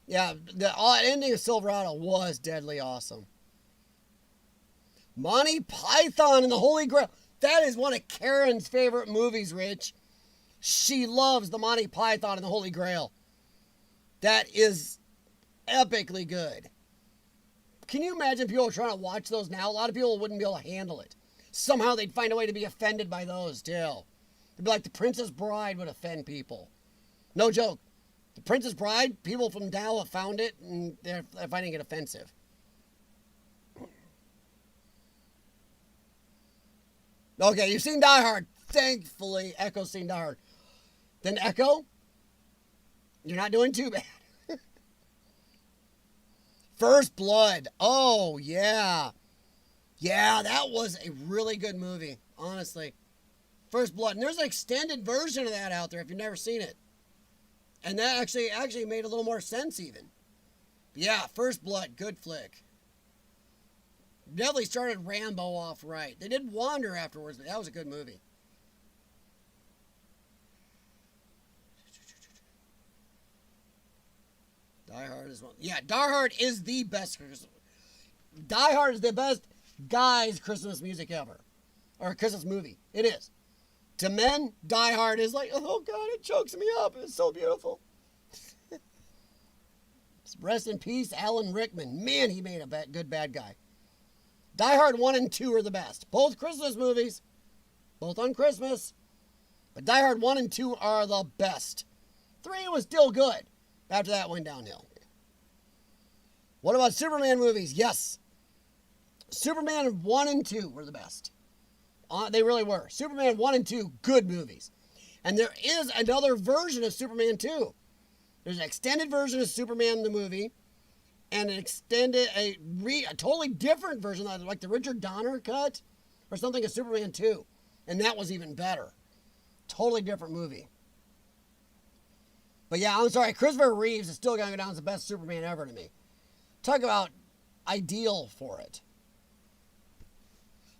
Yeah, the ending of Silverado was deadly awesome. Monty Python and the Holy Grail. That is one of Karen's favorite movies, Rich. She loves the Monty Python and the Holy Grail. That is epically good. Can you imagine people trying to watch those now? A lot of people wouldn't be able to handle it. Somehow they'd find a way to be offended by those, too. It'd be like The Princess Bride would offend people. No joke. The Princess Bride, people from now have found it, and they're finding it offensive. Okay, you've seen Die Hard. Thankfully, Echo's seen Die Hard. Then Echo, you're not doing too bad. First Blood. Oh, yeah. Yeah, that was a really good movie, honestly. First Blood. And there's an extended version of that out there if you've never seen it. And that actually made a little more sense even. But yeah, First Blood, good flick. Definitely started Rambo off right. They did Wander afterwards, but that was a good movie. Die Hard is one. Yeah, Die Hard is the best. Die Hard is the best guy's Christmas music ever. Or Christmas movie. It is. To men, Die Hard is like, oh God, it chokes me up. It's so beautiful. Rest in peace, Alan Rickman. Man, he made a good bad guy. Die Hard 1 and 2 are the best. Both Christmas movies. Both on Christmas. But Die Hard 1 and 2 are the best. 3 was still good. After that went downhill. What about Superman movies? Yes. Superman 1 and 2 were the best. They really were. Superman 1 and 2, good movies. And there is another version of Superman 2. There's an extended version of Superman the movie. And a totally different version, like the Richard Donner cut. Or something of Superman 2. And that was even better. Totally different movie. But yeah, I'm sorry. Christopher Reeves is still going to go down as the best Superman ever to me. Talk about ideal for it.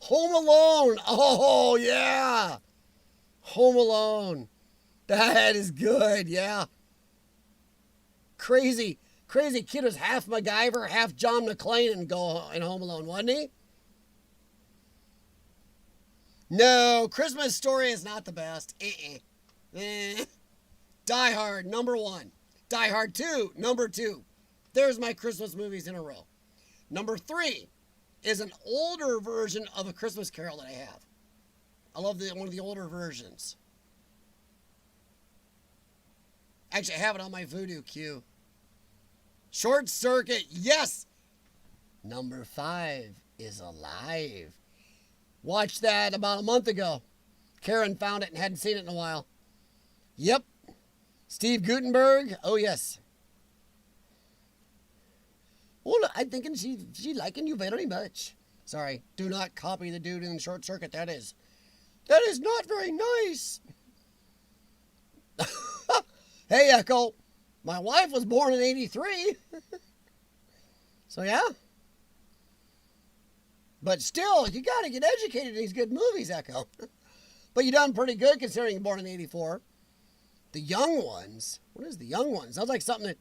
Home Alone. Oh, yeah. Home Alone. That is good, yeah. Crazy kid was half MacGyver, half John McClane in Home Alone, wasn't he? No, Christmas Story is not the best. Die Hard, number 1. Die Hard 2, number 2. There's my Christmas movies in a row. Number 3 is an older version of A Christmas Carol that I have. I love one of the older versions. Actually, I have it on my Voodoo queue. Short Circuit, yes! Number 5 is Alive. Watched that about a month ago. Karen found it and hadn't seen it in a while. Yep. Steve Guttenberg, oh yes. Well, I'm thinking she liking you very much. Sorry, do not copy the dude in Short Circuit. That is not very nice. Hey, Echo, my wife was born in 83. So yeah. But still, you got to get educated in these good movies, Echo. But you done pretty good considering you're born in 84. The Young Ones. What is The Young Ones? Sounds like something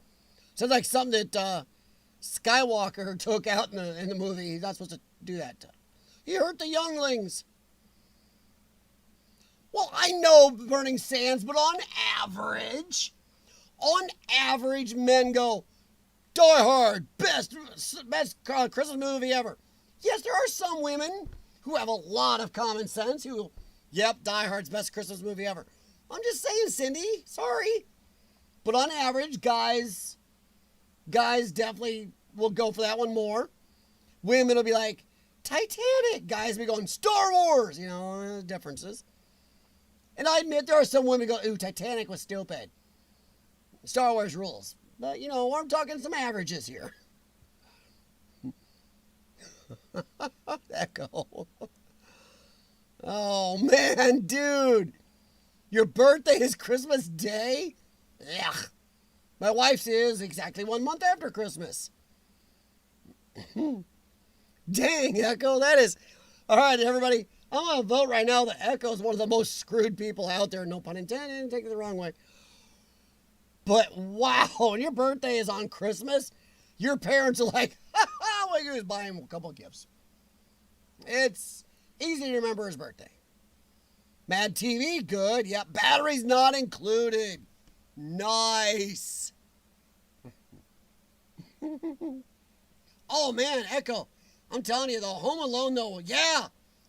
that Skywalker took out in the movie. He's not supposed to do that. He hurt the younglings. Well, I know Burning Sands, but on average, men go, Die Hard, best Christmas movie ever. Yes, there are some women who have a lot of common sense who, yep, Die Hard's best Christmas movie ever. I'm just saying, Cindy. Sorry. But on average, guys definitely will go for that one more. Women will be like, Titanic. Guys will be going, Star Wars. You know, differences. And I admit there are some women who go, ooh, Titanic was stupid. Star Wars rules. But, you know, I'm talking some averages here. Echo. Oh, man, dude. Your birthday is Christmas Day? Ugh. My wife's is exactly 1 month after Christmas. Dang, Echo, that is... All right, everybody, I'm going to vote right now that Echo is one of the most screwed people out there. No pun intended, take it the wrong way. But, wow, when your birthday is on Christmas, your parents are like, all I do is buy him a couple of gifts. It's easy to remember his birthday. Mad TV, good. Yep, batteries not included. Nice. Oh, man, Echo. I'm telling you, though, Home Alone, though, yeah.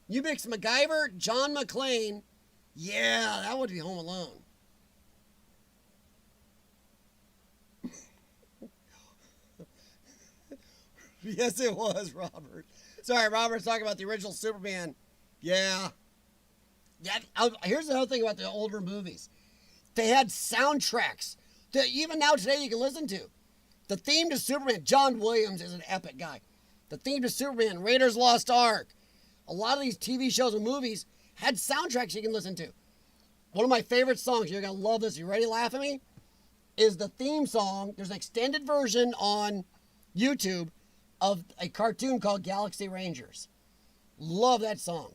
You mix MacGyver, John McClane. Yeah, that would be Home Alone. Yes, it was, Robert. Sorry, Robert's talking about the original Superman. Yeah. Here's another thing about the older movies. They had soundtracks that even now today you can listen to. The theme to Superman, John Williams is an epic guy. The theme to Superman, Raiders Lost Ark. A lot of these TV shows and movies had soundtracks you can listen to. One of my favorite songs, you're going to love this, you ready to laugh at me? Is the theme song. There's an extended version on YouTube of a cartoon called Galaxy Rangers. Love that song.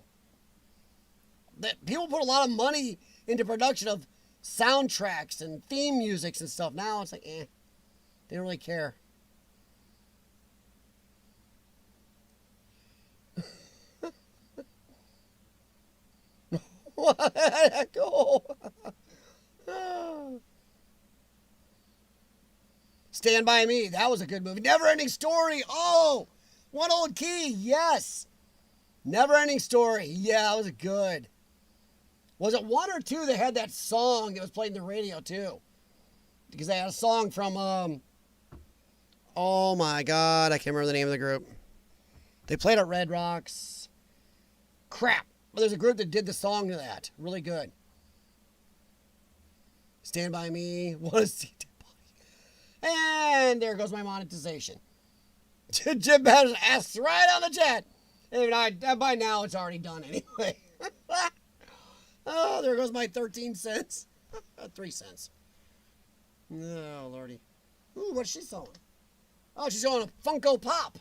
People put a lot of money into production of soundtracks and theme musics and stuff. Now it's like, they don't really care. What? Go. Stand By Me. That was a good movie. Never Ending Story. Oh, One Old Key. Yes. Never Ending Story. Yeah, that was good. Was it 1 or 2 that had that song that was played in the radio too? Because they had a song from, oh my God, I can't remember the name of the group. They played at Red Rocks. Crap. But there's a group that did the song to that. Really good. Stand By Me. What is Dead Body? And there goes my monetization. Jim Batters asks right on the chat. And by now it's already done anyway. Oh, there goes my 13 cents. 3 cents. Oh, Lordy. Ooh, what's she selling? Oh, she's showing a Funko Pop.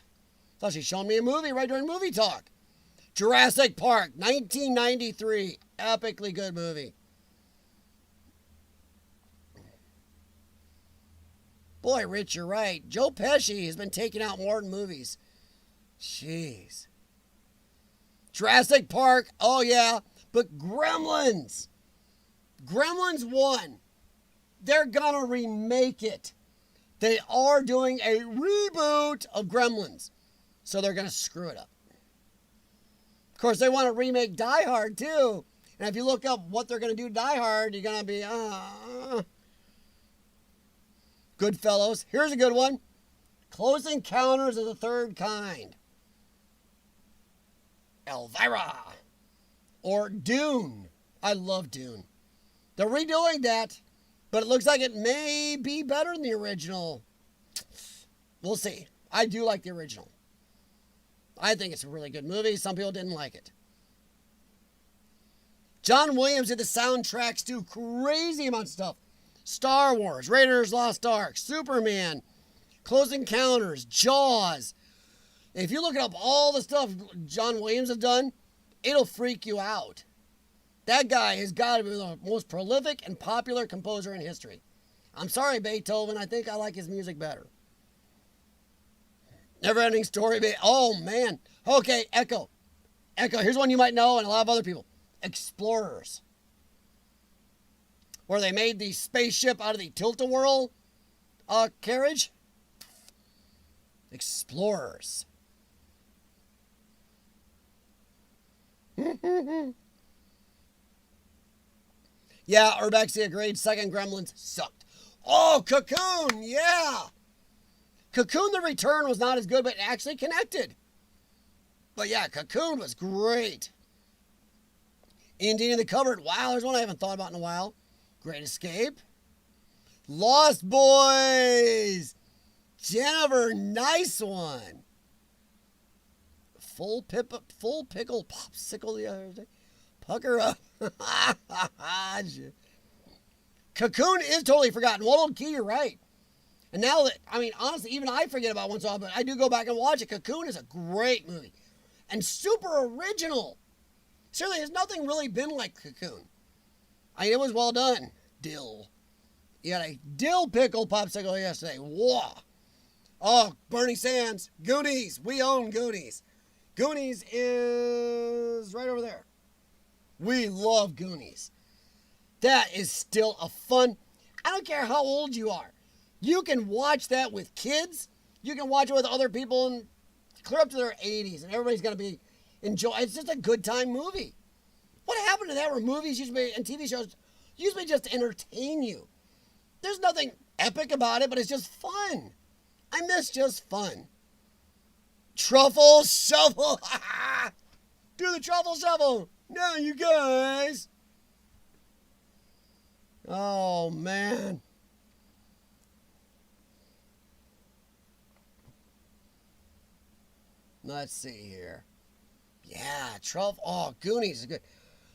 Thought she's showing me a movie right during movie talk. Jurassic Park, 1993. Epically good movie. Boy, Rich, you're right. Joe Pesci has been taking out more in movies. Jeez. Jurassic Park, oh yeah. But Gremlins. Gremlins 1. They're gonna remake it. They are doing a reboot of Gremlins. So they're gonna screw it up. Of course, they want to remake Die Hard too. And if you look up what they're gonna do to Die Hard, you're gonna be, Goodfellas. Here's a good one. Close Encounters of the Third Kind. Elvira. Or Dune. I love Dune. They're redoing that, but it looks like it may be better than the original. We'll see. I do like the original. I think it's a really good movie. Some people didn't like it. John Williams did the soundtracks to crazy amount of stuff. Star Wars, Raiders Lost Ark, Superman, Close Encounters, Jaws. If you look up all the stuff John Williams has done, it'll freak you out. That guy has got to be the most prolific and popular composer in history. I'm sorry, Beethoven. I think I like his music better. Never Ending Story. Oh, man. Okay, Echo. Here's one you might know and a lot of other people. Explorers. Where they made the spaceship out of the Tilt-A-Whirl carriage. Explorers. Yeah, Urbex agreed. Second Gremlins sucked. Oh, Cocoon, yeah. Cocoon the Return was not as good, but it actually connected. But yeah, Cocoon was great. Indian in the Cupboard. Wow, there's one I haven't thought about in a while. Great Escape. Lost Boys. Jennifer, nice one. Full pickle popsicle the other day. Pucker up. Cocoon is totally forgotten. One old key, you're right. And now that, I mean, honestly, even I forget about one song, but I do go back and watch it. Cocoon is a great movie. And super original. Seriously, there's nothing really been like Cocoon. I mean, it was well done. Dill. You had a dill pickle popsicle yesterday. Whoa. Oh, Bernie Sands. Goonies. We own Goonies. Goonies is right over there. We love Goonies. That is still a fun. I don't care how old you are. You can watch that with kids. You can watch it with other people and clear up to their 80s, and everybody's going to be enjoy. It's just a good time movie. What happened to that where movies used to be and TV shows used to be just to entertain you? There's nothing epic about it, but it's just fun. I miss just fun. Truffle Shuffle. Do the Truffle Shuffle. Now you guys. Oh, man. Let's see here. Yeah, Truffle. Oh, Goonies is good.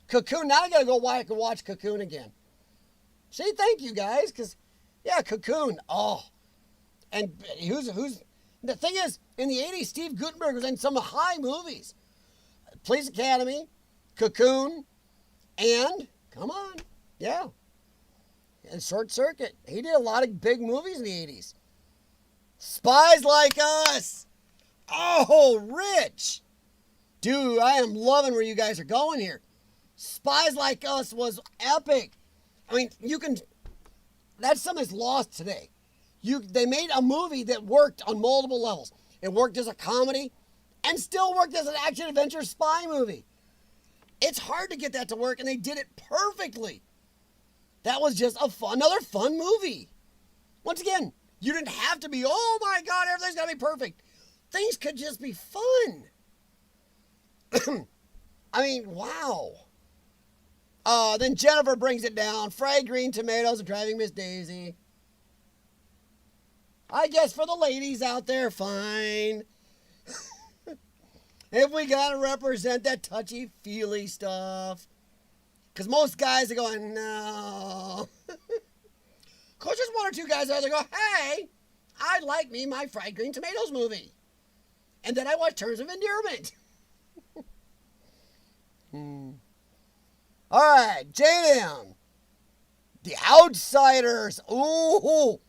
Cocoon. Now I got to go watch Cocoon again. See, thank you guys. Because, yeah, Cocoon. Oh. And who's the thing is, in the 80s, Steve Guttenberg was in some high movies. Police Academy, Cocoon, and, come on, yeah, and Short Circuit. He did a lot of big movies in the 80s. Spies Like Us. Oh, Rich. Dude, I am loving where you guys are going here. Spies Like Us was epic. I mean, that's something that's lost today. They made a movie that worked on multiple levels. It worked as a comedy and still worked as an action-adventure spy movie. It's hard to get that to work, and they did it perfectly. That was just another fun movie. Once again, you didn't have to be, oh my God, everything's got to be perfect. Things could just be fun. I mean, wow. Then Jennifer brings it down. Fried green tomatoes and Driving Miss Daisy. I guess for the ladies out there, fine. If we got to represent that touchy-feely stuff. Because most guys are going, no. Of course, there's one or two guys out there go, hey, I like me my fried green tomatoes movie. And then I watch Terms of Endearment. All right, JDM. The Outsiders. Ooh.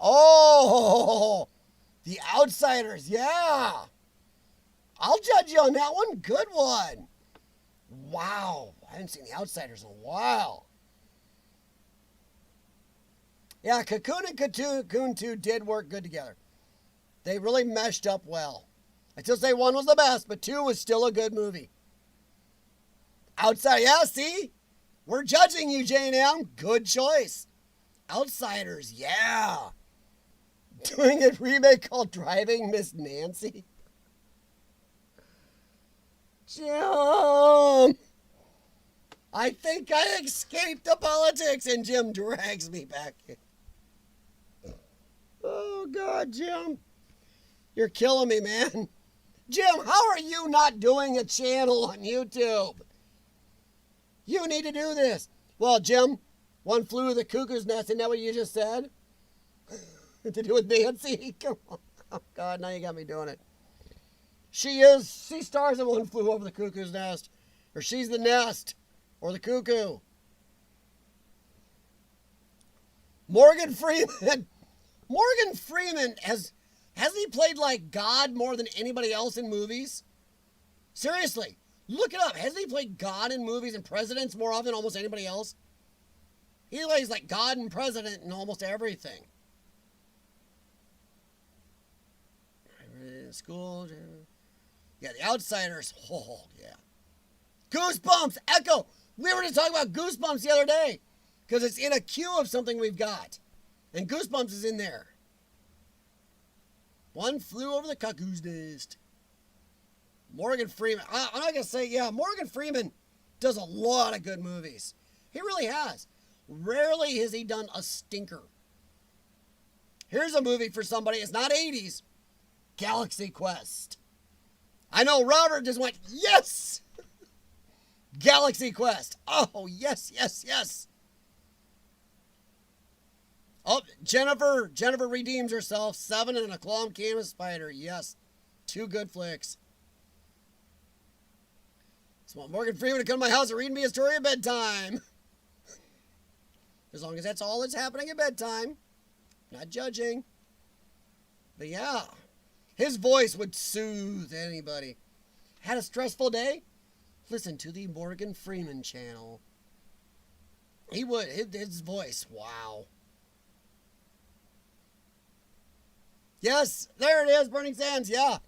Oh, The Outsiders. Yeah. I'll judge you on that one. Good one. Wow. I haven't seen The Outsiders in a while. Yeah, Cocoon and Cocoon 2 did work good together. They really meshed up well. I still say 1 was the best, but 2 was still a good movie. Outside, yeah, see? We're judging you, J&M. Good choice. Outsiders, yeah. Doing a remake called Driving Miss Nancy. Jim! I think I escaped the politics, and Jim drags me back in. Oh, God, Jim. You're killing me, man. Jim, how are you not doing a channel on YouTube? You need to do this. Well, Jim, One Flew Over the Cuckoo's Nest, isn't that what you just said? To do with Nancy? Come on. Oh, God, now you got me doing it. She stars in One Flew Over the Cuckoo's Nest. Or she's the nest. Or the cuckoo. Morgan Freeman. Morgan Freeman hasn't he played like God more than anybody else in movies? Seriously, look it up. Hasn't he played God in movies and presidents more often than almost anybody else? He plays like God and president in almost everything. School. Yeah, The Outsiders. Oh, yeah. Goosebumps, Echo. We were just talking about Goosebumps the other day because it's in a queue of something we've got. And Goosebumps is in there. One Flew Over the Cuckoo's Nest. Morgan Freeman. I'm not going to say, yeah, Morgan Freeman does a lot of good movies. He really has. Rarely has he done a stinker. Here's a movie for somebody. It's not 80s. Galaxy Quest. I know Robert just went, yes! Galaxy Quest. Oh, yes, yes, yes. Oh, Jennifer redeems herself. 7 and a Claw Canvas Spider. Yes. 2 good flicks. So I want Morgan Freeman to come to my house and read me a story at bedtime. As long as that's all that's happening at bedtime. Not judging. But yeah. His voice would soothe anybody. Had a stressful day? Listen to the Morgan Freeman channel. He would. His voice. Wow. Yes, there it is. Burning Sands. Yeah.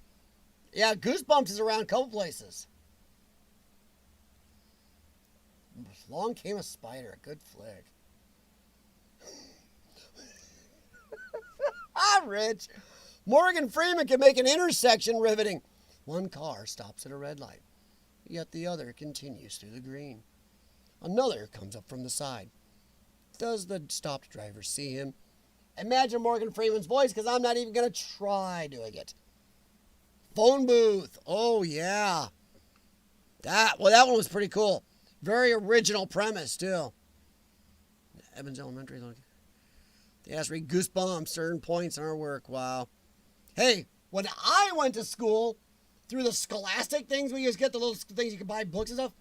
Yeah, Goosebumps is around a couple places. Long Came a Spider. Good flick. Rich. Morgan Freeman can make an intersection riveting. One car stops at a red light, yet the other continues through the green. Another comes up from the side. Does the stopped driver see him? Imagine Morgan Freeman's voice, because I'm not even going to try doing it. Phone booth. Oh, yeah. That one was pretty cool. Very original premise, too. Evans Elementary. They asked me Goosebumps, certain points in our work. Wow. Hey, when I went to school, through the Scholastic things, we used to get the little things you can buy books and stuff,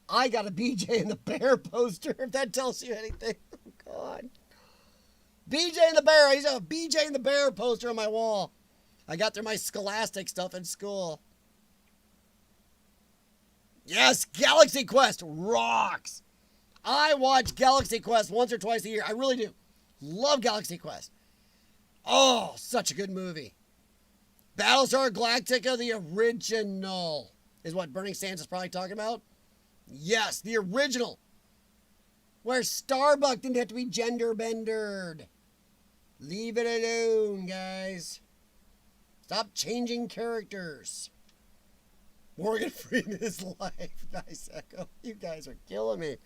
I got a BJ and the Bear poster, if that tells you anything. Oh, God. BJ and the Bear. I used to have a BJ and the Bear poster on my wall. I got through my Scholastic stuff in school. Yes, Galaxy Quest rocks. I watch Galaxy Quest once or twice a year. I really do. Love Galaxy Quest. Oh, such a good movie. Battlestar Galactica, the original, is what Burning Sands is probably talking about. Yes, the original. Where Starbuck didn't have to be gender bendered. Leave it alone, guys. Stop changing characters. Morgan Freeman is life. Nice, Echo. You guys are killing me.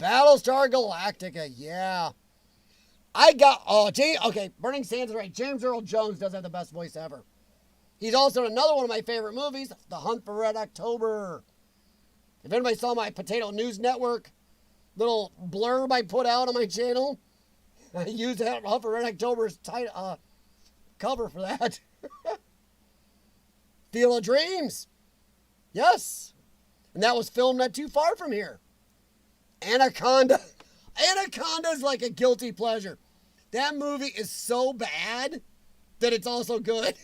Battlestar Galactica, yeah. Burning Sands is right. James Earl Jones does have the best voice ever. He's also in another one of my favorite movies, The Hunt for Red October. If anybody saw my Potato News Network little blurb I put out on my channel, I used that Hunt for Red October's cover for that. Field of Dreams. Yes. And that was filmed not too far from here. Anaconda. Anaconda is like a guilty pleasure. That movie is so bad that it's also good.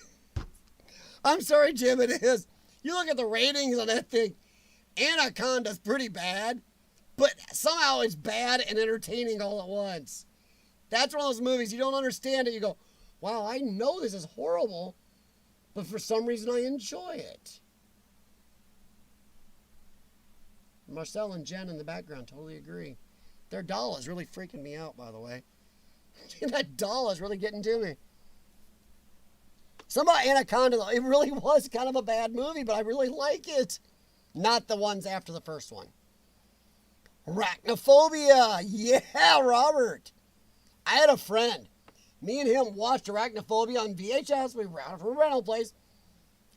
I'm sorry, Jim, it is. You look at the ratings on that thing, Anaconda's pretty bad, but somehow it's bad and entertaining all at once. That's one of those movies, you don't understand it. You go, wow, I know this is horrible, but for some reason I enjoy it. Marcel and Jen in the background totally agree. Their doll is really freaking me out, by the way. That doll is really getting to me. Some about Anaconda, though, it really was kind of a bad movie, but I really like it. Not the ones after the first one. Arachnophobia. Yeah, Robert. I had a friend. Me and him watched Arachnophobia on VHS. We were out from a rental place,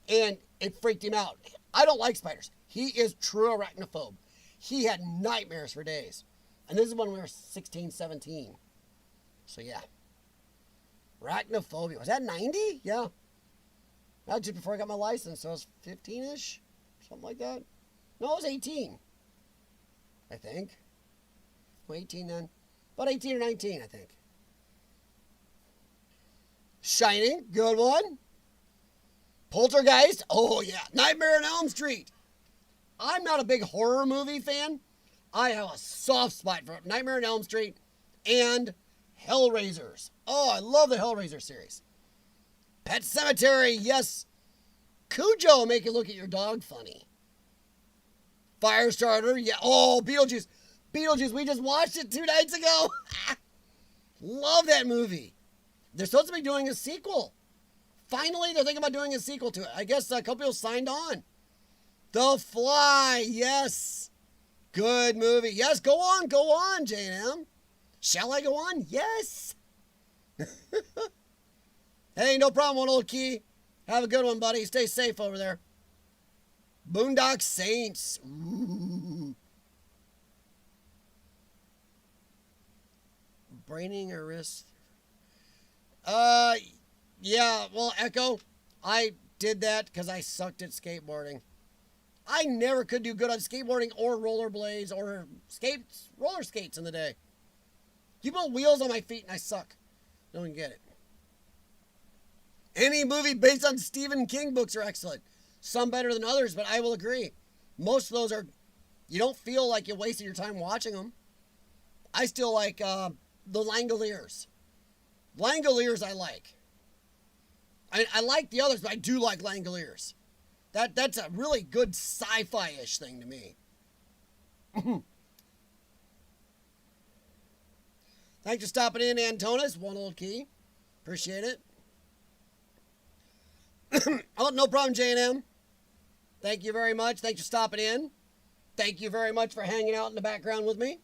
and it freaked him out. I don't like spiders. He is true arachnophobe. He had nightmares for days. And this is when we were 16, 17. So, yeah. Arachnophobia. Was that 90? Yeah. That was just before I got my license, so I was 15-ish. Something like that. No, I was 18. I think. Well, 18 then. About 18 or 19, I think. Shining. Good one. Poltergeist. Oh, yeah. Nightmare on Elm Street. I'm not a big horror movie fan. I have a soft spot for Nightmare on Elm Street and Hellraisers. Oh, I love the Hellraiser series. Pet Sematary, yes. Cujo make you look at your dog funny. Firestarter, yeah. Oh, Beetlejuice. Beetlejuice, we just watched it 2 nights ago. Love that movie. They're supposed to be doing a sequel. Finally, they're thinking about doing a sequel to it. I guess a couple people signed on. The Fly, yes. Good movie. Yes, go on, J&M. Shall I go on? Yes. Hey, no problem, one old key. Have a good one, buddy. Stay safe over there. Boondock Saints. Ooh. Braining a wrist. Yeah, well, Echo, I did that because I sucked at skateboarding. I never could do good on skateboarding or rollerblades or roller skates in the day. You put wheels on my feet and I suck. Don't even get it. Any movie based on Stephen King books are excellent. Some better than others, but I will agree. Most of those are, you don't feel like you wasted your time watching them. I still like the Langoliers. Langoliers I like. I like the others, but I do like Langoliers. That's a really good sci-fi-ish thing to me. Thanks for stopping in, Antonis. One old key. Appreciate it. Oh, no problem, J&M. Thank you very much. Thanks for stopping in. Thank you very much for hanging out in the background with me.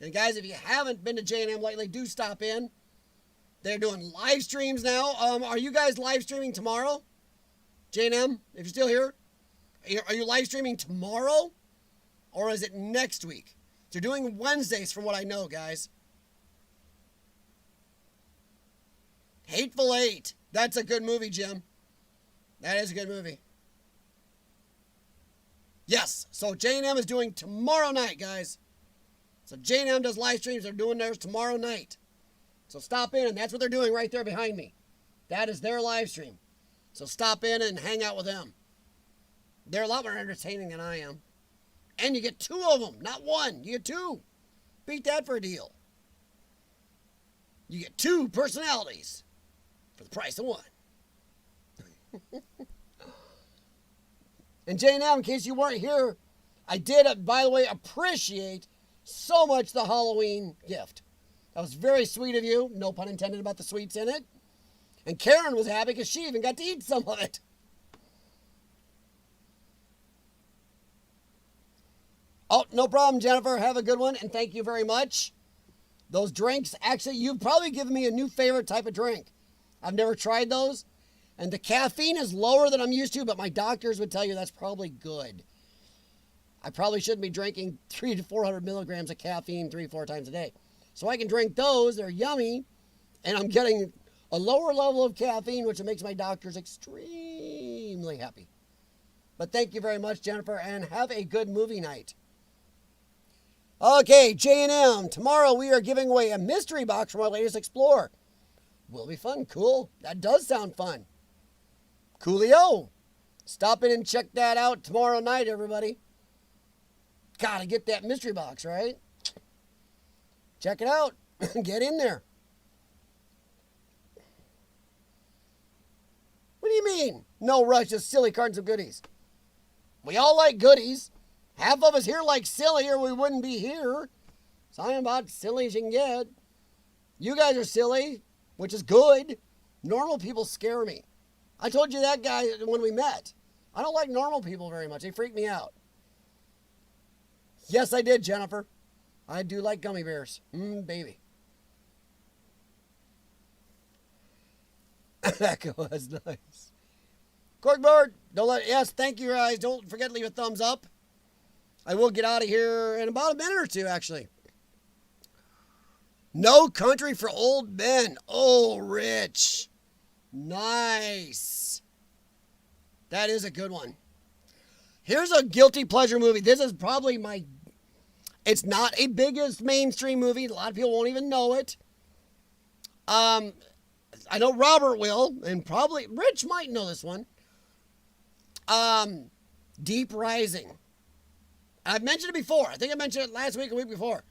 And guys, if you haven't been to J&M lately, do stop in. They're doing live streams now. Are you guys live streaming tomorrow? J&M, if you're still here, are you live streaming tomorrow? Or is it next week? They're doing Wednesdays from what I know, guys. Hateful Eight. That's a good movie, Jim. That is a good movie. Yes, so J&M is doing tomorrow night, guys. So J&M does live streams. They're doing theirs tomorrow night. So stop in, and that's what they're doing right there behind me. That is their live stream. So stop in and hang out with them. They're a lot more entertaining than I am. And you get 2 of them, not 1. You get 2. Beat that for a deal. You get 2 personalities for the price of 1. And J&M, in case you weren't here, I did, by the way, appreciate so much the Halloween gift. That was very sweet of you. No pun intended about the sweets in it. And Karen was happy because she even got to eat some of it. Oh, no problem, Jennifer. Have a good one, and thank you very much. Those drinks, actually, you've probably given me a new favorite type of drink. I've never tried those. And the caffeine is lower than I'm used to, but my doctors would tell you that's probably good. I probably shouldn't be drinking 300 to 400 milligrams of caffeine 3-4 times a day. So I can drink those. They're yummy. And I'm getting a lower level of caffeine, which makes my doctors extremely happy. But thank you very much, Jennifer, and have a good movie night. Okay, J&M. Tomorrow we are giving away a mystery box from our latest Explorer. Will be fun. Cool. That does sound fun. Coolio. Stop in and check that out tomorrow night, everybody. Gotta get that mystery box, right? Check it out. Get in there. What do you mean? No rush, just silly cartons of goodies. We all like goodies. Half of us here like silly or we wouldn't be here. So I'm about silly as you can get. You guys are silly, which is good. Normal people scare me. I told you that guy when we met. I don't like normal people very much. They freak me out. Yes, I did, Jennifer. I do like gummy bears. Baby. That was nice. Corkboard, yes, thank you guys. Don't forget to leave a thumbs up. I will get out of here in about a minute or two, actually. No Country for Old Men. Oh, Rich. Nice. That is a good one. Here's a guilty pleasure movie. This is probably it's not a biggest mainstream movie. A lot of people won't even know it. I know Robert will, and probably Rich might know this one. Deep Rising. I've mentioned it before. I think I mentioned it last week or week before.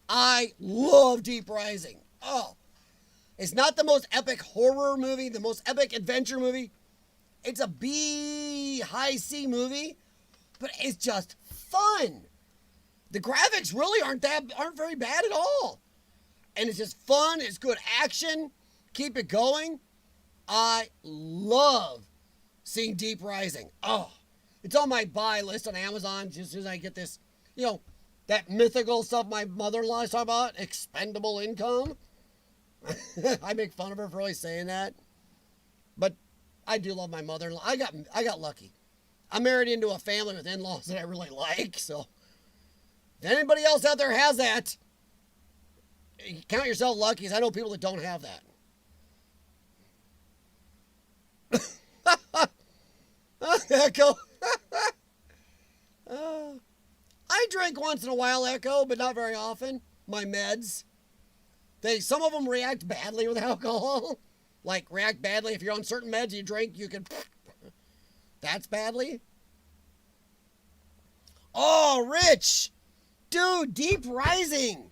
I love Deep Rising. Oh, it's not the most epic horror movie, the most epic adventure movie. It's a B high C movie, but it's just fun. The graphics really aren't very bad at all. And it's just fun. It's good action. Keep it going. I love seeing Deep Rising. Oh, it's on my buy list on Amazon just as soon as I get this, that mythical stuff my mother-in-law is talking about, expendable income. I make fun of her for always saying that. But I do love my mother-in-law. I got lucky. I'm married into a family with in-laws that I really like, so if anybody else out there has that, count yourself lucky, because I know people that don't have that. Echo. I drink once in a while, Echo, but not very often. My meds. Some of them react badly with alcohol. Like, react badly. If you're on certain meds you drink, you can... That's badly. Oh, Rich! Dude, Deep Rising.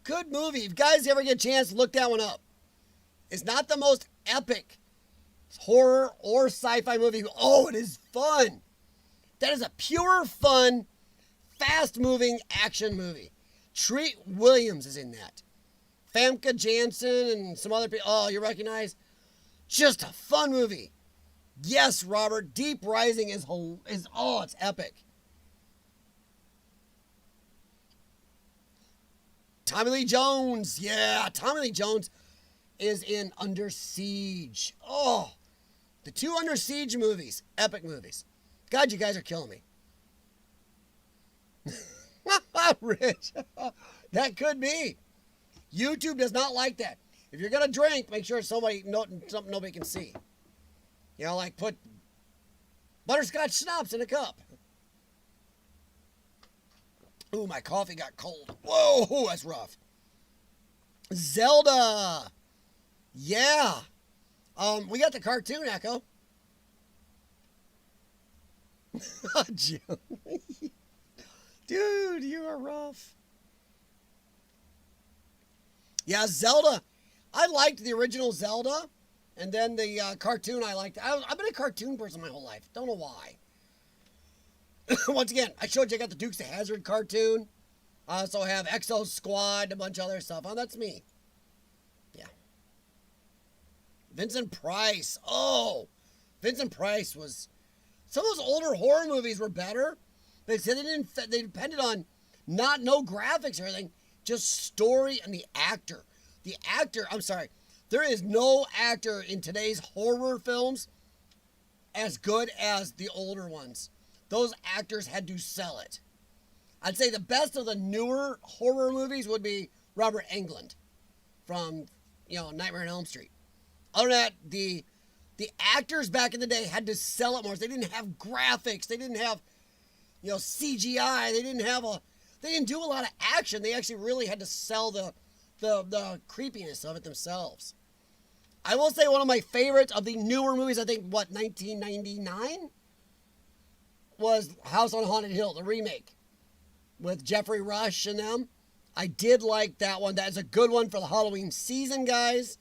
Good movie. If you guys ever get a chance, look that one up. It's not the most epic horror or sci-fi movie. Oh, it is fun. That is a pure fun, fast-moving action movie. Treat Williams is in that. Famke Janssen and some other people. Oh, you recognize? Just a fun movie. Yes, Robert. Deep Rising is it's epic. Tommy Lee Jones. Yeah, Tommy Lee Jones is in Under Siege. Oh, the 2 Under Siege movies. Epic movies. God, you guys are killing me. Rich. That could be. YouTube does not like that. If you're going to drink, make sure it's something nobody can see. Like put butterscotch schnapps in a cup. Ooh, my coffee got cold. Whoa, that's rough. Zelda. Yeah. We got the cartoon, Echo. Dude, you are rough. Yeah, Zelda. I liked the original Zelda, and then the cartoon I liked. I've been a cartoon person my whole life. Don't know why. Once again, I showed you I got the Dukes of Hazzard cartoon. I also have Exo Squad, a bunch of other stuff. Oh, that's me. Yeah. Vincent Price. Oh, Vincent Price was... Some of those older horror movies were better. They said they depended on no graphics or anything, just story and the actor. I'm sorry, there is no actor in today's horror films as good as the older ones. Those actors had to sell it. I'd say the best of the newer horror movies would be Robert Englund from, Nightmare on Elm Street. Other than that, the actors back in the day had to sell it more. They didn't have graphics. They didn't have, CGI. They didn't do a lot of action. They actually really had to sell the creepiness of it themselves. I will say one of my favorites of the newer movies, I think, 1999? Was House on Haunted Hill, the remake. With Jeffrey Rush and them. I did like that one. That is a good one for the Halloween season, guys.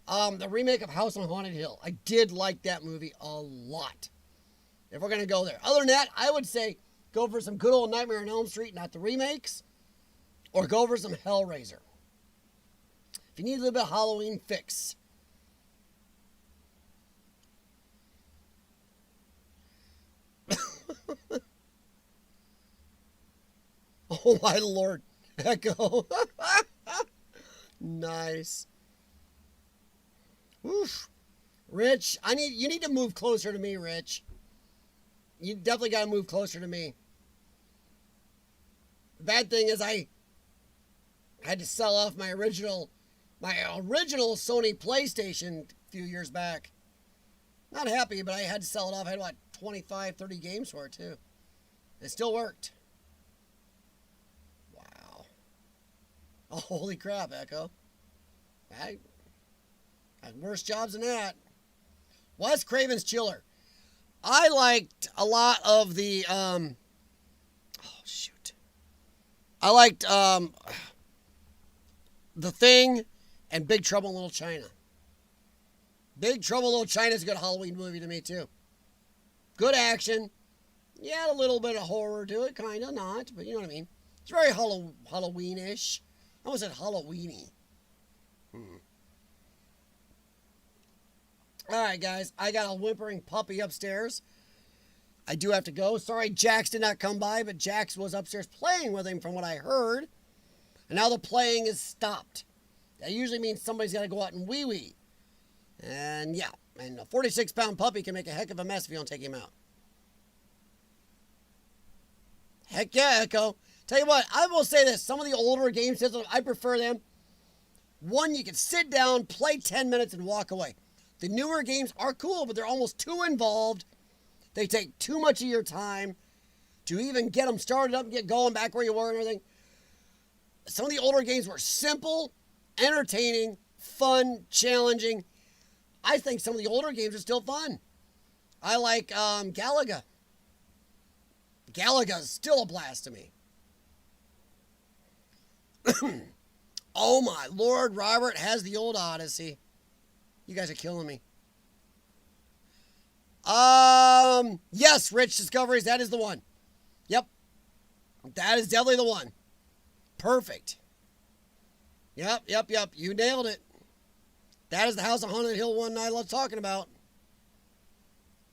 The remake of House on Haunted Hill. I did like that movie a lot. If we're going to go there. Other than that, I would say go for some good old Nightmare on Elm Street, not the remakes. Or go for some Hellraiser. If you need a little bit of Halloween fix. Oh my Lord. Echo. Nice. Oof. Rich, you need to move closer to me, Rich. You definitely got to move closer to me. The bad thing is I had to sell off my original Sony PlayStation a few years back. Not happy, but I had to sell it off. I had 25, 30 games for it too. It still worked. Wow. Oh, holy crap, Echo. I had worse jobs than that. Wes Craven's Chiller. I liked a lot of the I liked The Thing and Big Trouble in Little China. Big Trouble in Little China is a good Halloween movie to me too. Good action. Yeah, a little bit of horror to it, kind of, not, but you know what I mean. It's very Halloween-ish. I almost said Halloweeny. Alright, guys, I got a whimpering puppy upstairs. I do have to go. Sorry, Jax did not come by, but Jax was upstairs playing with him from what I heard. And now the playing is stopped. That usually means somebody's got to go out and wee-wee. And yeah, and a 46-pound puppy can make a heck of a mess if you don't take him out. Heck yeah, Echo. Tell you what, I will say this. Some of the older game systems, I prefer them. One, you can sit down, play 10 minutes, and walk away. The newer games are cool, but they're almost too involved. They take too much of your time to even get them started up and get going back where you were and everything. Some of the older games were simple, entertaining, fun, challenging. I think some of the older games are still fun. I like Galaga. Galaga is still a blast to me. Oh my Lord, Robert has the old Odyssey. You guys are killing me. Yes, Rich Discoveries, that is the one. Yep. That is definitely the one. Perfect. Yep. You nailed it. That is the House of Haunted Hill one I love talking about.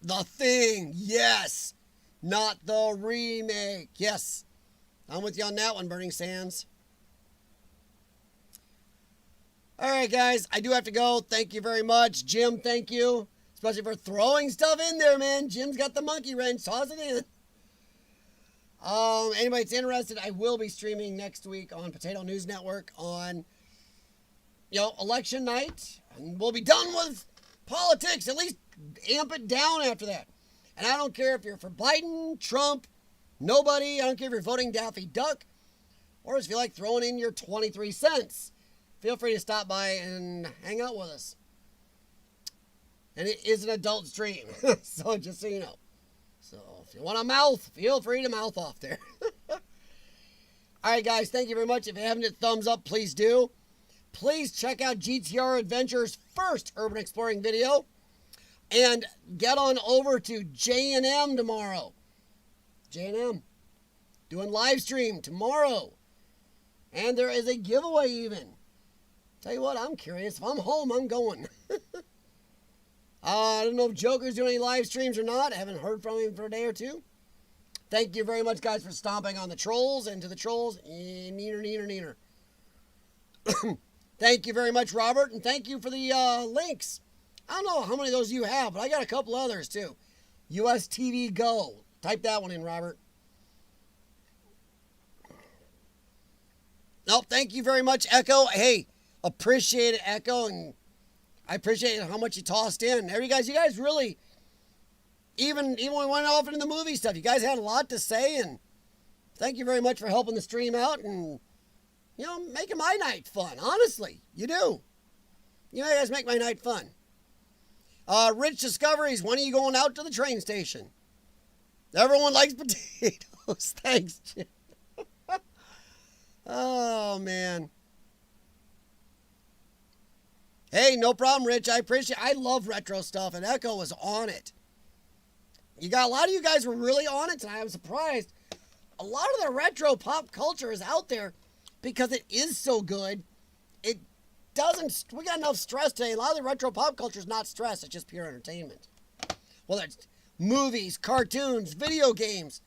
The Thing, yes. Not the remake. Yes. I'm with you on that one, Burning Sands. All right, guys, I do have to go. Thank you very much. Jim, thank you. Especially for throwing stuff in there, man. Jim's got the monkey wrench. Toss it in. Anybody that's interested, I will be streaming next week on Potato News Network on, election night. And we'll be done with politics. At least amp it down after that. And I don't care if you're for Biden, Trump, nobody. I don't care if you're voting Daffy Duck or if you like throwing in your 23 cents. Feel free to stop by and hang out with us. And it is an adult stream, so just so you know. So if you want to mouth, feel free to mouth off there. All right, guys, thank you very much. If you haven't hit thumbs up, please do. Please check out GTR Adventure's first urban exploring video. And get on over to J&M tomorrow. J&M. Doing live stream tomorrow. And there is a giveaway even. Tell you what, I'm curious. If I'm home, I'm going. I don't know if Joker's doing any live streams or not. I haven't heard from him for a day or two. Thank you very much, guys, for stomping on the trolls. And to the trolls, neener. Thank you very much, Robert. And thank you for the links. I don't know how many of those you have, but I got a couple others, too. US TV Go. Type that one in, Robert. Nope, thank you very much, Echo. Hey, appreciate it, Echo, and I appreciate how much you tossed in. You guys really, even when we went off into the movie stuff, you guys had a lot to say, and thank you very much for helping the stream out and, making my night fun. Honestly, you do. You guys make my night fun. Rich Discoveries, when are you going out to the train station? Everyone likes potatoes. Thanks, Jim. Oh, man. Hey, no problem, Rich. I love retro stuff, and Echo was on it. A lot of you guys were really on it tonight. I was surprised. A lot of the retro pop culture is out there because it is so good. We got enough stress today. A lot of the retro pop culture is not stress. It's just pure entertainment. Whether it's movies, cartoons, video games.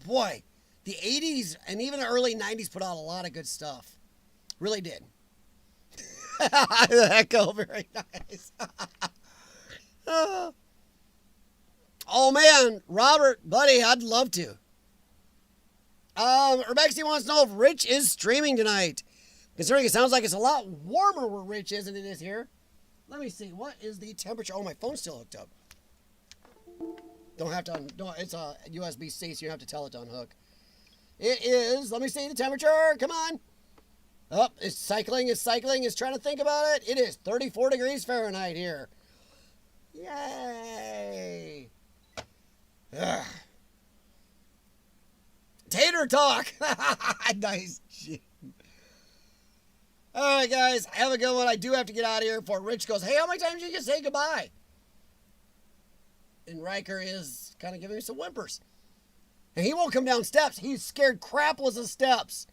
Boy, the 80s and even the early 90s put out a lot of good stuff. Really did. Echo, very nice. Oh, man. Robert, buddy, I'd love to. Urbex wants to know if Rich is streaming tonight. Considering it sounds like it's a lot warmer where Rich is than it is here. Let me see. What is the temperature? Oh, my phone's still hooked up. It's a USB-C, so you don't have to tell it to unhook. It is, let me see the temperature. Come on. Oh, it's cycling. It's trying to think about it. It is 34 degrees Fahrenheit here. Yay. Ugh. Tater talk. Nice. All right, guys, have a good one. I do have to get out of here before Rich goes, hey, how many times did you say goodbye? And Riker is kind of giving me some whimpers. And he won't come down steps. He's scared crapless of steps.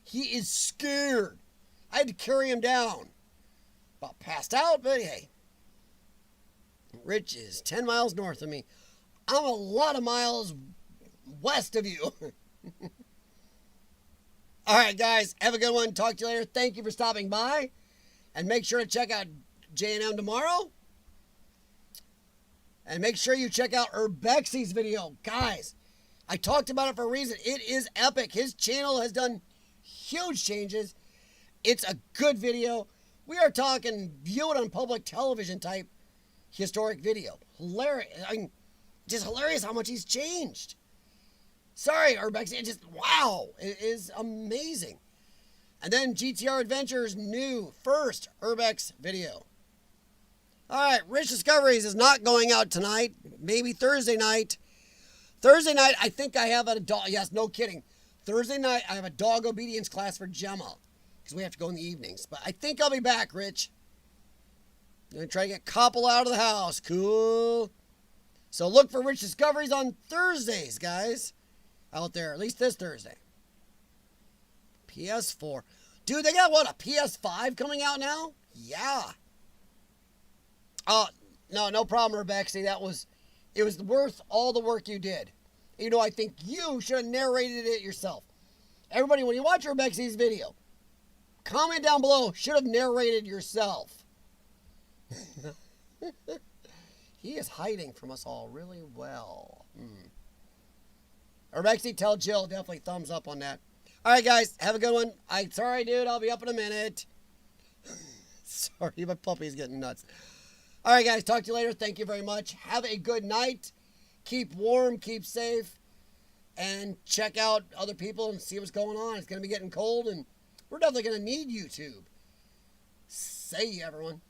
He is scared. I had to carry him down. About passed out, but hey. Rich is 10 miles north of me. I'm a lot of miles west of you. All right, guys. Have a good one. Talk to you later. Thank you for stopping by. And make sure to check out J&M tomorrow. And make sure you check out Urbex's video. Guys, I talked about it for a reason. It is epic. His channel has done huge changes. It's a good video. We are talking view it on public television type historic video. Hilarious. I mean, just hilarious how much he's changed. Sorry, Urbex. It just, wow. It is amazing. And then GTR Adventures new first Urbex video. All right, Rich Discoveries is not going out tonight. Maybe Thursday night. Thursday night, I think I have a dog. Yes, no kidding. Thursday night, I have a dog obedience class for Gemma. Because we have to go in the evenings. But I think I'll be back, Rich. I'm going to try to get Koppel out of the house. Cool. So look for Rich Discoveries on Thursdays, guys. Out there, at least this Thursday. PS4. Dude, they got what, a PS5 coming out now? Yeah. No problem, Rebecca. It was worth all the work you did. You know, I think you should have narrated it yourself. Everybody, when you watch Rebecca's video, comment down below, should have narrated yourself. He is hiding from us all really well. Rebecca, tell Jill, definitely thumbs up on that. All right, guys, have a good one. Sorry, dude, I'll be up in a minute. Sorry, my puppy's getting nuts. All right, guys, talk to you later. Thank you very much. Have a good night. Keep warm, keep safe, and check out other people and see what's going on. It's going to be getting cold, and we're definitely going to need YouTube. See you, everyone.